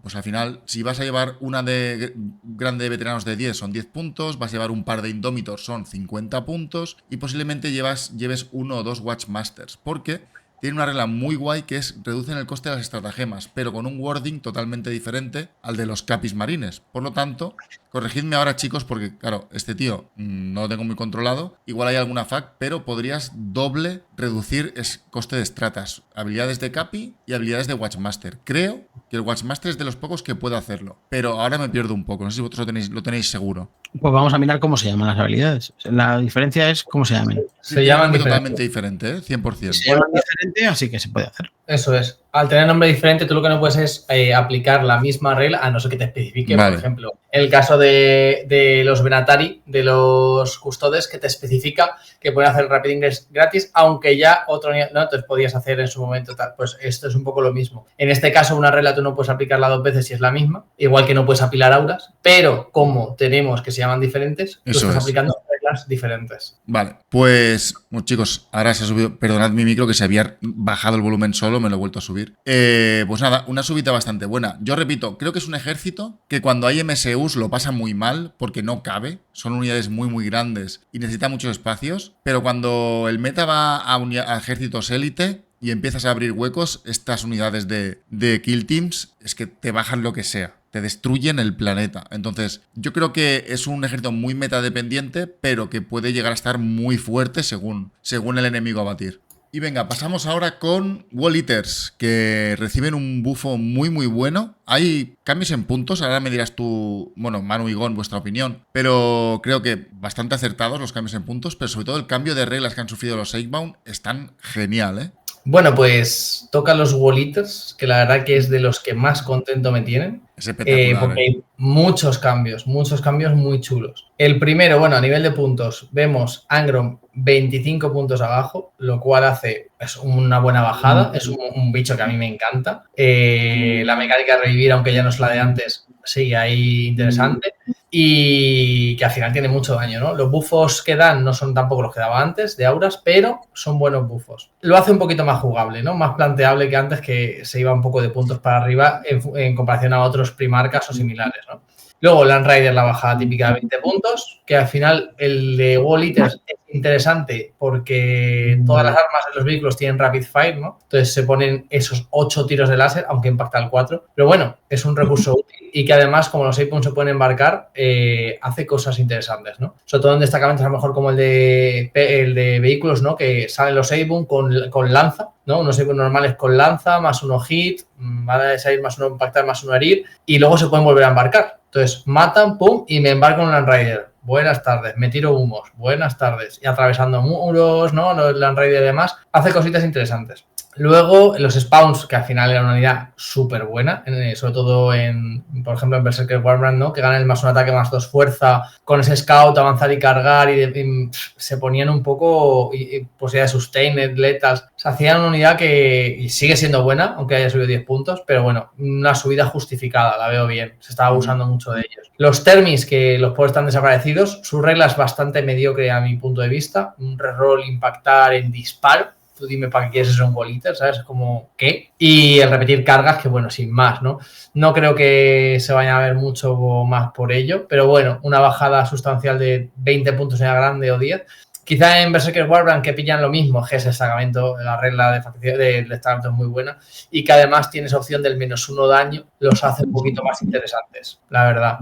[SPEAKER 1] pues al final, si vas a llevar una de grande veteranos de 10, son 10 puntos. Vas a llevar un par de Indómitos, son 50 puntos. Y posiblemente lleves 1 o 2 Watchmasters. Porque tiene una regla muy guay que es reducen el coste de las estratagemas, pero con un wording totalmente diferente al de los capis marines. Por lo tanto, corregidme ahora, chicos, porque claro, este tío no lo tengo muy controlado. Igual hay alguna fac, pero podrías doble reducir coste de estratas, habilidades de capi y habilidades de Watchmaster. Creo que el Watchmaster es de los pocos que puede hacerlo, pero ahora me pierdo un poco. No sé si vosotros lo tenéis seguro.
[SPEAKER 2] Pues vamos a mirar cómo se llaman las habilidades. La diferencia es cómo se llaman.
[SPEAKER 3] Se llaman
[SPEAKER 1] totalmente diferente, ¿eh? 100%.
[SPEAKER 2] Se llaman diferente, así que se puede hacer.
[SPEAKER 3] Eso es. Al tener nombre diferente, tú lo que no puedes es aplicar la misma regla, a no ser que te especifique,
[SPEAKER 1] Vale.
[SPEAKER 3] por ejemplo, en el caso de los Venatari, de los custodes, que te especifica que pueden hacer Rapid Ingress gratis, aunque ya otro nivel, ¿no? Entonces podías hacer en su momento tal. Pues esto es un poco lo mismo. En este caso, una regla tú no puedes aplicarla 2 veces si es la misma, igual que no puedes apilar auras, pero como tenemos que se llaman diferentes, tú estás aplicando reglas diferentes.
[SPEAKER 1] Vale, pues bueno, chicos, ahora se ha subido, perdonad mi micro que se había bajado el volumen solo, me lo he vuelto a subir. Pues nada, una subida bastante buena. Yo repito, creo que es un ejército que cuando hay MSUs lo pasa muy mal porque no cabe, son unidades muy muy grandes y necesita muchos espacios, pero cuando el meta va a ejércitos élite y empiezas a abrir huecos, estas unidades de kill teams es que te bajan lo que sea. Te destruyen el planeta. Entonces, yo creo que es un ejército muy metadependiente, pero que puede llegar a estar muy fuerte según el enemigo a batir. Y venga, pasamos ahora con Wall Eaters, que reciben un bufo muy muy bueno. Hay cambios en puntos, ahora me dirás tú, bueno, Manu y Gon, vuestra opinión, pero creo que bastante acertados los cambios en puntos, pero sobre todo el cambio de reglas que han sufrido los Shakebound están genial, ¿eh?
[SPEAKER 3] Bueno, pues toca los Wall Eaters, que la verdad que es de los que más contento me tienen.
[SPEAKER 1] Es espectacular.
[SPEAKER 3] Porque hay muchos cambios muy chulos. El primero, bueno, a nivel de puntos, vemos Angron 25 puntos abajo, lo cual es una buena bajada, es un bicho que a mí me encanta. La mecánica de revivir, aunque ya no es la de antes, sigue ahí interesante. Y que al final tiene mucho daño, ¿no? Los buffos que dan no son tampoco los que daba antes de auras, pero son buenos buffos. Lo hace un poquito más jugable, ¿no? Más planteable que antes, que se iba un poco de puntos para arriba en comparación a otros primarcas o similares, ¿no? Luego Land Rider, la bajada típica de 20 puntos, que al final el de Wall Eaters es interesante porque todas las armas de los vehículos tienen Rapid Fire, ¿no? Entonces se ponen esos 8 tiros de láser, aunque impacta el 4. Pero bueno, es un recurso útil y que además, como los Apeons se pueden embarcar, hace cosas interesantes, ¿no? Sobre todo en destacamentos a lo mejor como el de vehículos, ¿no? Que salen los Apeons con lanza, ¿no? Unos Apeons normales con lanza, más 1 hit, van a salir más 1 impactar, más 1 herir, y luego se pueden volver a embarcar. Entonces, matan, pum, y me embarco en un Land Rider. Buenas tardes, me tiro humos. Buenas tardes. Y atravesando muros, ¿no? Los Land Rider y demás. Hace cositas interesantes. Luego, los spawns, que al final era una unidad súper buena, sobre todo por ejemplo, en Berserker Warbrand, ¿no? Que ganan el más 1 ataque, más 2 fuerza, con ese scout, avanzar y cargar, y se ponían un poco posibilidad de sustain, letals. Se hacían una unidad que sigue siendo buena, aunque haya subido 10 puntos, pero bueno, una subida justificada, la veo bien. Se estaba abusando mucho de ellos. Los Termis, que los pobres están desaparecidos, su regla es bastante mediocre a mi punto de vista. Un reroll, impactar en disparo. Tú dime para qué quieres eso en Wall Eaters, ¿sabes? Como, ¿qué? Y el repetir cargas, que bueno, sin más, ¿no? No creo que se vaya a ver mucho más por ello, pero bueno, una bajada sustancial de 20 puntos en la grande o 10. Quizá en Berserker Warbrand que pillan lo mismo, que ese destacamento, la regla del destacamento es muy buena y que además tiene esa opción del -1 daño, los hace un poquito más interesantes, la verdad.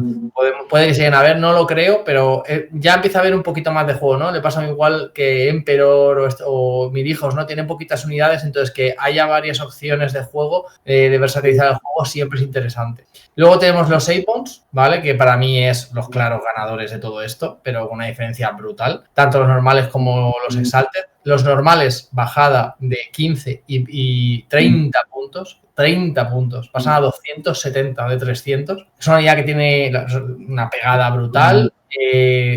[SPEAKER 3] Puede que se lleguen a ver, no lo creo, pero ya empieza a haber un poquito más de juego, ¿no? Le pasa igual que Emperor o Mirijos, ¿no? Tienen poquitas unidades, entonces que haya varias opciones de juego, de versatilizar el juego, siempre es interesante. Luego tenemos los Apeons, ¿vale? Que para mí es los claros ganadores de todo esto, pero con una diferencia brutal. Tanto los normales como los Exalted. Los normales, bajada de 15 y 30 puntos. 30 puntos. Pasan a 270 de 300. Es una unidad que tiene una pegada brutal.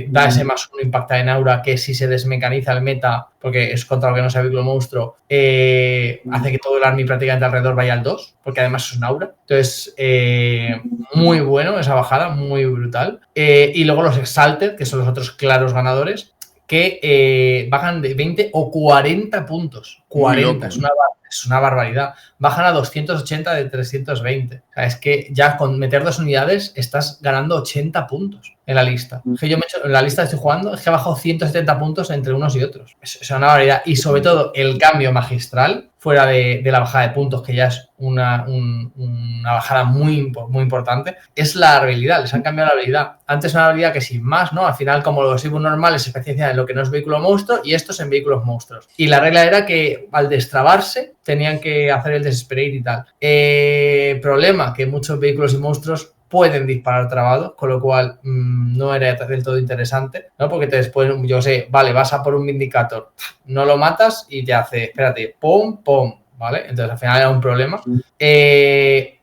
[SPEAKER 3] Da ese +1 impacta en aura que si se desmecaniza el meta, porque es contra lo que no sea vehículo monstruo, hace que todo el army prácticamente alrededor vaya al 2, porque además es un aura. Entonces, muy bueno esa bajada, muy brutal. Y luego los Exalted, que son los otros claros ganadores, que bajan de 20 o 40 puntos. 40, es una barbaridad. Bajan a 280 de 320. O sea, es que ya con meter 2 unidades estás ganando 80 puntos en la lista. Que yo en la lista que estoy jugando es que ha bajado 170 puntos entre unos y otros. Es una barbaridad. Y sobre todo el cambio magistral, fuera de la bajada de puntos, que ya es una bajada muy importante, es la habilidad. Les han cambiado la habilidad. Antes una habilidad que sin más, ¿no? Al final, como los Ibus normales se especializan en lo que no es vehículo monstruo y estos en vehículos monstruos. Y la regla era que al destrabarse tenían que hacer el desesperate y tal. Problema, que muchos vehículos y monstruos pueden disparar trabados, con lo cual no era del todo interesante, ¿no? Porque después, yo sé, vale, vas a por un Vindicator, no lo matas y te hace, espérate, pum, ¿vale? Entonces al final era un problema.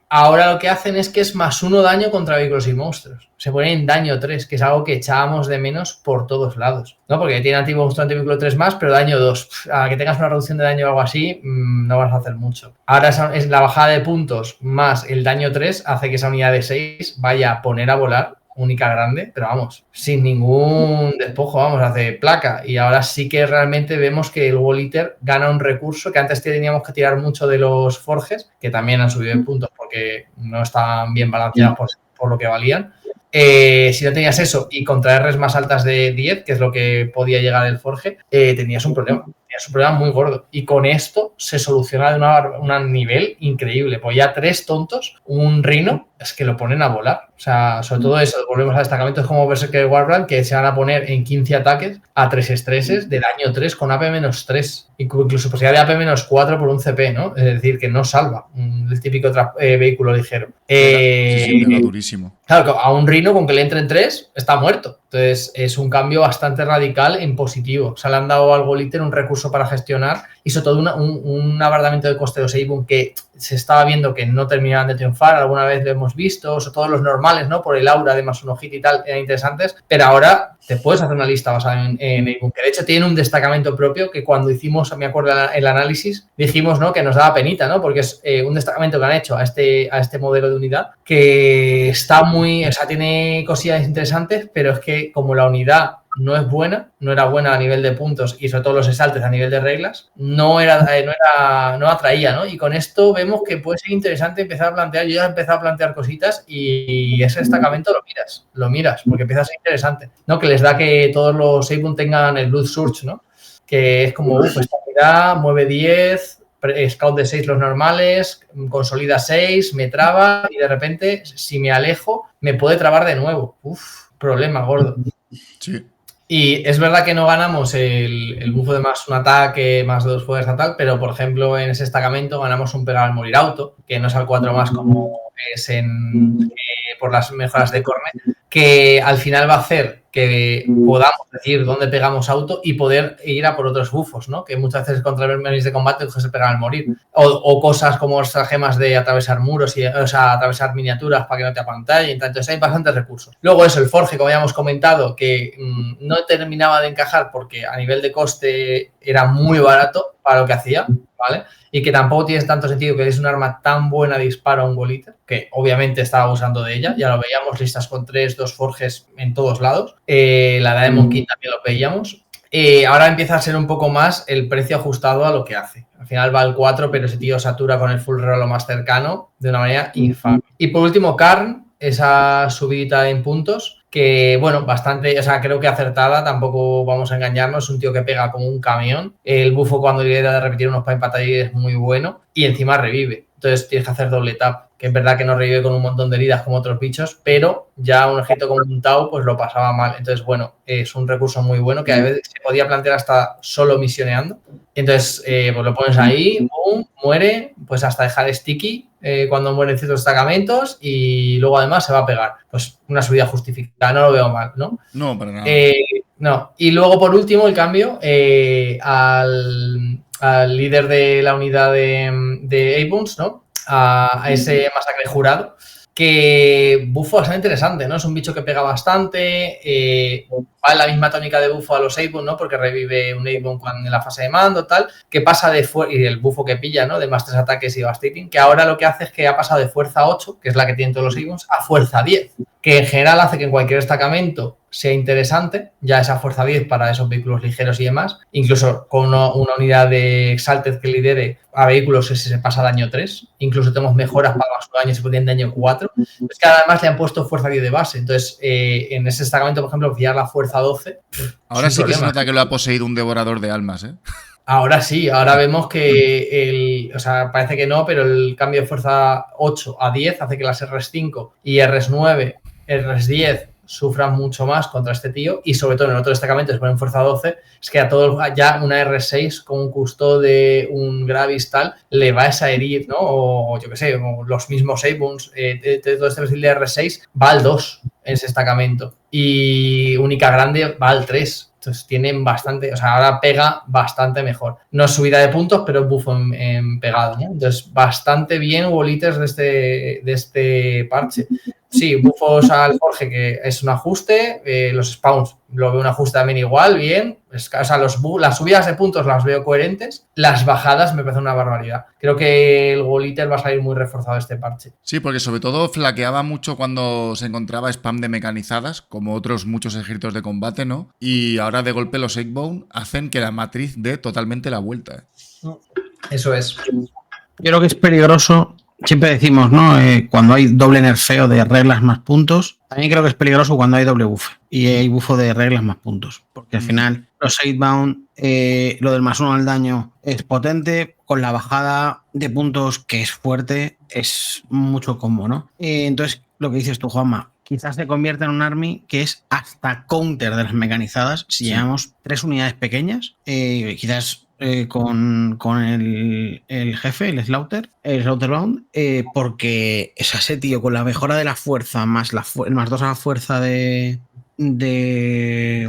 [SPEAKER 3] Ahora lo que hacen es que es +1 daño contra vehículos y monstruos. Se pone en daño 3, que es algo que echábamos de menos por todos lados, ¿no? Porque tiene anti-monstruo, anti-vehículo 3 más, pero daño 2. A que tengas una reducción de daño o algo así, no vas a hacer mucho. Ahora es la bajada de puntos más el daño 3 hace que esa unidad de 6 vaya a poner a volar, única grande, pero vamos, sin ningún despojo, vamos, hace placa. Y ahora sí que realmente vemos que el Wall Eater gana un recurso que antes teníamos que tirar mucho de los forges, que también han subido en puntos porque no estaban bien balanceados por lo que valían. Si no tenías eso y contra Rs más altas de 10, que es lo que podía llegar el forge, tenías un problema. Tenías un problema muy gordo. Y con esto se soluciona de un nivel increíble. Pues ya 3 tontos, un Rhino, es que lo ponen a volar. O sea, sobre todo eso, volvemos a destacamentos como Berserker Warbrand, que se van a poner en 15 ataques a 3 estreses de daño 3 con AP-3. Incluso posibilidad de AP-4 por un CP, ¿no? Es decir, que no salva el típico vehículo ligero.
[SPEAKER 1] Sí, pega durísimo.
[SPEAKER 3] Claro, a un Rhino con que le entren 3 está muerto. Entonces es un cambio bastante radical en positivo. O sea, le han dado al Wall Eater un recurso para gestionar y sobre todo un abardamiento de coste de Seibun que se estaba viendo que no terminaban de triunfar. Alguna vez lo hemos visto, sobre todo los normales, ¿no? Por el aura de +1 hit y tal, eran interesantes. Pero ahora te puedes hacer una lista basada en Seibun, que de hecho tiene un destacamento propio que cuando hicimos, me acuerdo, el análisis, dijimos, ¿no? Que nos daba penita, ¿no? Porque es un destacamento que han hecho a este modelo de unidad que está o sea, tiene cosillas interesantes, pero es que como la unidad no es buena, no era buena a nivel de puntos y sobre todo los exaltes a nivel de reglas, no atraía, ¿no? Y con esto vemos que puede ser interesante empezar a plantear, yo ya he empezado a plantear cositas y ese destacamento lo miras, porque empieza a ser interesante, ¿no? Que les da que todos los Seibun tengan el Blood Surge, ¿no? Que es como, esta unidad mueve 10, scout de 6 los normales, consolida 6, me traba y de repente, si me alejo, me puede trabar de nuevo. Problema gordo.
[SPEAKER 1] Sí.
[SPEAKER 3] Y es verdad que no ganamos el bufo de +1 ataque, +2 fuerza tal, pero por ejemplo en ese destacamento ganamos un pegar al morir auto, que no es al 4 más como es por las mejoras de Corne, que al final va a hacer que podamos decir dónde pegamos auto y poder ir a por otros bufos, ¿no? Que muchas veces contra menús de combate se pegan al morir. O cosas como las gemas de atravesar muros, o sea, atravesar miniaturas para que no te apantallen. Entonces hay bastantes recursos. Luego eso, el Forge, como ya hemos comentado, que no terminaba de encajar porque a nivel de coste era muy barato para lo que hacía, ¿vale? Y que tampoco tiene tanto sentido que es un arma tan buena de disparo a un Wall Eater, que obviamente estaba abusando de ella, ya lo veíamos, listas con 3, 2 forges en todos lados, la Diamond King también lo veíamos, ahora empieza a ser un poco más el precio ajustado a lo que hace. Al final va al 4, pero ese tío satura con el full roll lo más cercano de una manera infame. Y por último, Karn, esa subidita en puntos, que bueno, bastante, o sea, creo que acertada, tampoco vamos a engañarnos, es un tío que pega como un camión, el bufo cuando le da de repetir unos pipe attack es muy bueno y encima revive, entonces tienes que hacer doble tap, que es verdad que no revive con un montón de heridas como otros bichos, pero ya un objeto como un Tau pues lo pasaba mal, entonces bueno, es un recurso muy bueno que a veces se podía plantear hasta solo misioneando, entonces pues lo pones ahí, boom, muere, pues hasta dejar sticky cuando mueren ciertos destacamentos y luego además se va a pegar, pues una subida justificada, no lo veo mal, ¿no?
[SPEAKER 1] No, para nada.
[SPEAKER 3] No. Y luego, por último, el cambio al líder de la unidad de A-Bones, ¿no? A ese masacre jurado, que bufo bastante interesante, ¿no? Es un bicho que pega bastante, va en la misma tónica de bufo a los A-Bones, ¿no? Porque revive un A-Bone en la fase de mando, tal, que pasa de y el bufo que pilla, ¿no? De más 3 ataques y devastating, que ahora lo que hace es que ha pasado de fuerza 8, que es la que tienen todos los A-Bones, a fuerza 10, que en general hace que en cualquier destacamento sea interesante, ya esa fuerza 10 para esos vehículos ligeros y demás, incluso con una unidad de Exalted que lidere a vehículos si se pasa daño 3, incluso tenemos mejoras para más daño si pueden daño 4, es que además le han puesto fuerza 10 de base, entonces en ese destacamento, por ejemplo, pillar la fuerza 12.
[SPEAKER 1] Ahora sí que se nota que lo ha poseído un devorador de almas, ¿eh?
[SPEAKER 3] Ahora sí, ahora vemos que o sea, parece que no, pero el cambio de fuerza 8 a 10 hace que las RS5 y RS9, RS10 sufran mucho más contra este tío, y sobre todo en el otro destacamento se ponen fuerza 12, es que a todos ya una R6 con un custode, un Gravis tal, le va a herir, ¿no? O yo qué sé, o los mismos A-Bones, todo este perfil de R6 va al 2 en ese destacamento, y única grande va al 3. Entonces tienen bastante, o sea, ahora pega bastante mejor. No es subida de puntos, pero es bufo en pegado, ¿no? Entonces, bastante bien Wolites de este parche. Sí, bufos al Jorge, que es un ajuste. Los spawns, lo veo un ajuste también igual, bien. O sea, las subidas de puntos las veo coherentes. Las bajadas me parece una barbaridad. Creo que el Wolites va a salir muy reforzado de este parche.
[SPEAKER 1] Sí, porque sobre todo flaqueaba mucho cuando se encontraba spam de mecanizadas, como otros muchos ejércitos de combate, ¿no? Y ahora de golpe los Eggbone hacen que la matriz dé totalmente la vuelta.
[SPEAKER 3] Eso es.
[SPEAKER 2] Yo creo que es peligroso. Siempre decimos, ¿no? Cuando hay doble nerfeo de reglas más puntos, también creo que es peligroso cuando hay doble buff y hay bufo de reglas más puntos, porque al final los 8-bound, lo del +1 al daño es potente, con la bajada de puntos que es fuerte, es mucho combo, ¿no? Entonces, lo que dices tú, Juanma, quizás se convierta en un army que es hasta counter de las mecanizadas si llevamos 3 unidades pequeñas, quizás con el jefe, el Slaughterbound, porque es ese tío con la mejora de la fuerza más el +2 a la fuerza de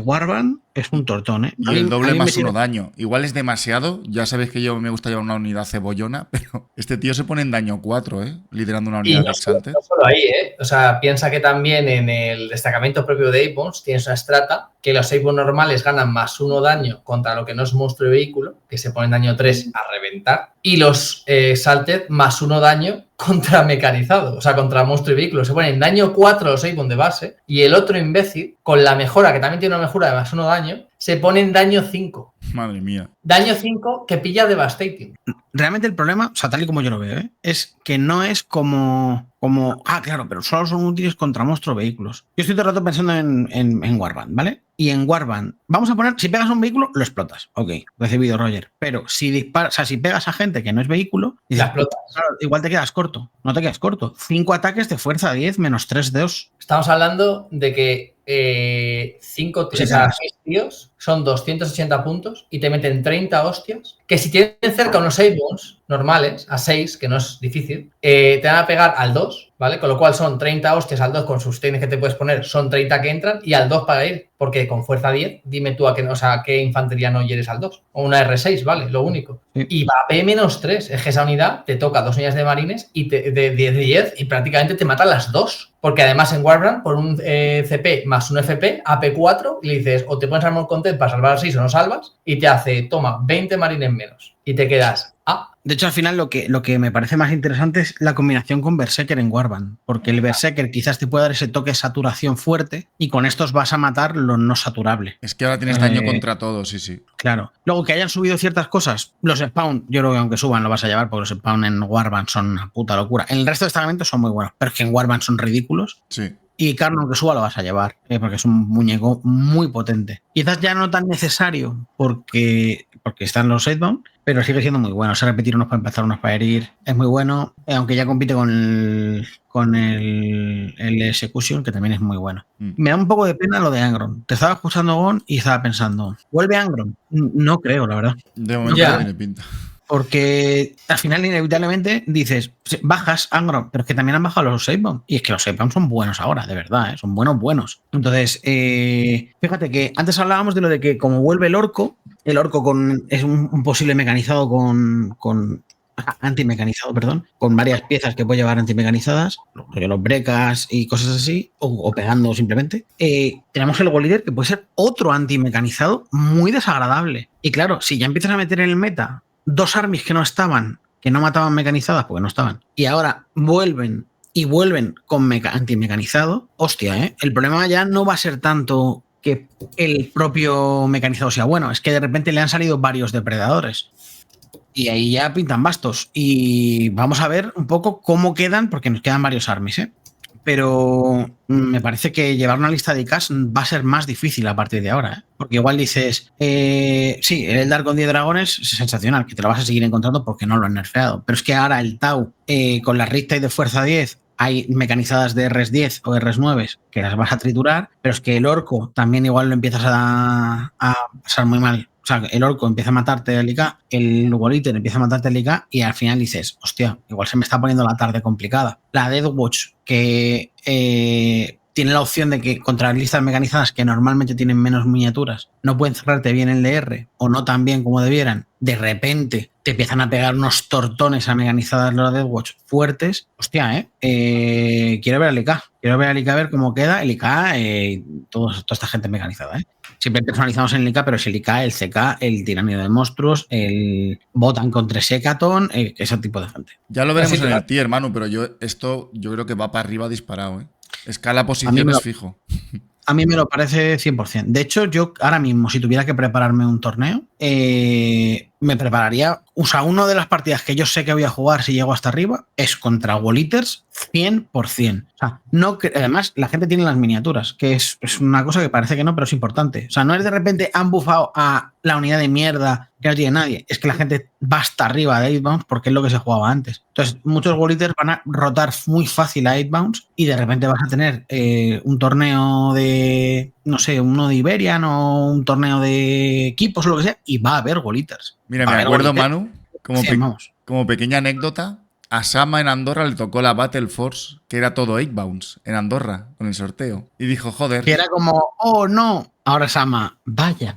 [SPEAKER 2] Warband es un tortón, ¿eh?
[SPEAKER 1] Y el doble +1 daño. Igual es demasiado. Ya sabéis que yo me gusta llevar una unidad cebollona, pero este tío se pone en daño 4, ¿eh? Liderando una unidad de Exalted.
[SPEAKER 3] No solo ahí, ¿eh? O sea, piensa que también en el destacamento propio de A-Bones tienes una estrata que los A-Bones normales ganan +1 daño contra lo que no es monstruo y vehículo, que se ponen daño 3 a reventar, y los Exalted +1 daño contra mecanizado, o sea, contra monstruo y vehículo. Se ponen daño 4 los A-Bones de base, y el otro imbécil, con la mejora, que también tiene una mejora de +1 daño, se pone en daño 5.
[SPEAKER 1] Madre mía.
[SPEAKER 3] Daño 5 que pilla Devastating.
[SPEAKER 2] Realmente el problema, o sea, tal y como yo lo veo, es que no es como... claro, pero solo son útiles contra monstruos vehículos. Yo estoy todo el rato pensando en Warband, ¿vale? Y en Warband, vamos a poner, si pegas a un vehículo, lo explotas. Ok, recibido, Roger. Pero si disparas, o sea, si pegas a gente que no es vehículo,
[SPEAKER 3] la explotas.
[SPEAKER 2] Claro, igual te quedas corto. No te quedas corto. 5 ataques de fuerza 10 menos 3 de 2.
[SPEAKER 3] Estamos hablando de que 5 tíos son 280 puntos y te meten 30 hostias, que si tienen cerca unos 6 bones normales, a 6, que no es difícil, te van a pegar al 2, ¿vale? Con lo cual son 30 hostias al 2 con sus técnicas que te puedes poner, son 30 que entran y al 2 para ir, porque con fuerza 10, dime tú qué infantería no hieres al 2. O una R6, ¿vale? Lo único. Sí. Y va a P-3, es que esa unidad te toca 2 unidades de marines y de 10 y prácticamente te mata las 2. Porque además en Warband, por un CP más un FP, AP4, y le dices, o te pones Armor Content para salvar 6 o no salvas, y te hace, toma, 20 marines menos. Y te quedas,
[SPEAKER 2] De hecho, al final lo que me parece más interesante es la combinación con Berserker en Warband, porque el Berserker quizás te puede dar ese toque de saturación fuerte y con estos vas a matar lo no saturable.
[SPEAKER 1] Es que ahora tienes daño contra todo, sí.
[SPEAKER 2] Claro. Luego que hayan subido ciertas cosas, los spawn, yo creo que aunque suban lo vas a llevar porque los spawn en Warband son una puta locura. En el resto de estamentos son muy buenos, pero es que en Warband son ridículos.
[SPEAKER 1] Sí.
[SPEAKER 2] Y Carno, aunque suba, lo vas a llevar, porque es un muñeco muy potente. Quizás ya no tan necesario porque están los setbound, pero sigue siendo muy bueno. Se repetir unos para empezar, unos para herir. Es muy bueno, aunque ya compite con el Execution, que también es muy bueno. Me da un poco de pena lo de Angron. Te estaba escuchando, Gon, y estaba pensando, ¿vuelve Angron? No creo, la verdad.
[SPEAKER 1] De momento no tiene pinta.
[SPEAKER 2] Porque al final, inevitablemente, dices, bajas Angron, pero es que también han bajado los Savebound. Y es que los Savebound son buenos ahora, de verdad, ¿eh? Son buenos. Entonces, fíjate que antes hablábamos de lo de que como vuelve el orco es un posible mecanizado con antimecanizado, perdón, con varias piezas que puede llevar antimecanizadas, los brecas y cosas así, o pegando simplemente. Tenemos el Golíder, que puede ser otro antimecanizado muy desagradable. Y claro, si ya empiezas a meter en el meta 2 armies que no mataban mecanizadas porque no estaban, y ahora vuelven con antimecanizado, hostia, ¿eh? El problema ya no va a ser tanto que el propio mecanizado sea bueno, es que de repente le han salido varios depredadores. Y ahí ya pintan bastos. Y vamos a ver un poco cómo quedan, porque nos quedan varios armies, ¿eh? Pero me parece que llevar una lista de IKs va a ser más difícil a partir de ahora, ¿eh? Porque igual dices, sí, el Eldar con 10 dragones es sensacional, que te lo vas a seguir encontrando porque no lo han nerfeado. Pero es que ahora el Tau, con la Riptide de fuerza 10, hay mecanizadas de RS10 o RS9 que las vas a triturar, pero es que el orco también igual lo empiezas a pasar muy mal. O sea, el orco empieza a matarte al IK, el Golíter empieza a matarte al IK y al final dices, hostia, igual se me está poniendo la tarde complicada. La Deathwatch, que tiene la opción de que contra las listas mecanizadas que normalmente tienen menos miniaturas no pueden cerrarte bien el DR o no tan bien como debieran, de repente te empiezan a pegar unos tortones a mecanizadas los Deathwatch fuertes. Hostia, quiero ver al IK. Quiero ver al IK, a ver cómo queda el IK, toda esta gente mecanizada, ¿eh? Siempre personalizamos en el IK, pero es el IK, el CK, el tiranio de monstruos, el Botan contra Sekaton, ese tipo de gente.
[SPEAKER 1] Ya lo veremos en el tier, Manu, pero yo creo que va para arriba disparado, ¿eh? Escala posiciones fijo.
[SPEAKER 2] A mí me lo parece 100%. De hecho, yo ahora mismo, si tuviera que prepararme un torneo, me prepararía... O sea, una de las partidas que yo sé que voy a jugar si llego hasta arriba es contra Wall-Eaters 100%. O sea, no que, además, la gente tiene las miniaturas, que es una cosa que parece que no, pero es importante. O sea, no es de repente han bufado a la unidad de mierda que no tiene nadie. Es que la gente va hasta arriba de 8-bounce porque es lo que se jugaba antes. Entonces, muchos Wall-Eaters van a rotar muy fácil a 8-bounce y de repente vas a tener un torneo de... no sé, uno de Iberian o un torneo de equipos o lo que sea, y va a haber Wall-Eaters.
[SPEAKER 1] Mira, me acuerdo, Manu, como pequeña anécdota, a Sama en Andorra le tocó la Battle Force, que era todo 8-bounce en Andorra, con el sorteo. Y dijo, joder.
[SPEAKER 2] Que era como, oh, no. Ahora Sama, vaya.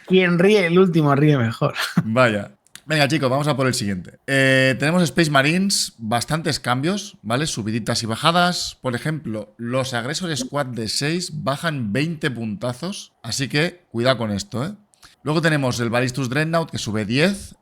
[SPEAKER 2] Quien ríe el último ríe mejor.
[SPEAKER 1] Vaya. Venga, chicos, vamos a por el siguiente. Tenemos Space Marines, bastantes cambios, ¿vale? Subiditas y bajadas. Por ejemplo, los Aggressor Squad de 6 bajan 20 puntazos. Así que cuidado con esto, ¿eh? Luego tenemos el Ballistus Dreadnought, que sube 10.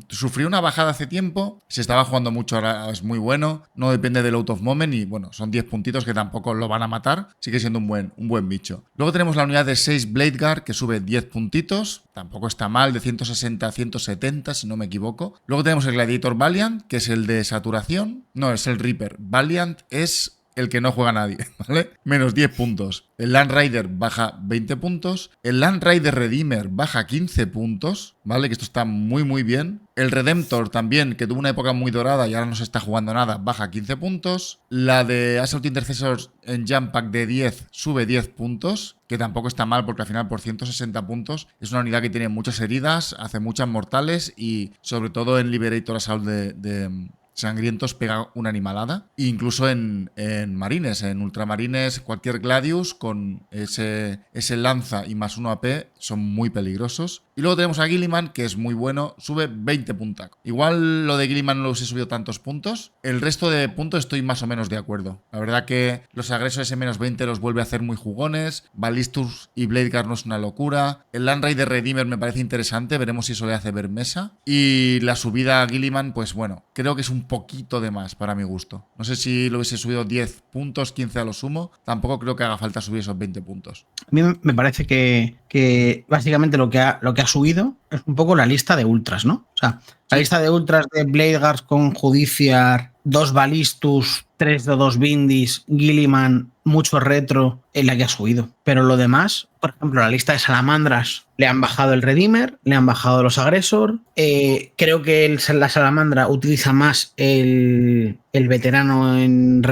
[SPEAKER 1] Sufrió una bajada hace tiempo. Se estaba jugando mucho, ahora es muy bueno. No depende del out of moment y, bueno, son 10 puntitos que tampoco lo van a matar. Sigue siendo un buen bicho. Luego tenemos la unidad de 6 Blade Guard, que sube 10 puntitos. Tampoco está mal, de 160 a 170, si no me equivoco. Luego tenemos el Gladiator Valiant, que es el de saturación. No, es el Reaper. Valiant es el que no juega nadie, ¿vale? Menos 10 puntos. El Land Rider baja 20 puntos. El Land Rider Redeemer baja 15 puntos, ¿vale? Que esto está muy bien. El Redemptor también, que tuvo una época muy dorada y ahora no se está jugando nada, baja 15 puntos. La de Assault Intercessors en Jump Pack de 10 sube 10 puntos, que tampoco está mal porque al final por 160 puntos es una unidad que tiene muchas heridas, hace muchas mortales y sobre todo en Liberator Assault de Sangrientos pega una animalada. E incluso en marines, en ultramarines, cualquier Gladius con ese lanza y más 1 AP son muy peligrosos. Y luego tenemos a Guilliman, que es muy bueno, sube 20 puntos. Igual lo de Guilliman no los he subido tantos puntos. El resto de puntos estoy más o menos de acuerdo. La verdad que los agresores M-20 los vuelve a hacer muy jugones. Ballistus y Blade Guard no es una locura. El Land Rider Redeemer me parece interesante. Veremos si eso le hace ver mesa. Y la subida a Guilliman, pues bueno, creo que es un poquito de más para mi gusto. No sé si lo hubiese subido 10 puntos, 15 a lo sumo. Tampoco creo que haga falta subir esos 20 puntos.
[SPEAKER 2] A mí me parece que básicamente lo que ha subido es un poco la lista de ultras, ¿no? O sea, la lista de ultras de Blade Guards con Judiciar, 2 Ballistus, 3 de 2 Bindis, Guilliman, mucho retro, es la que ha subido. Pero lo demás, por ejemplo, la lista de Salamandras, le han bajado el Redeemer, le han bajado los Agresor. Creo que la Salamandra utiliza más el el veterano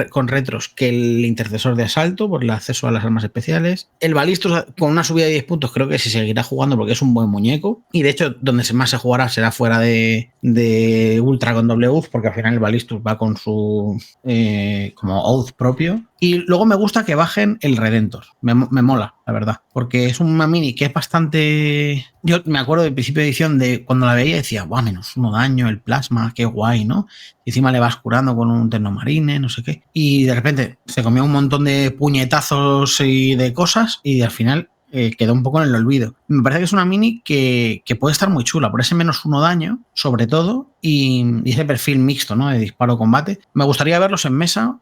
[SPEAKER 2] con retros que el intercesor de asalto por el acceso a las armas especiales. El Balistus con una subida de 10 puntos creo que se seguirá jugando porque es un buen muñeco. Y de hecho, donde más se jugará será fuera de Ultra con doble Oath, porque al final el Balistus va con su como Oath propio. Y luego me gusta que bajen el Redentor. Me mola, la verdad. Porque es una mini que es bastante... Yo me acuerdo del principio de edición de cuando la veía decía, ¡buah, -1 daño, el plasma, qué guay, ¿no? Y encima le vas curando con un Ternomarine, no sé qué. Y de repente se comió un montón de puñetazos y de cosas y al final... quedó un poco en el olvido. Me parece que es una mini que puede estar muy chula, por ese -1 daño, sobre todo, y ese perfil mixto, ¿no? De disparo-combate. Me gustaría verlos en mesa,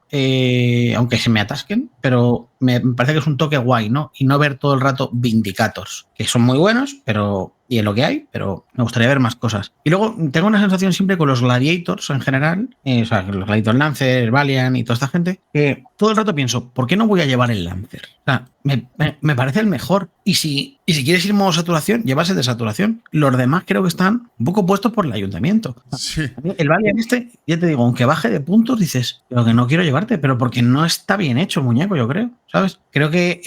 [SPEAKER 2] aunque se me atasquen, pero me parece que es un toque guay, ¿no? Y no ver todo el rato Vindicators, que son muy buenos, pero... y es lo que hay, pero me gustaría ver más cosas. Y luego tengo una sensación siempre con los Gladiators en general, o sea, los Gladiator Lancer, Valiant y toda esta gente, que todo el rato pienso, ¿por qué no voy a llevar el Lancer? O sea, me parece el mejor. Y si quieres ir modo saturación, llevas el de saturación. Los demás creo que están un poco puestos por el ayuntamiento.
[SPEAKER 1] Sí.
[SPEAKER 2] El Valiant ya te digo, aunque baje de puntos, dices, lo que no quiero llevarte, pero porque no está bien hecho el muñeco, yo creo, ¿sabes? Creo que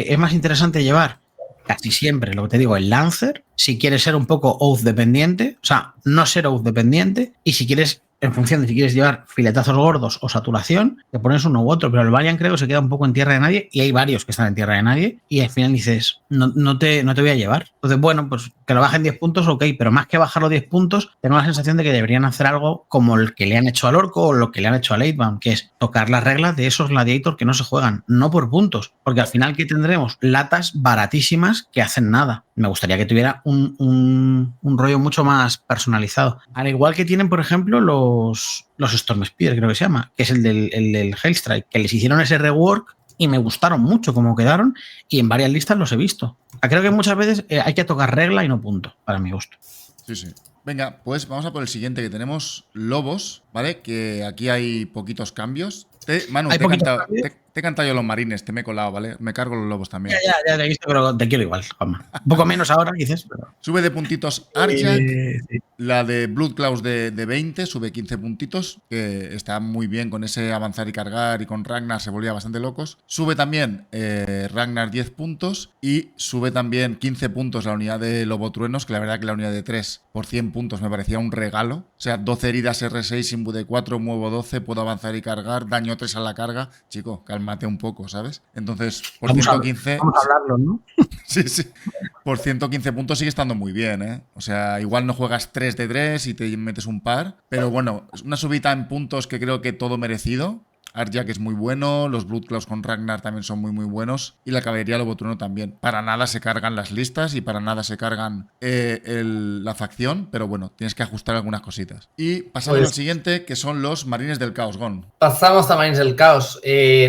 [SPEAKER 2] es más interesante llevar casi siempre, lo que te digo, el Lancer, si quieres ser un poco Oath dependiente, o sea, no ser Oath dependiente, y si quieres, en función de si quieres llevar filetazos gordos o saturación, te pones uno u otro, pero el Valiant creo que se queda un poco en tierra de nadie, y hay varios que están en tierra de nadie, y al final dices, no te voy a llevar. Entonces, bueno, pues que lo bajen 10 puntos, ok, pero más que bajar los 10 puntos, tengo la sensación de que deberían hacer algo como el que le han hecho al Orco o lo que le han hecho a Leitbound, que es tocar las reglas de esos Gladiators que no se juegan, no por puntos, porque al final, ¿qué tendremos? Latas baratísimas que hacen nada. Me gustaría que tuviera un rollo mucho más personalizado. Al igual que tienen, por ejemplo, los Storm Spear, creo que se llama, que es el del Hellstrike, que les hicieron ese rework y me gustaron mucho como quedaron y en varias listas los he visto. Creo que muchas veces hay que tocar regla y no punto, para mi gusto.
[SPEAKER 1] Sí, sí. Venga, pues vamos a por el siguiente que tenemos, Lobos, ¿vale? Que aquí hay poquitos cambios. Manu, te he cantado yo los marines, te me he colado, ¿vale? Me cargo los lobos también.
[SPEAKER 2] Ya te he visto, pero te quiero igual, Juanma. Un poco menos ahora, dices, pero...
[SPEAKER 1] Sube de puntitos Arjak, sí. La de Blood Claws de 20, sube 15 puntitos, que está muy bien con ese avanzar y cargar, y con Ragnar se volvía bastante locos. Sube también Ragnar 10 puntos, y sube también 15 puntos la unidad de Lobotruenos, que la verdad que la unidad de 3 por 100 puntos me parecía un regalo. O sea, 12 heridas R6, Imbu de 4, muevo 12, puedo avanzar y cargar, daño 3 a la carga. Chico, cálmate un poco, ¿sabes? Entonces, por 115...
[SPEAKER 2] Vamos a hablarlo, ¿no?
[SPEAKER 1] Sí. Por 115 puntos sigue estando muy bien, ¿eh? O sea, igual no juegas 3 de 3 y te metes un par, pero bueno, es una subida en puntos que creo que todo merecido. Arjak es muy bueno, los Blood Claws con Ragnar también son muy muy buenos, y la caballería Lobotrueno también. Para nada se cargan las listas y para nada se cargan la facción, pero bueno, tienes que ajustar algunas cositas. Y pasamos al siguiente, que son los Marines del Caos, Gon.
[SPEAKER 3] Pasamos a Marines del Caos.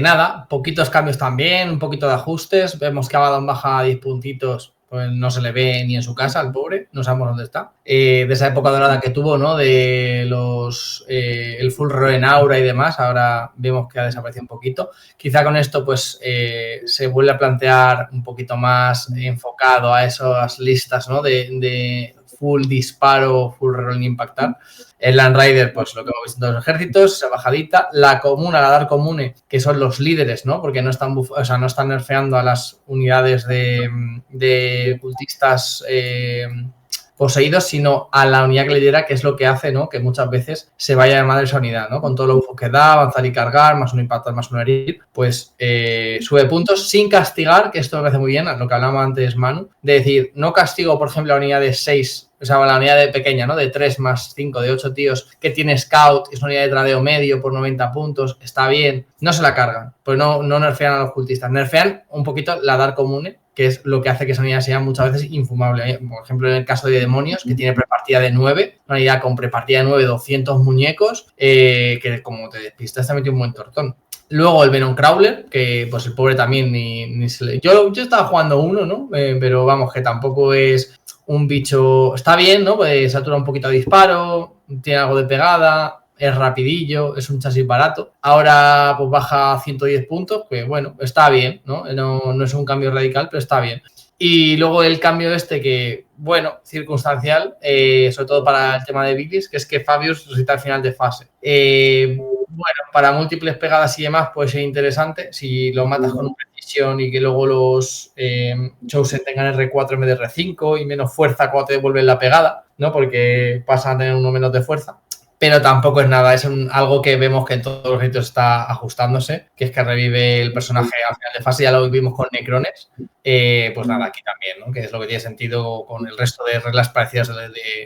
[SPEAKER 3] Nada, poquitos cambios también, un poquito de ajustes. Vemos que Abaddon baja 10 puntitos. Pues no se le ve ni en su casa al pobre, no sabemos dónde está. De esa época dorada que tuvo, ¿no? De los el full row en aura y demás, ahora vemos que ha desaparecido un poquito. Quizá con esto pues se vuelve a plantear un poquito más enfocado a esas listas, ¿no? De full disparo, full rolling impactar. El Land Rider, pues lo que hemos visto en los ejércitos, esa bajadita. La comuna, la Dark Comune, que son los líderes, ¿no? Porque no están, no están nerfeando a las unidades de cultistas poseídos, sino a la unidad que lidera, que es lo que hace, ¿no? Que muchas veces se vaya de madre esa unidad, ¿no? Con todo lo UFO que da, avanzar y cargar, más un impactar, más un herir, pues sube puntos sin castigar, que esto me parece muy bien, lo que hablaba antes Manu, de decir, no castigo, por ejemplo, la unidad de 6, o sea, la unidad de pequeña, ¿no? De 3 más 5, de 8 tíos, que tiene Scout, que es una unidad de tradeo medio por 90 puntos, está bien, no se la cargan, pues no nerfean a los cultistas, nerfean un poquito la Dark Comune, que es lo que hace que esa unidad sea muchas veces infumable. Por ejemplo, en el caso de Demonios, que tiene prepartida de 9, una unidad con prepartida de 9, 200 muñecos, que como te despistas te metió un buen tortón. Luego el Venom Crawler, que pues el pobre también ni se le... Yo estaba jugando uno, ¿no? Pero vamos, que tampoco es un bicho... Está bien, ¿no? Pues satura un poquito de disparo, tiene algo de pegada, es rapidillo, es un chasis barato. Ahora pues baja 110 puntos, que bueno, está bien, ¿no? No es un cambio radical, pero está bien. Y luego el cambio que, bueno, circunstancial, sobre todo para el tema de Biglis, que es que Fabius resucita al final de fase. bueno, para múltiples pegadas y demás puede ser interesante. Si lo matas con precisión y que luego los Chosen tengan R4 en vez de R5 y menos fuerza cuando te devuelven la pegada, ¿no? Porque pasan a tener uno menos de fuerza. Pero tampoco es nada, es algo que vemos que en todos los sitios está ajustándose, que es que revive el personaje al final de fase, ya lo vimos con Necrones, pues nada, aquí también, ¿no? Que es lo que tiene sentido con el resto de reglas parecidas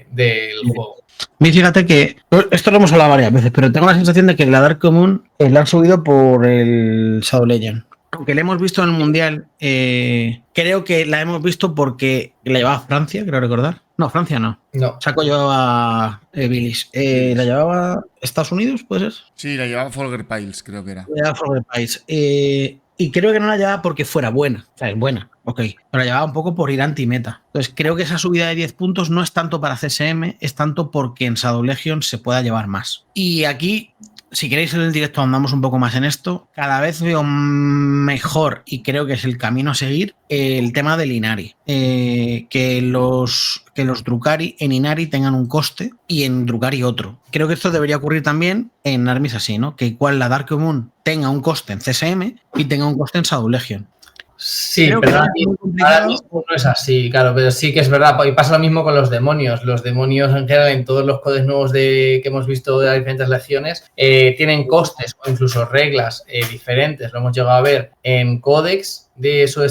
[SPEAKER 3] del juego.
[SPEAKER 2] Fíjate que esto lo hemos hablado varias veces, pero tengo la sensación de que la Dark Común la han subido por el Shadow Legend. Aunque la hemos visto en el Mundial, creo que la hemos visto porque la llevaba Francia, creo recordar. No, Francia no.
[SPEAKER 3] No.
[SPEAKER 2] Saco yo a Billis. ¿La llevaba Estados Unidos, puede ser?
[SPEAKER 1] Sí, la llevaba Folger Piles, creo que era.
[SPEAKER 2] La llevaba Folger Piles. Y creo que no la llevaba porque fuera buena. O sea, es buena, ok. Pero la llevaba un poco por ir anti-meta. Entonces creo que esa subida de 10 puntos no es tanto para CSM, es tanto porque en Shadow Legion se pueda llevar más. Y aquí, si queréis en el directo andamos un poco más en esto, cada vez veo mejor, y creo que es el camino a seguir, el tema del Inari. Que los Drukhari en Inari tengan un coste y en Drukhari otro. Creo que esto debería ocurrir también en armies así, ¿no? Que igual la Dark Común tenga un coste en CSM y tenga un coste en Shadow Legion.
[SPEAKER 3] Sí, pero ahora mismo no es así, claro, pero sí que es verdad. Y pasa lo mismo con los demonios. Los demonios en general, en todos los codes nuevos que hemos visto de las diferentes legiones, tienen costes o incluso reglas diferentes. Lo hemos llegado a ver en códex de su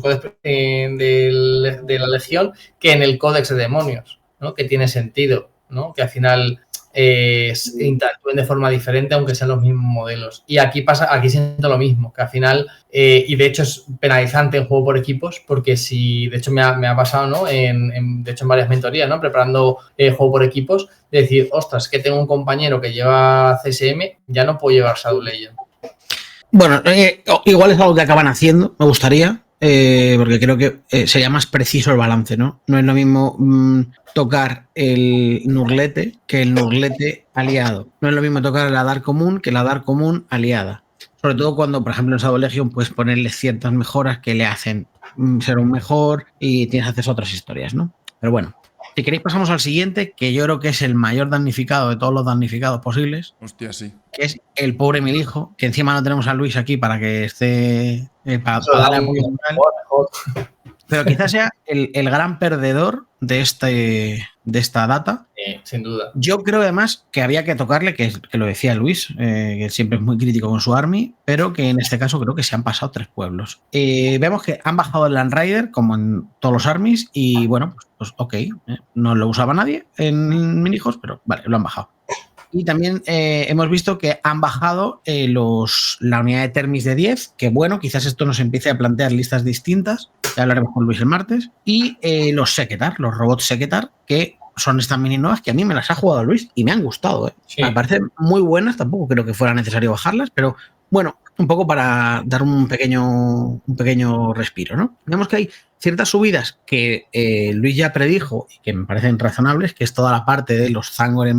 [SPEAKER 3] códex de la legión, que en el códex de demonios, ¿no? Que tiene sentido, ¿no? Que al final interactúen de forma diferente aunque sean los mismos modelos. Y aquí siento lo mismo, que al final, y de hecho es penalizante en juego por equipos, porque si, de hecho me ha pasado, ¿no? De hecho en varias mentorías, ¿no? Preparando juego por equipos, de decir, ostras, que tengo un compañero que lleva CSM, ya no puedo llevar Shadow Legend.
[SPEAKER 2] Bueno, igual es algo que acaban haciendo, me gustaría, porque creo que sería más preciso el balance, ¿no? No es lo mismo tocar el Nurglete que el Nurglete aliado. No es lo mismo tocar la Dark Común que la Dark Común aliada. Sobre todo cuando, por ejemplo, en Shadow Legion puedes ponerle ciertas mejoras que le hacen ser un mejor y tienes acceso a otras historias, ¿no? Pero bueno, si queréis pasamos al siguiente, que yo creo que es el mayor damnificado de todos los damnificados posibles.
[SPEAKER 1] Hostia, sí.
[SPEAKER 2] Que es el pobre Milijo, que encima no tenemos a Luis aquí para que esté... para darle apoyo moral. Pero quizás sea el gran perdedor de esta data.
[SPEAKER 3] Sin duda.
[SPEAKER 2] Yo creo además que había que tocarle, que lo decía Luis, que siempre es muy crítico con su army, pero que en este caso creo que se han pasado 3 pueblos. Vemos que han bajado el Land Rider, como en todos los armies, y bueno, pues ok, no lo usaba nadie en minijos, pero vale, lo han bajado. Y también hemos visto que han bajado la unidad de Termis de 10, que bueno, quizás esto nos empiece a plantear listas distintas, ya hablaremos con Luis el martes, y los Seketar, los robots Seketar, que son estas mini nuevas que a mí me las ha jugado Luis y me han gustado. Sí. Me parecen muy buenas, tampoco creo que fuera necesario bajarlas, pero bueno, un poco para dar un pequeño respiro, ¿no? Vemos que hay ciertas subidas que Luis ya predijo y que me parecen razonables, que es toda la parte de los Zangor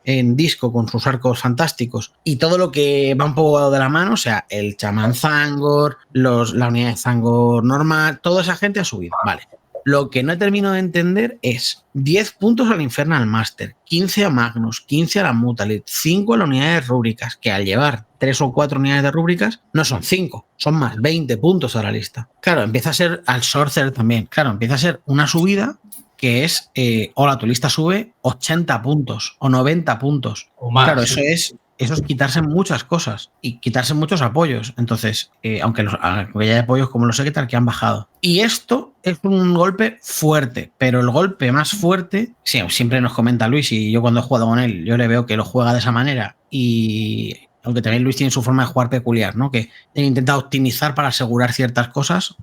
[SPEAKER 2] en disco con sus arcos fantásticos y todo lo que va un poco de la mano, o sea, el chamán Zangor, la unidad de Zangor normal, toda esa gente ha subido, vale. Lo que no he terminado de entender es 10 puntos al Infernal Master, 15 a Magnus, 15 a la Mutalit, 5 a la unidad de rúbricas, que al llevar 3 o 4 unidades de rúbricas no son 5, son más 20 puntos a la lista. Claro, empieza a ser al Sorcerer también, claro, empieza a ser una subida que es, hola, tu lista sube 80 puntos o 90 puntos. O más. Claro, eso es quitarse muchas cosas y quitarse muchos apoyos. Entonces, aunque ya hay apoyos como los Seketar que han bajado. Y esto es un golpe fuerte, pero el golpe más fuerte, sí, siempre nos comenta Luis, y yo cuando he jugado con él, yo le veo que lo juega de esa manera, y aunque también Luis tiene su forma de jugar peculiar, ¿no? Que intenta optimizar para asegurar ciertas cosas,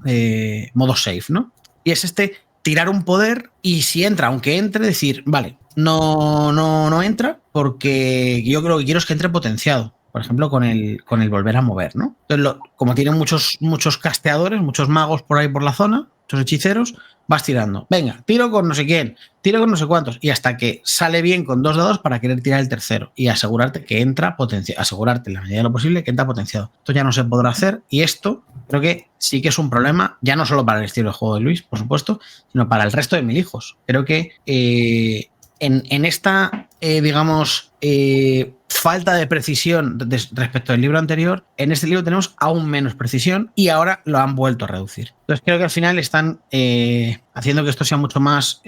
[SPEAKER 2] modo safe, ¿no? Y es tirar un poder y si entra, aunque entre, decir, vale, no entra porque yo creo que quiero es que entre potenciado. Por ejemplo, con el volver a mover, ¿no? Entonces, como tienen muchos casteadores, muchos magos por ahí por la zona, muchos hechiceros, vas tirando. Venga, tiro con no sé quién, tiro con no sé cuántos, y hasta que sale bien con 2 dados para querer tirar el tercero y asegurarte que entra potenciado, asegurarte en la medida de lo posible que entra potenciado. Esto ya no se podrá hacer y esto creo que sí que es un problema, ya no solo para el estilo de juego de Luis, por supuesto, sino para el resto de Milijos. Creo que en esta, digamos, falta de precisión respecto al libro anterior, en este libro tenemos aún menos precisión y ahora lo han vuelto a reducir. Entonces creo que al final están haciendo que esto sea mucho más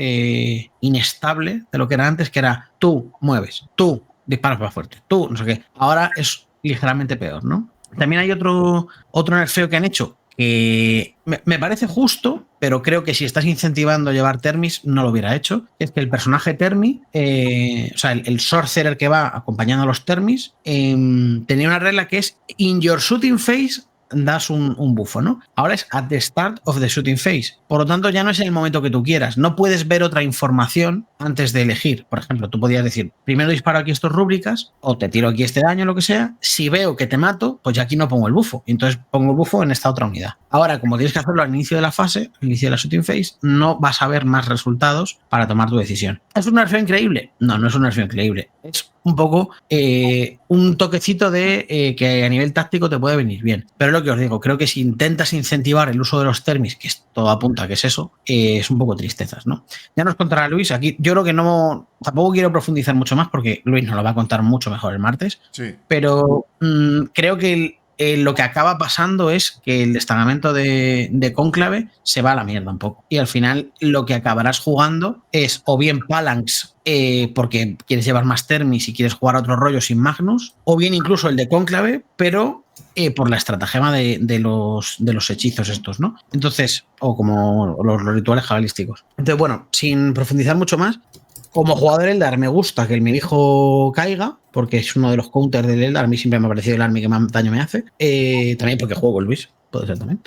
[SPEAKER 2] inestable de lo que era antes, que era tú mueves, tú disparas más fuerte, tú no sé qué. Ahora es ligeramente peor, ¿no? También hay otro nerfeo que han hecho que me parece justo, pero creo que si estás incentivando a llevar Termis, no lo hubiera hecho. Es que el personaje Termi, o sea, el Sorcerer que va acompañando a los Termis, tenía una regla que es in your shooting phase das un bufo, ¿no? Ahora es at the start of the shooting phase. Por lo tanto, ya no es en el momento que tú quieras. No puedes ver otra información antes de elegir. Por ejemplo, tú podías decir, primero disparo aquí estos rúbricas o te tiro aquí este daño, lo que sea. Si veo que te mato, pues ya aquí no pongo el bufo. Entonces pongo el bufo en esta otra unidad. Ahora, como tienes que hacerlo al inicio de la fase, al inicio de la shooting phase, no vas a ver más resultados para tomar tu decisión. ¿Es un nerfeo increíble? No, no es un nerfeo increíble. Es un poco un toquecito de que a nivel táctico te puede venir bien. Pero lo que os digo, creo que si intentas incentivar el uso de los Termis, que todo apunta que es eso, es un poco tristezas, ¿no? Ya nos contará Luis, aquí yo creo que no, tampoco quiero profundizar mucho más porque Luis nos lo va a contar mucho mejor el martes,
[SPEAKER 1] Sí.
[SPEAKER 2] pero creo que lo que acaba pasando es que el destacamento de Cónclave se va a la mierda un poco. Y al final lo que acabarás jugando es o bien Phalanx porque quieres llevar más Termis y quieres jugar a otro rollo sin Magnus, o bien incluso el de Cónclave, pero por la estratagema de los hechizos estos, ¿no? Entonces, o como los rituales cabalísticos. Entonces, bueno, sin profundizar mucho más, como jugador Eldar me gusta que el Milijo caiga, porque es uno de los counters del Eldar. A mí siempre me ha parecido el army que más daño me hace. También porque juego con Luis, puede ser también.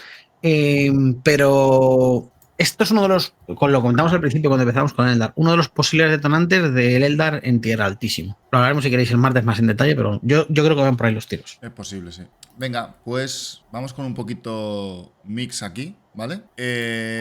[SPEAKER 2] Pero esto es uno de los, con lo comentamos al principio cuando empezamos con Eldar, uno de los posibles detonantes del Eldar en tierra altísimo. Lo hablaremos si queréis el martes más en detalle, pero yo creo que van por ahí los tiros.
[SPEAKER 1] Es posible, sí. Venga, pues vamos con un poquito mix aquí, ¿vale?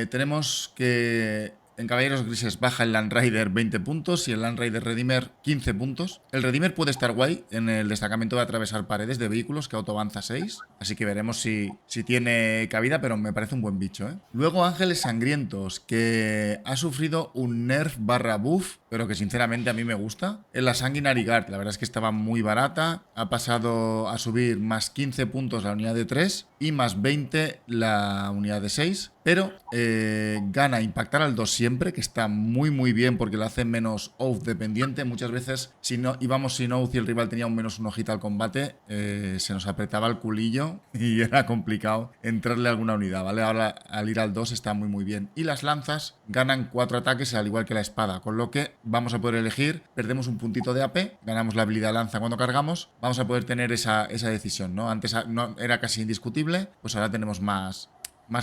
[SPEAKER 1] Tenemos que en Caballeros Grises baja el Landrider 20 puntos y el Landrider Redeemer 15 puntos. El Redeemer puede estar guay en el destacamento de atravesar paredes de vehículos que autoavanza 6. Así que veremos si tiene cabida, pero me parece un buen bicho, ¿eh? Luego Ángeles Sangrientos, que ha sufrido un nerf / buff, pero que sinceramente a mí me gusta. En la Sanguinary Guard, la verdad es que estaba muy barata. Ha pasado a subir más 15 puntos la unidad de 3 y más 20 la unidad de 6. Pero gana impactar al 2 siempre, que está muy muy bien porque lo hace menos oath dependiente. Muchas veces si no íbamos sin oath y el rival tenía un -1 hit al combate, se nos apretaba el culillo y era complicado entrarle a alguna unidad, ¿vale? Ahora al ir al 2 está muy muy bien. Y las lanzas ganan 4 ataques al igual que la espada, con lo que vamos a poder elegir, perdemos un puntito de AP, ganamos la habilidad lanza cuando cargamos, vamos a poder tener esa decisión, ¿no? Antes no era casi indiscutible, pues ahora tenemos más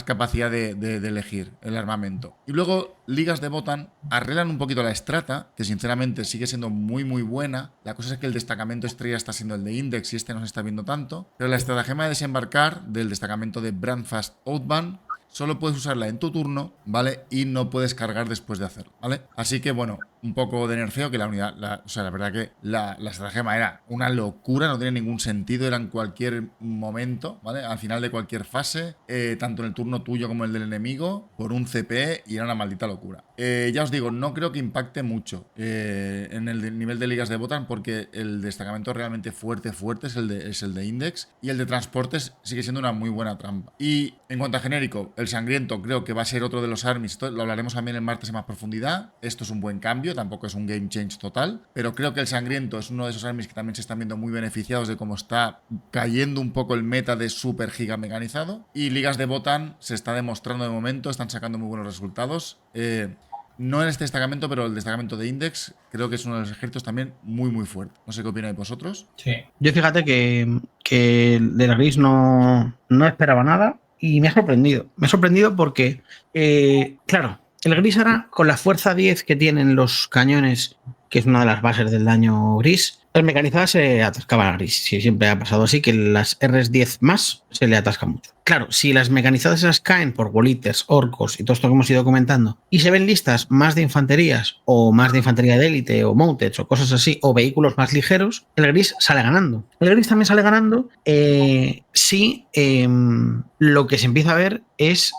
[SPEAKER 1] capacidad de elegir el armamento. Y luego, ligas de Botan arreglan un poquito la estrata, que sinceramente sigue siendo muy muy buena. La cosa es que el destacamento estrella está siendo el de Index y este no se está viendo tanto. Pero la estratagema de desembarcar del destacamento de Brandfast Outbound solo puedes usarla en tu turno, ¿vale? Y no puedes cargar después de hacerlo, ¿vale? Así que, bueno, un poco de nerfeo, que la unidad, o sea, la verdad que la estratagema era una locura, no tiene ningún sentido, era en cualquier momento, ¿vale? Al final de cualquier fase, tanto en el turno tuyo como el del enemigo, por un CP, y era una maldita locura. Ya os digo, no creo que impacte mucho en el nivel de ligas de Botan, porque el destacamento realmente fuerte es el de Index, y el de transportes sigue siendo una muy buena trampa. Y en cuanto a genérico, el Sangriento creo que va a ser otro de los armies, lo hablaremos también el martes en más profundidad. Esto es un buen cambio, tampoco es un game change total, pero creo que el Sangriento es uno de esos armies que también se están viendo muy beneficiados de cómo está cayendo un poco el meta de super giga mecanizado. Y ligas de Botan se está demostrando de momento, están sacando muy buenos resultados. No en este destacamento, pero el destacamento de Index creo que es uno de los ejércitos también muy muy fuerte. No sé qué opináis vosotros.
[SPEAKER 2] Sí. Yo fíjate que de la Gris no esperaba nada y me ha sorprendido. Me ha sorprendido porque, claro, el Gris ahora, con la fuerza 10 que tienen los cañones, que es una de las bases del daño Gris, las mecanizadas se atascaban a Gris. Sí, siempre ha pasado así, que las Rs10 más se le atascan mucho. Claro, si las mecanizadas esas caen por Wolitters, orcos y todo esto que hemos ido comentando, y se ven listas más de infanterías, o más de infantería de élite, o mounted, o cosas así, o vehículos más ligeros, el Gris sale ganando. El Gris también sale ganando si lo que se empieza a ver es...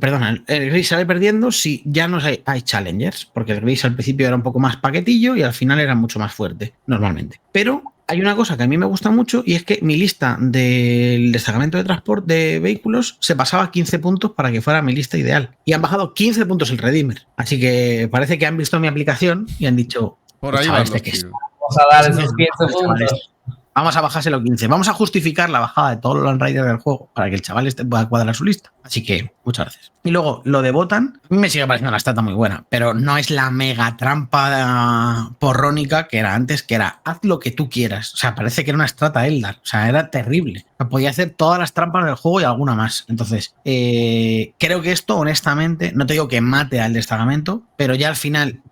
[SPEAKER 2] perdona, el Gris sale perdiendo si ya no hay challengers, porque el Gris al principio era un poco más paquetillo y al final era mucho más fuerte. normalmente. Pero hay una cosa que a mí me gusta mucho y es que mi lista del destacamento de transporte de vehículos se pasaba a 15 puntos para que fuera mi lista ideal. Y han bajado 15 puntos el Redeemer. Así que parece que han visto mi aplicación y han dicho...
[SPEAKER 1] Por ahí van los tiros.
[SPEAKER 3] Vamos a dar esos 15 puntos.
[SPEAKER 2] Vamos a bajárselo 15. Vamos a justificar la bajada de todos los Land Riders del juego para que el chaval pueda cuadrar su lista. Así que, muchas gracias. Y luego, lo de Botan, a mí me sigue pareciendo una stat muy buena, pero no es la mega trampa porrónica que era antes, que era haz lo que tú quieras. O sea, parece que era una strata Eldar. O sea, era terrible. Podía hacer todas las trampas del juego y alguna más. Entonces, creo que esto, honestamente, no te digo que mate al destacamento, pero ya al final...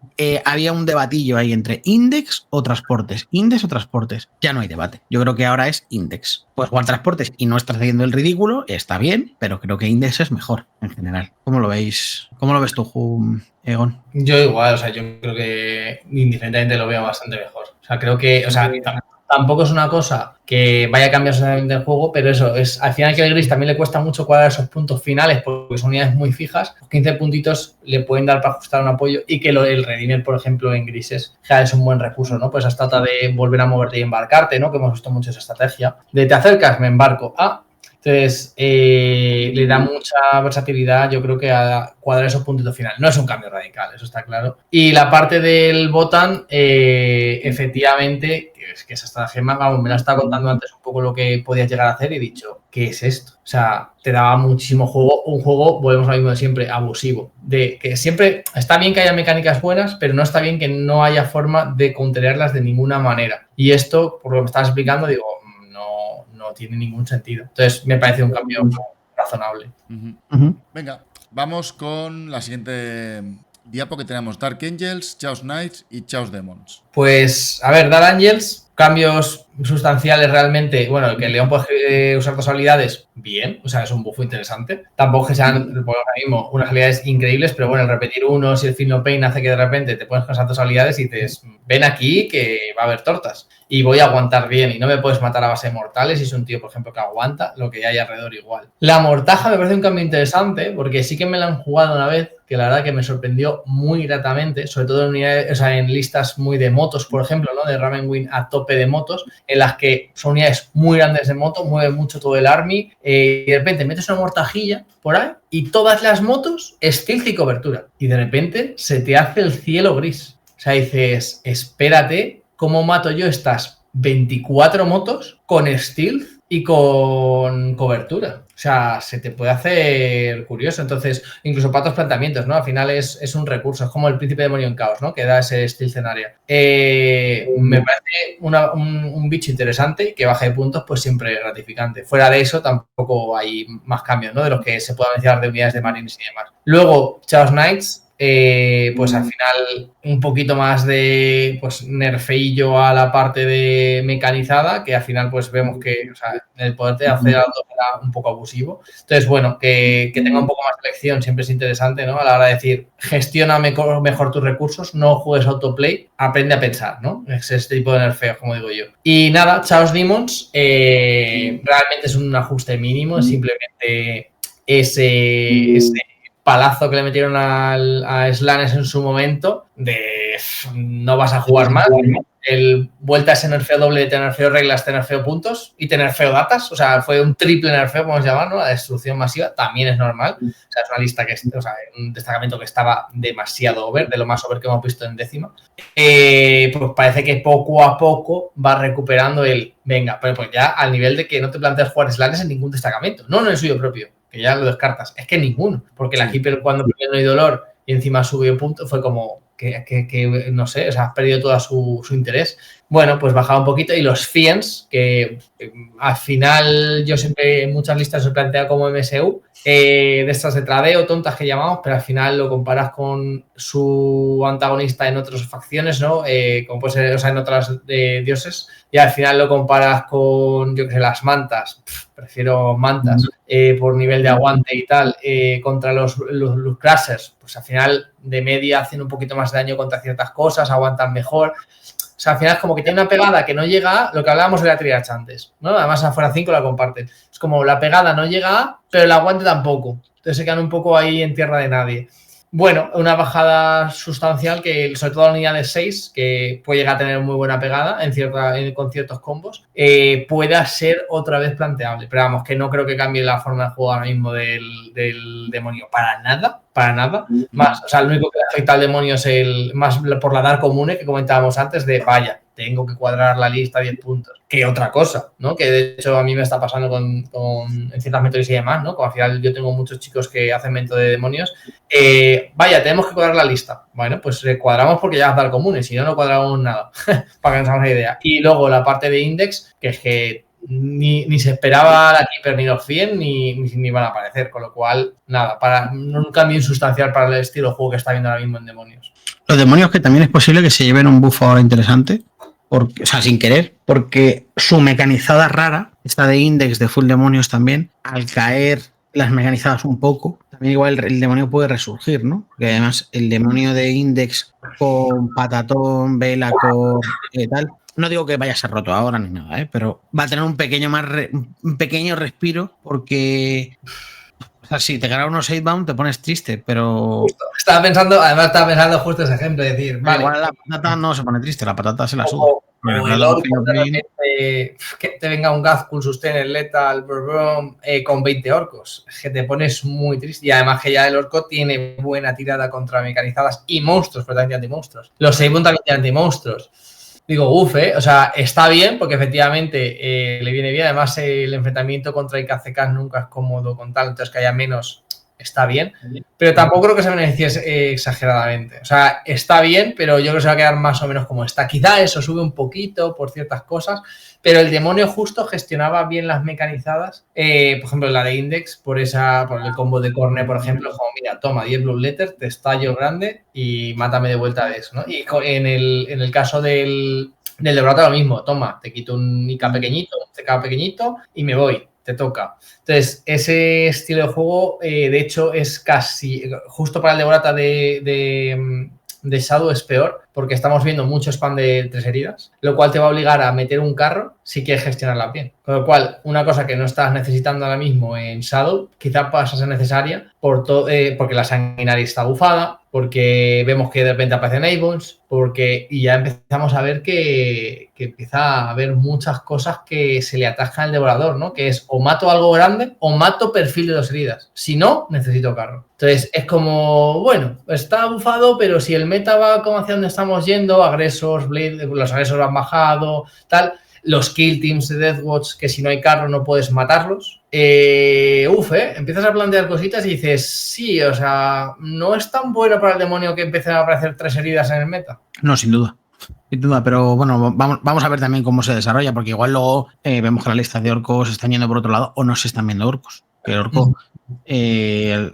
[SPEAKER 2] había un debatillo ahí entre Index o Transportes. Index o Transportes. Ya no hay debate. Yo creo que ahora es Index. Puedes jugar Transportes y no estás haciendo el ridículo, está bien, pero creo que Index es mejor en general. ¿Cómo lo veis? ¿Cómo lo ves tú, Egon?
[SPEAKER 3] Yo igual, o sea, yo creo que indiferentemente lo veo bastante mejor. O sea, creo que, o sea, tampoco es una cosa que vaya a cambiar socialmente el juego, pero eso es, al final que el gris también le cuesta mucho cuadrar esos puntos finales porque son unidades muy fijas. Los 15 puntitos le pueden dar para ajustar un apoyo y que el Redeemer, por ejemplo, en grises, ya es un buen recurso, ¿no? Pues esa trata de volver a moverte y embarcarte, ¿no? Que hemos visto mucho esa estrategia. De te acercas, me embarco. Entonces, le da mucha versatilidad, yo creo que a cuadrar esos puntitos finales. No es un cambio radical, eso está claro. Y la parte del Botan, efectivamente, es que esa estrategia, vamos, me la estaba contando antes un poco lo que podías llegar a hacer y he dicho, ¿qué es esto? O sea, te daba muchísimo juego, un juego, volvemos a lo mismo de siempre, abusivo. De que siempre está bien que haya mecánicas buenas, pero no está bien que no haya forma de counterarlas de ninguna manera. Y esto, por lo que me estabas explicando, digo, no tiene ningún sentido. Entonces, me parece un cambio razonable.
[SPEAKER 1] Venga, vamos con la siguiente diapo que tenemos. Dark Angels, Chaos Knights y Chaos Demons.
[SPEAKER 3] Pues, a ver, Dark Angels, cambios sustanciales realmente. Bueno, que el León puede usar dos habilidades, bien, o sea, es un buff interesante. Tampoco que sean, por lo mismo, unas habilidades increíbles, pero bueno, el repetir uno, si el Feel No Pain hace que de repente te pones con esas dos habilidades y dices, ven aquí que va a haber tortas. Y voy a aguantar bien y no me puedes matar a base de mortales si es un tío, por ejemplo, que aguanta lo que hay alrededor igual. La mortaja me parece un cambio interesante porque sí que me la han jugado una vez que la verdad que me sorprendió muy gratamente, sobre todo en unidades, o sea, en listas muy de motos, por ejemplo, ¿no? De Ravenwyn a tope de motos, en las que son unidades muy grandes de moto, mueve mucho todo el army, y de repente metes una mortajilla por ahí y todas las motos stealth y cobertura. Y de repente se te hace el cielo gris. O sea, dices, espérate, ¿cómo mato yo estas 24 motos con stealth y con cobertura? O sea, se te puede hacer curioso. Entonces, incluso para otros planteamientos, ¿no? Al final es un recurso. Es como el príncipe demonio en caos, ¿no? Que da ese stealth en área. Me parece un bicho interesante que baje de puntos, pues siempre gratificante. Fuera de eso, tampoco hay más cambios, ¿no? De los que se puedan mencionar de unidades de marines y demás. Luego, Chaos Knights. Pues al final un poquito más de pues nerfeillo a la parte de mecanizada, que al final pues vemos que, o sea, el poder de hacer algo era un poco abusivo. Entonces, bueno, que tenga un poco más de elección siempre es interesante, ¿no? A la hora de decir, gestiona mejor tus recursos, no juegues autoplay, aprende a pensar, ¿no? Es este tipo de nerfeos, como digo yo. Y nada, Chaos Demons realmente es un ajuste mínimo, es simplemente ese palazo que le metieron a Slanes en su momento de no vas a jugar más. El vuelta a ese nerfeo doble de te nerfeo reglas, te nerfeo puntos y te nerfeo datas. O sea, fue un triple nerfeo, podemos llamarlo. La destrucción masiva también es normal. O sea, es una lista que, o sea, un destacamento que estaba demasiado over, de lo más over que hemos visto en décima. Pues parece que poco a poco va recuperando el venga, pero pues ya al nivel de que no te planteas jugar Slanes en ningún destacamento, no en el suyo propio, que ya lo descartas. Es que ninguno, porque la Keeper cuando perdió No hay dolor y encima subió punto, fue como que no sé, o sea, has perdido todo su interés. Bueno, pues bajaba un poquito y los Fiends, que al final yo siempre en muchas listas se plantea como MSU, de estas de tradeo, tontas que llamamos, pero al final lo comparas con su antagonista en otras facciones, ¿no? Como puede ser, o sea, en otras dioses, y al final lo comparas con, yo que sé, las mantas, prefiero mantas, por nivel de aguante y tal, contra los Crushers, pues al final de media hacen un poquito más de daño contra ciertas cosas, aguantan mejor. O sea, al final es como que tiene una pegada que no llega a lo que hablábamos de la Triage antes, ¿no? Además, afuera 5 la comparten. Es como la pegada no llega a, pero el aguante tampoco. Entonces se quedan un poco ahí en tierra de nadie. bueno, una bajada sustancial que, sobre todo la unidad de 6, que puede llegar a tener muy buena pegada con ciertos combos, pueda ser otra vez planteable. Pero vamos, que no creo que cambie la forma de juego ahora mismo del demonio. Para nada. Más, o sea, lo único que afecta al demonio es más por la Dark Comune que comentábamos antes de, vaya, tengo que cuadrar la lista a 10 puntos. Que otra cosa, ¿no? Que de hecho a mí me está pasando en ciertas mentorías y demás, ¿no? Como al final yo tengo muchos chicos que hacen mentor de demonios. Vaya, tenemos que cuadrar la lista. Bueno, pues cuadramos porque ya es Dark Comune, si no, no cuadramos nada. Para que nos hagamos una idea. Y luego la parte de Index, que es que ni se esperaba la Keeper ni los 100 ni van a aparecer, con lo cual, nada, para un cambio insustancial para el estilo de juego que está viendo ahora mismo en demonios.
[SPEAKER 2] Los demonios que también es posible que se lleven un buff ahora interesante, porque, o sea, sin querer, porque su mecanizada rara, esta de Index de Full Demonios también, al caer las mecanizadas un poco, también igual el demonio puede resurgir, ¿no? Porque además el demonio de Index con Patatón, Velacor y tal, no digo que vaya a ser roto ahora ni nada, pero va a tener un pequeño respiro porque... O sea, si te ganas unos 8-bound te pones triste, pero...
[SPEAKER 3] Estaba pensando justo ese ejemplo, es decir, vale.
[SPEAKER 2] Igual la patata no se pone triste, la patata se la suda.
[SPEAKER 3] O el orco, que te venga un Gazkul, Sustainer, Lethal, con 20 orcos. Es que te pones muy triste. Y además que ya el orco tiene buena tirada contra mecanizadas y monstruos, pero también anti-monstruos. Los 6 también tienen anti-monstruos. Digo, o sea, está bien porque efectivamente le viene bien. Además, el enfrentamiento contra IKCK nunca es cómodo con tal, entonces que haya menos, está bien. Pero tampoco creo que se beneficie exageradamente. O sea, está bien, pero yo creo que se va a quedar más o menos como está. Quizá eso sube un poquito por ciertas cosas, pero el demonio justo gestionaba bien las mecanizadas. Por ejemplo, la de Index, por el combo de Corne, por ejemplo, como mira, toma 10 Blue Letter, te estallo grande y mátame de vuelta de eso, ¿no? Y en el caso del laboratorio lo mismo, toma, te quito un IK pequeñito, un CK pequeñito y me voy, te toca. Entonces, ese estilo de juego, de hecho, es casi, justo para el Devorata de Shadow es peor, porque estamos viendo mucho spam de 3 heridas, lo cual te va a obligar a meter un carro si quieres gestionarla bien. Con lo cual, una cosa que no estás necesitando ahora mismo en Shadow, quizá pasa a ser necesaria porque la sanguinaria está bufada, porque vemos que de repente aparecen Avons, y ya empezamos a ver que empieza a haber muchas cosas que se le atascan al devorador, ¿no? Que es o mato algo grande o mato perfil de 2 heridas. Si no, necesito carro. Entonces, es como, bueno, está bufado, pero si el meta va como hacia donde estamos yendo, agresores, los agresores han bajado, tal, los kill teams de Deathwatch, que si no hay carro no puedes matarlos. Empiezas a plantear cositas y dices, sí, o sea, no es tan bueno para el demonio que empiecen a aparecer 3 heridas en el meta.
[SPEAKER 2] No, sin duda. Sin duda, pero bueno, vamos a ver también cómo se desarrolla, porque igual luego vemos que las listas de orcos están yendo por otro lado o no se están viendo orcos. Que el orco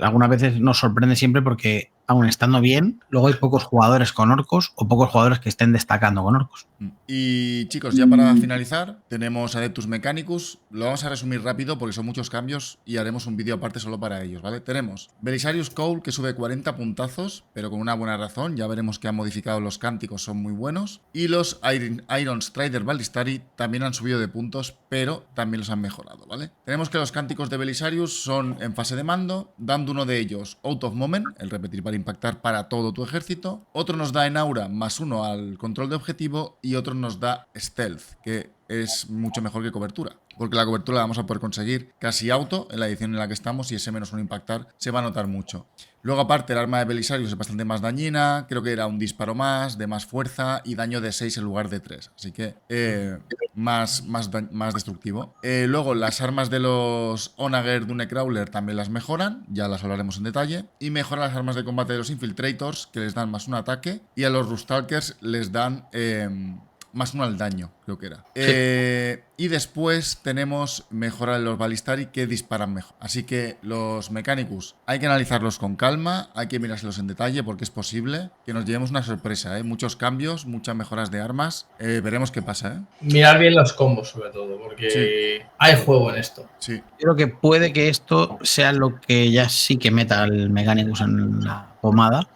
[SPEAKER 2] algunas veces nos sorprende siempre porque, aun estando bien, luego hay pocos jugadores con orcos o pocos jugadores que estén destacando con orcos.
[SPEAKER 1] Y chicos, ya para finalizar, tenemos Adeptus Mechanicus. Lo vamos a resumir rápido porque son muchos cambios y haremos un vídeo aparte solo para ellos, ¿vale? Tenemos Belisarius Cole, que sube 40 puntazos, pero con una buena razón. Ya veremos que han modificado los cánticos, son muy buenos. Y los Iron Strider Ballistari también han subido de puntos, pero también los han mejorado, ¿vale? Tenemos que los cánticos de Belisarius son en fase de mando, dando uno de ellos Out of Moment, el repetir para impactar para todo tu ejército. Otro nos da en aura +1 al control de objetivo y otro nos da Stealth, que es mucho mejor que cobertura, porque la cobertura la vamos a poder conseguir casi auto en la edición en la que estamos y ese -1 impactar se va a notar mucho. Luego aparte el arma de Belisarius es bastante más dañina, creo que era un disparo más, de más fuerza y daño de 6 en lugar de 3, así que más destructivo. Luego las armas de los Onager Dunecrawler también las mejoran, ya las hablaremos en detalle, y mejoran las armas de combate de los Infiltrators, que les dan +1 ataque, y a los Rustalkers les dan +1 al daño, creo que era. Sí. Y después tenemos mejorar los Ballistari, que disparan mejor. Así que los Mechanicus hay que analizarlos con calma, hay que mirárselos en detalle porque es posible que nos llevemos una sorpresa, ¿eh? Muchos cambios, muchas mejoras de armas. Veremos qué pasa, ¿eh?
[SPEAKER 3] Mirar bien los combos sobre todo, porque sí, hay juego en esto.
[SPEAKER 1] Sí.
[SPEAKER 2] Creo que puede que esto sea lo que ya sí que meta al Mechanicus en la pomada.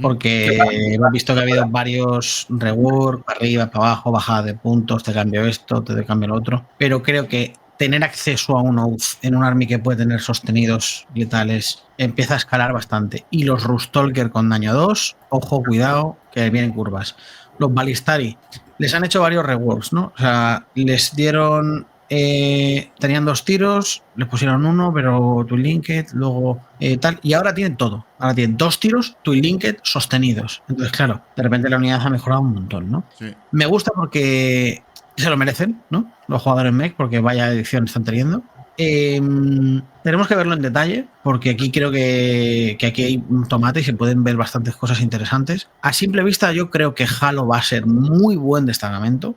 [SPEAKER 2] Porque hemos visto que ha habido varios rework, para arriba, para abajo, bajada de puntos, te cambio esto, te cambio lo otro. Pero creo que tener acceso a un Oath en un army que puede tener sostenidos letales empieza a escalar bastante. Y los Rustalker con daño 2, ojo, cuidado, que vienen curvas. Los Ballistari les han hecho varios reworks, ¿no? O sea, les dieron... tenían 2 tiros, les pusieron 1, pero Twin Linked, luego tal, y ahora tienen todo. Ahora tienen 2 tiros, Twin Linked, sostenidos. Entonces, claro, de repente la unidad ha mejorado un montón, ¿no?
[SPEAKER 1] Sí.
[SPEAKER 2] Me gusta porque se lo merecen, ¿no? Los jugadores mech, porque vaya edición están teniendo. Tenemos que verlo en detalle, porque aquí creo que aquí hay un tomate y se pueden ver bastantes cosas interesantes. A simple vista, yo creo que Halo va a ser muy buen destacamento,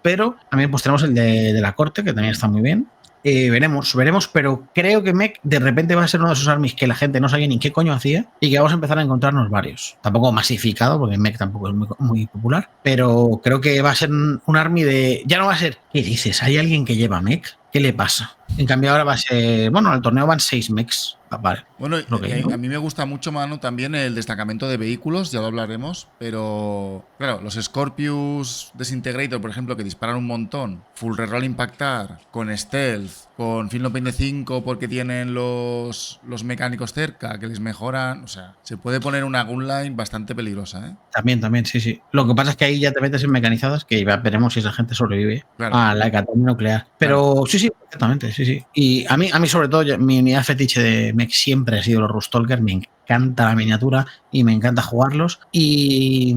[SPEAKER 2] pero también pues tenemos el de la corte, que también está muy bien. Veremos, pero creo que Mech de repente va a ser uno de esos armies que la gente no sabía ni qué coño hacía y que vamos a empezar a encontrarnos varios. Tampoco masificado, porque Mech tampoco es muy popular, pero creo que va a ser un army de... Ya no va a ser, ¿qué dices? ¿Hay alguien que lleva Mech? ¿Qué le pasa? En cambio ahora va a ser... Bueno, al torneo van 6 mechs. Vale.
[SPEAKER 1] Bueno,
[SPEAKER 2] Okay, ¿no?
[SPEAKER 1] a mí me gusta mucho, Manu, también el destacamento de vehículos, ya lo hablaremos, pero claro, los Scorpius Disintegrator, por ejemplo, que disparan un montón, full reroll impactar, con stealth, con Finlock 25 porque tienen los mecánicos cerca, que les mejoran, o sea, se puede poner una gunline bastante peligrosa, ¿eh?
[SPEAKER 2] También, sí. Lo que pasa es que ahí ya te metes en mecanizadas, que ya veremos si esa gente sobrevive a la hecatombe nuclear. Pero claro. Sí, perfectamente, sí. Y a mí sobre todo, mi unidad fetiche de mech siempre ha sido los Rustalker. Me encanta la miniatura y me encanta jugarlos. Y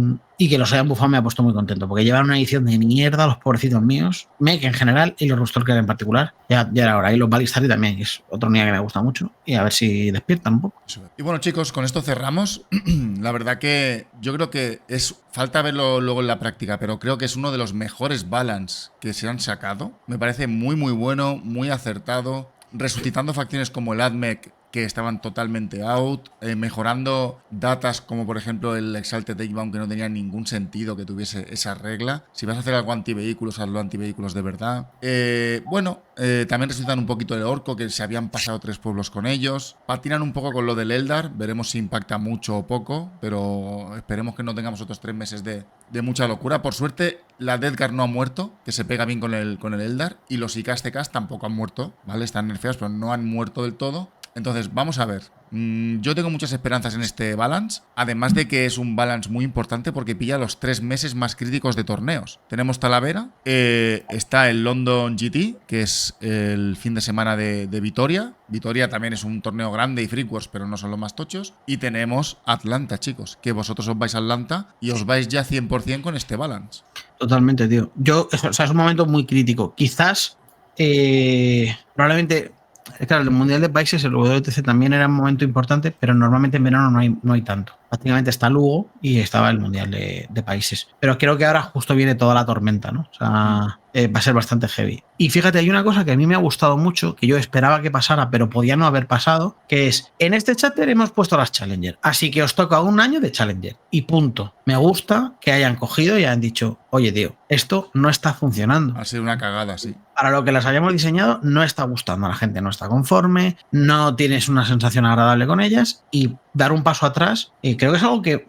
[SPEAKER 2] que los hayan bufado me ha puesto muy contento, porque llevan una edición de mierda los pobrecitos míos, mech en general y los Rustalker en particular. Ya era hora. Y los Ballistari también, que es otra unidad que me gusta mucho. Y a ver si despiertan un poco.
[SPEAKER 1] Y bueno, chicos, con esto cerramos. La verdad que yo creo que falta verlo luego en la práctica, pero creo que es uno de los mejores balance que se han sacado. Me parece muy bueno, muy acertado, resucitando facciones como el AdMech, que estaban totalmente out, mejorando datas como por ejemplo el Exalted Takebound, que no tenía ningún sentido que tuviese esa regla. Si vas a hacer algo antivehículos, hazlo antivehículos de verdad. También resucitan un poquito el Orco, que se habían pasado 3 pueblos con ellos. Patinan un poco con lo del Eldar, veremos si impacta mucho o poco, pero esperemos que no tengamos otros 3 meses de mucha locura. Por suerte, la Deathguard no ha muerto, que se pega bien con el Eldar, y los IKSTKs tampoco han muerto, ¿vale? Están nerfeados, pero no han muerto del todo. Entonces, vamos a ver. Yo tengo muchas esperanzas en este balance, además de que es un balance muy importante porque pilla los 3 meses más críticos de torneos. Tenemos Talavera, está el London GT, que es el fin de semana de Vitoria. Vitoria también es un torneo grande y Freakworks, pero no son los más tochos. Y tenemos Atlanta, chicos, que vosotros os vais a Atlanta y os vais ya 100% con este balance.
[SPEAKER 2] Totalmente, tío. Es un momento muy crítico. Quizás, probablemente... Claro, el Mundial de Países, el WTC también era un momento importante, pero normalmente en verano no hay tanto. Prácticamente está Lugo y estaba el Mundial de Países. Pero creo que ahora justo viene toda la tormenta, ¿no? O sea, va a ser bastante heavy. Y fíjate, hay una cosa que a mí me ha gustado mucho, que yo esperaba que pasara, pero podía no haber pasado, que es, en este chapter hemos puesto las Challenger, así que os toca un año de Challenger. Y punto. Me gusta que hayan cogido y hayan dicho, oye, tío, esto no está funcionando.
[SPEAKER 1] Ha sido una cagada, sí.
[SPEAKER 2] Para lo que las hayamos diseñado, no está gustando. La gente no está conforme, no tienes una sensación agradable con ellas, y dar un paso atrás, creo que es algo que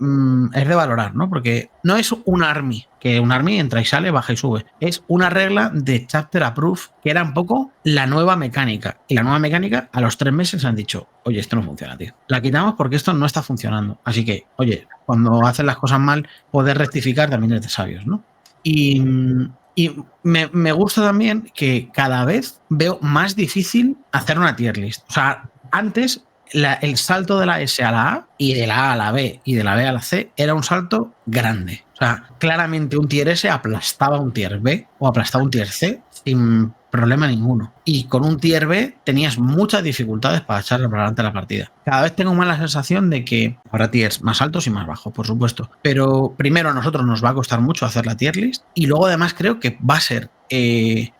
[SPEAKER 2] es de valorar, ¿no? Porque no es un army, que un army entra y sale, baja y sube. Es una regla de chapter approve, que era un poco la nueva mecánica. Y la nueva mecánica, a los 3 meses han dicho, oye, esto no funciona, tío. La quitamos porque esto no está funcionando. Así que, oye, cuando hacen las cosas mal, poder rectificar también es de sabios, ¿no? Y me gusta también que cada vez veo más difícil hacer una tier list. O sea, antes el salto de la S a la A y de la A a la B y de la B a la C era un salto grande. O sea, claramente un tier S aplastaba un tier B o aplastaba un tier C sin problema ninguno. Y con un tier B tenías muchas dificultades para echarle para adelante la partida. Cada vez tengo más la sensación de que habrá tiers más altos y más bajos, por supuesto. Pero primero a nosotros nos va a costar mucho hacer la tier list, y luego además creo que va a ser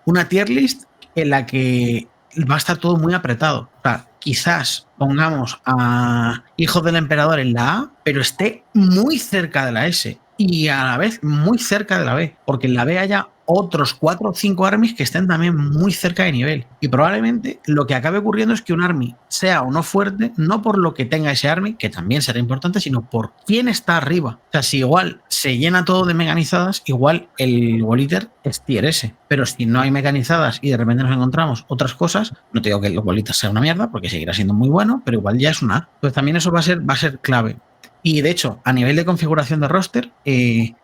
[SPEAKER 2] una tier list en la que va a estar todo muy apretado. O sea, quizás pongamos a Hijos del Emperador en la A, pero esté muy cerca de la S y a la vez muy cerca de la B, porque en la B haya otros 4 o 5 armies que estén también muy cerca de nivel. Y probablemente lo que acabe ocurriendo es que un army sea o no fuerte, no por lo que tenga ese army, que también será importante, sino por quién está arriba. O sea, si igual se llena todo de mecanizadas, igual el Wall Eater es tier S. Pero si no hay mecanizadas y de repente nos encontramos otras cosas, no te digo que el Wall Eater sea una mierda, porque seguirá siendo muy bueno, pero igual ya es una A. Pues también eso va a ser clave. Y de hecho, a nivel de configuración de roster,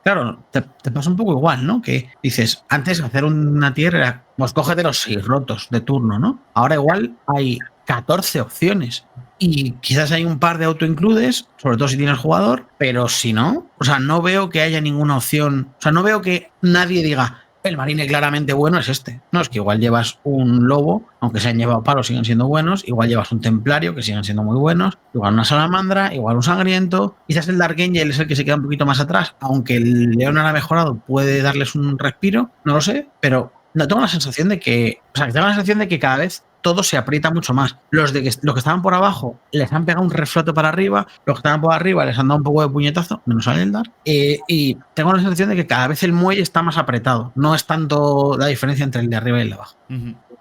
[SPEAKER 2] claro, te pasa un poco igual, ¿no? Que dices, antes hacer una tier era, pues cógete los 6 rotos de turno, ¿no? Ahora igual hay 14 opciones. Y quizás hay un par de auto-includes, sobre todo si tienes jugador, pero si no, o sea, no veo que haya ninguna opción. O sea, no veo que nadie diga, el marine claramente bueno es este. No, es que igual llevas un lobo, aunque se han llevado palos, siguen siendo buenos. Igual llevas un templario, que siguen siendo muy buenos. Igual una salamandra, igual un sangriento. Quizás el Dark Angel es el que se queda un poquito más atrás, aunque el León ha mejorado, puede darles un respiro, no lo sé, pero no tengo la sensación de que, o sea, que tengo la sensación de que cada vez todo se aprieta mucho más. Los que estaban por abajo les han pegado un reflote para arriba, los que estaban por arriba les han dado un poco de puñetazo, menos a Eldar, y tengo la sensación de que cada vez el muelle está más apretado. No es tanto la diferencia entre el de arriba y el de abajo.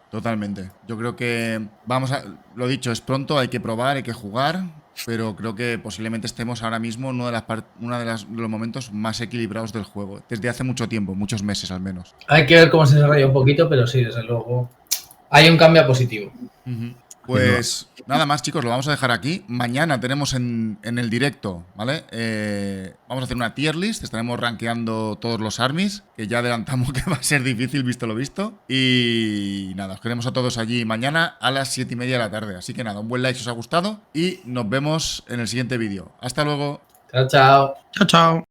[SPEAKER 1] Totalmente. Yo creo que lo dicho, es pronto, hay que probar, hay que jugar, pero creo que posiblemente estemos ahora mismo en uno de los momentos más equilibrados del juego, desde hace mucho tiempo, muchos meses al menos.
[SPEAKER 3] Hay que ver cómo se desarrolla un poquito, pero sí, desde luego hay un cambio positivo.
[SPEAKER 1] Pues nada más, chicos, lo vamos a dejar aquí. Mañana tenemos en el directo, ¿vale? Vamos a hacer una tier list, estaremos rankeando todos los armies, que ya adelantamos que va a ser difícil visto lo visto. Y nada, os queremos a todos allí mañana a las 7:30 de la tarde. Así que nada, un buen like si os ha gustado y nos vemos en el siguiente vídeo. Hasta luego.
[SPEAKER 3] Chao, chao.
[SPEAKER 2] Chao, chao.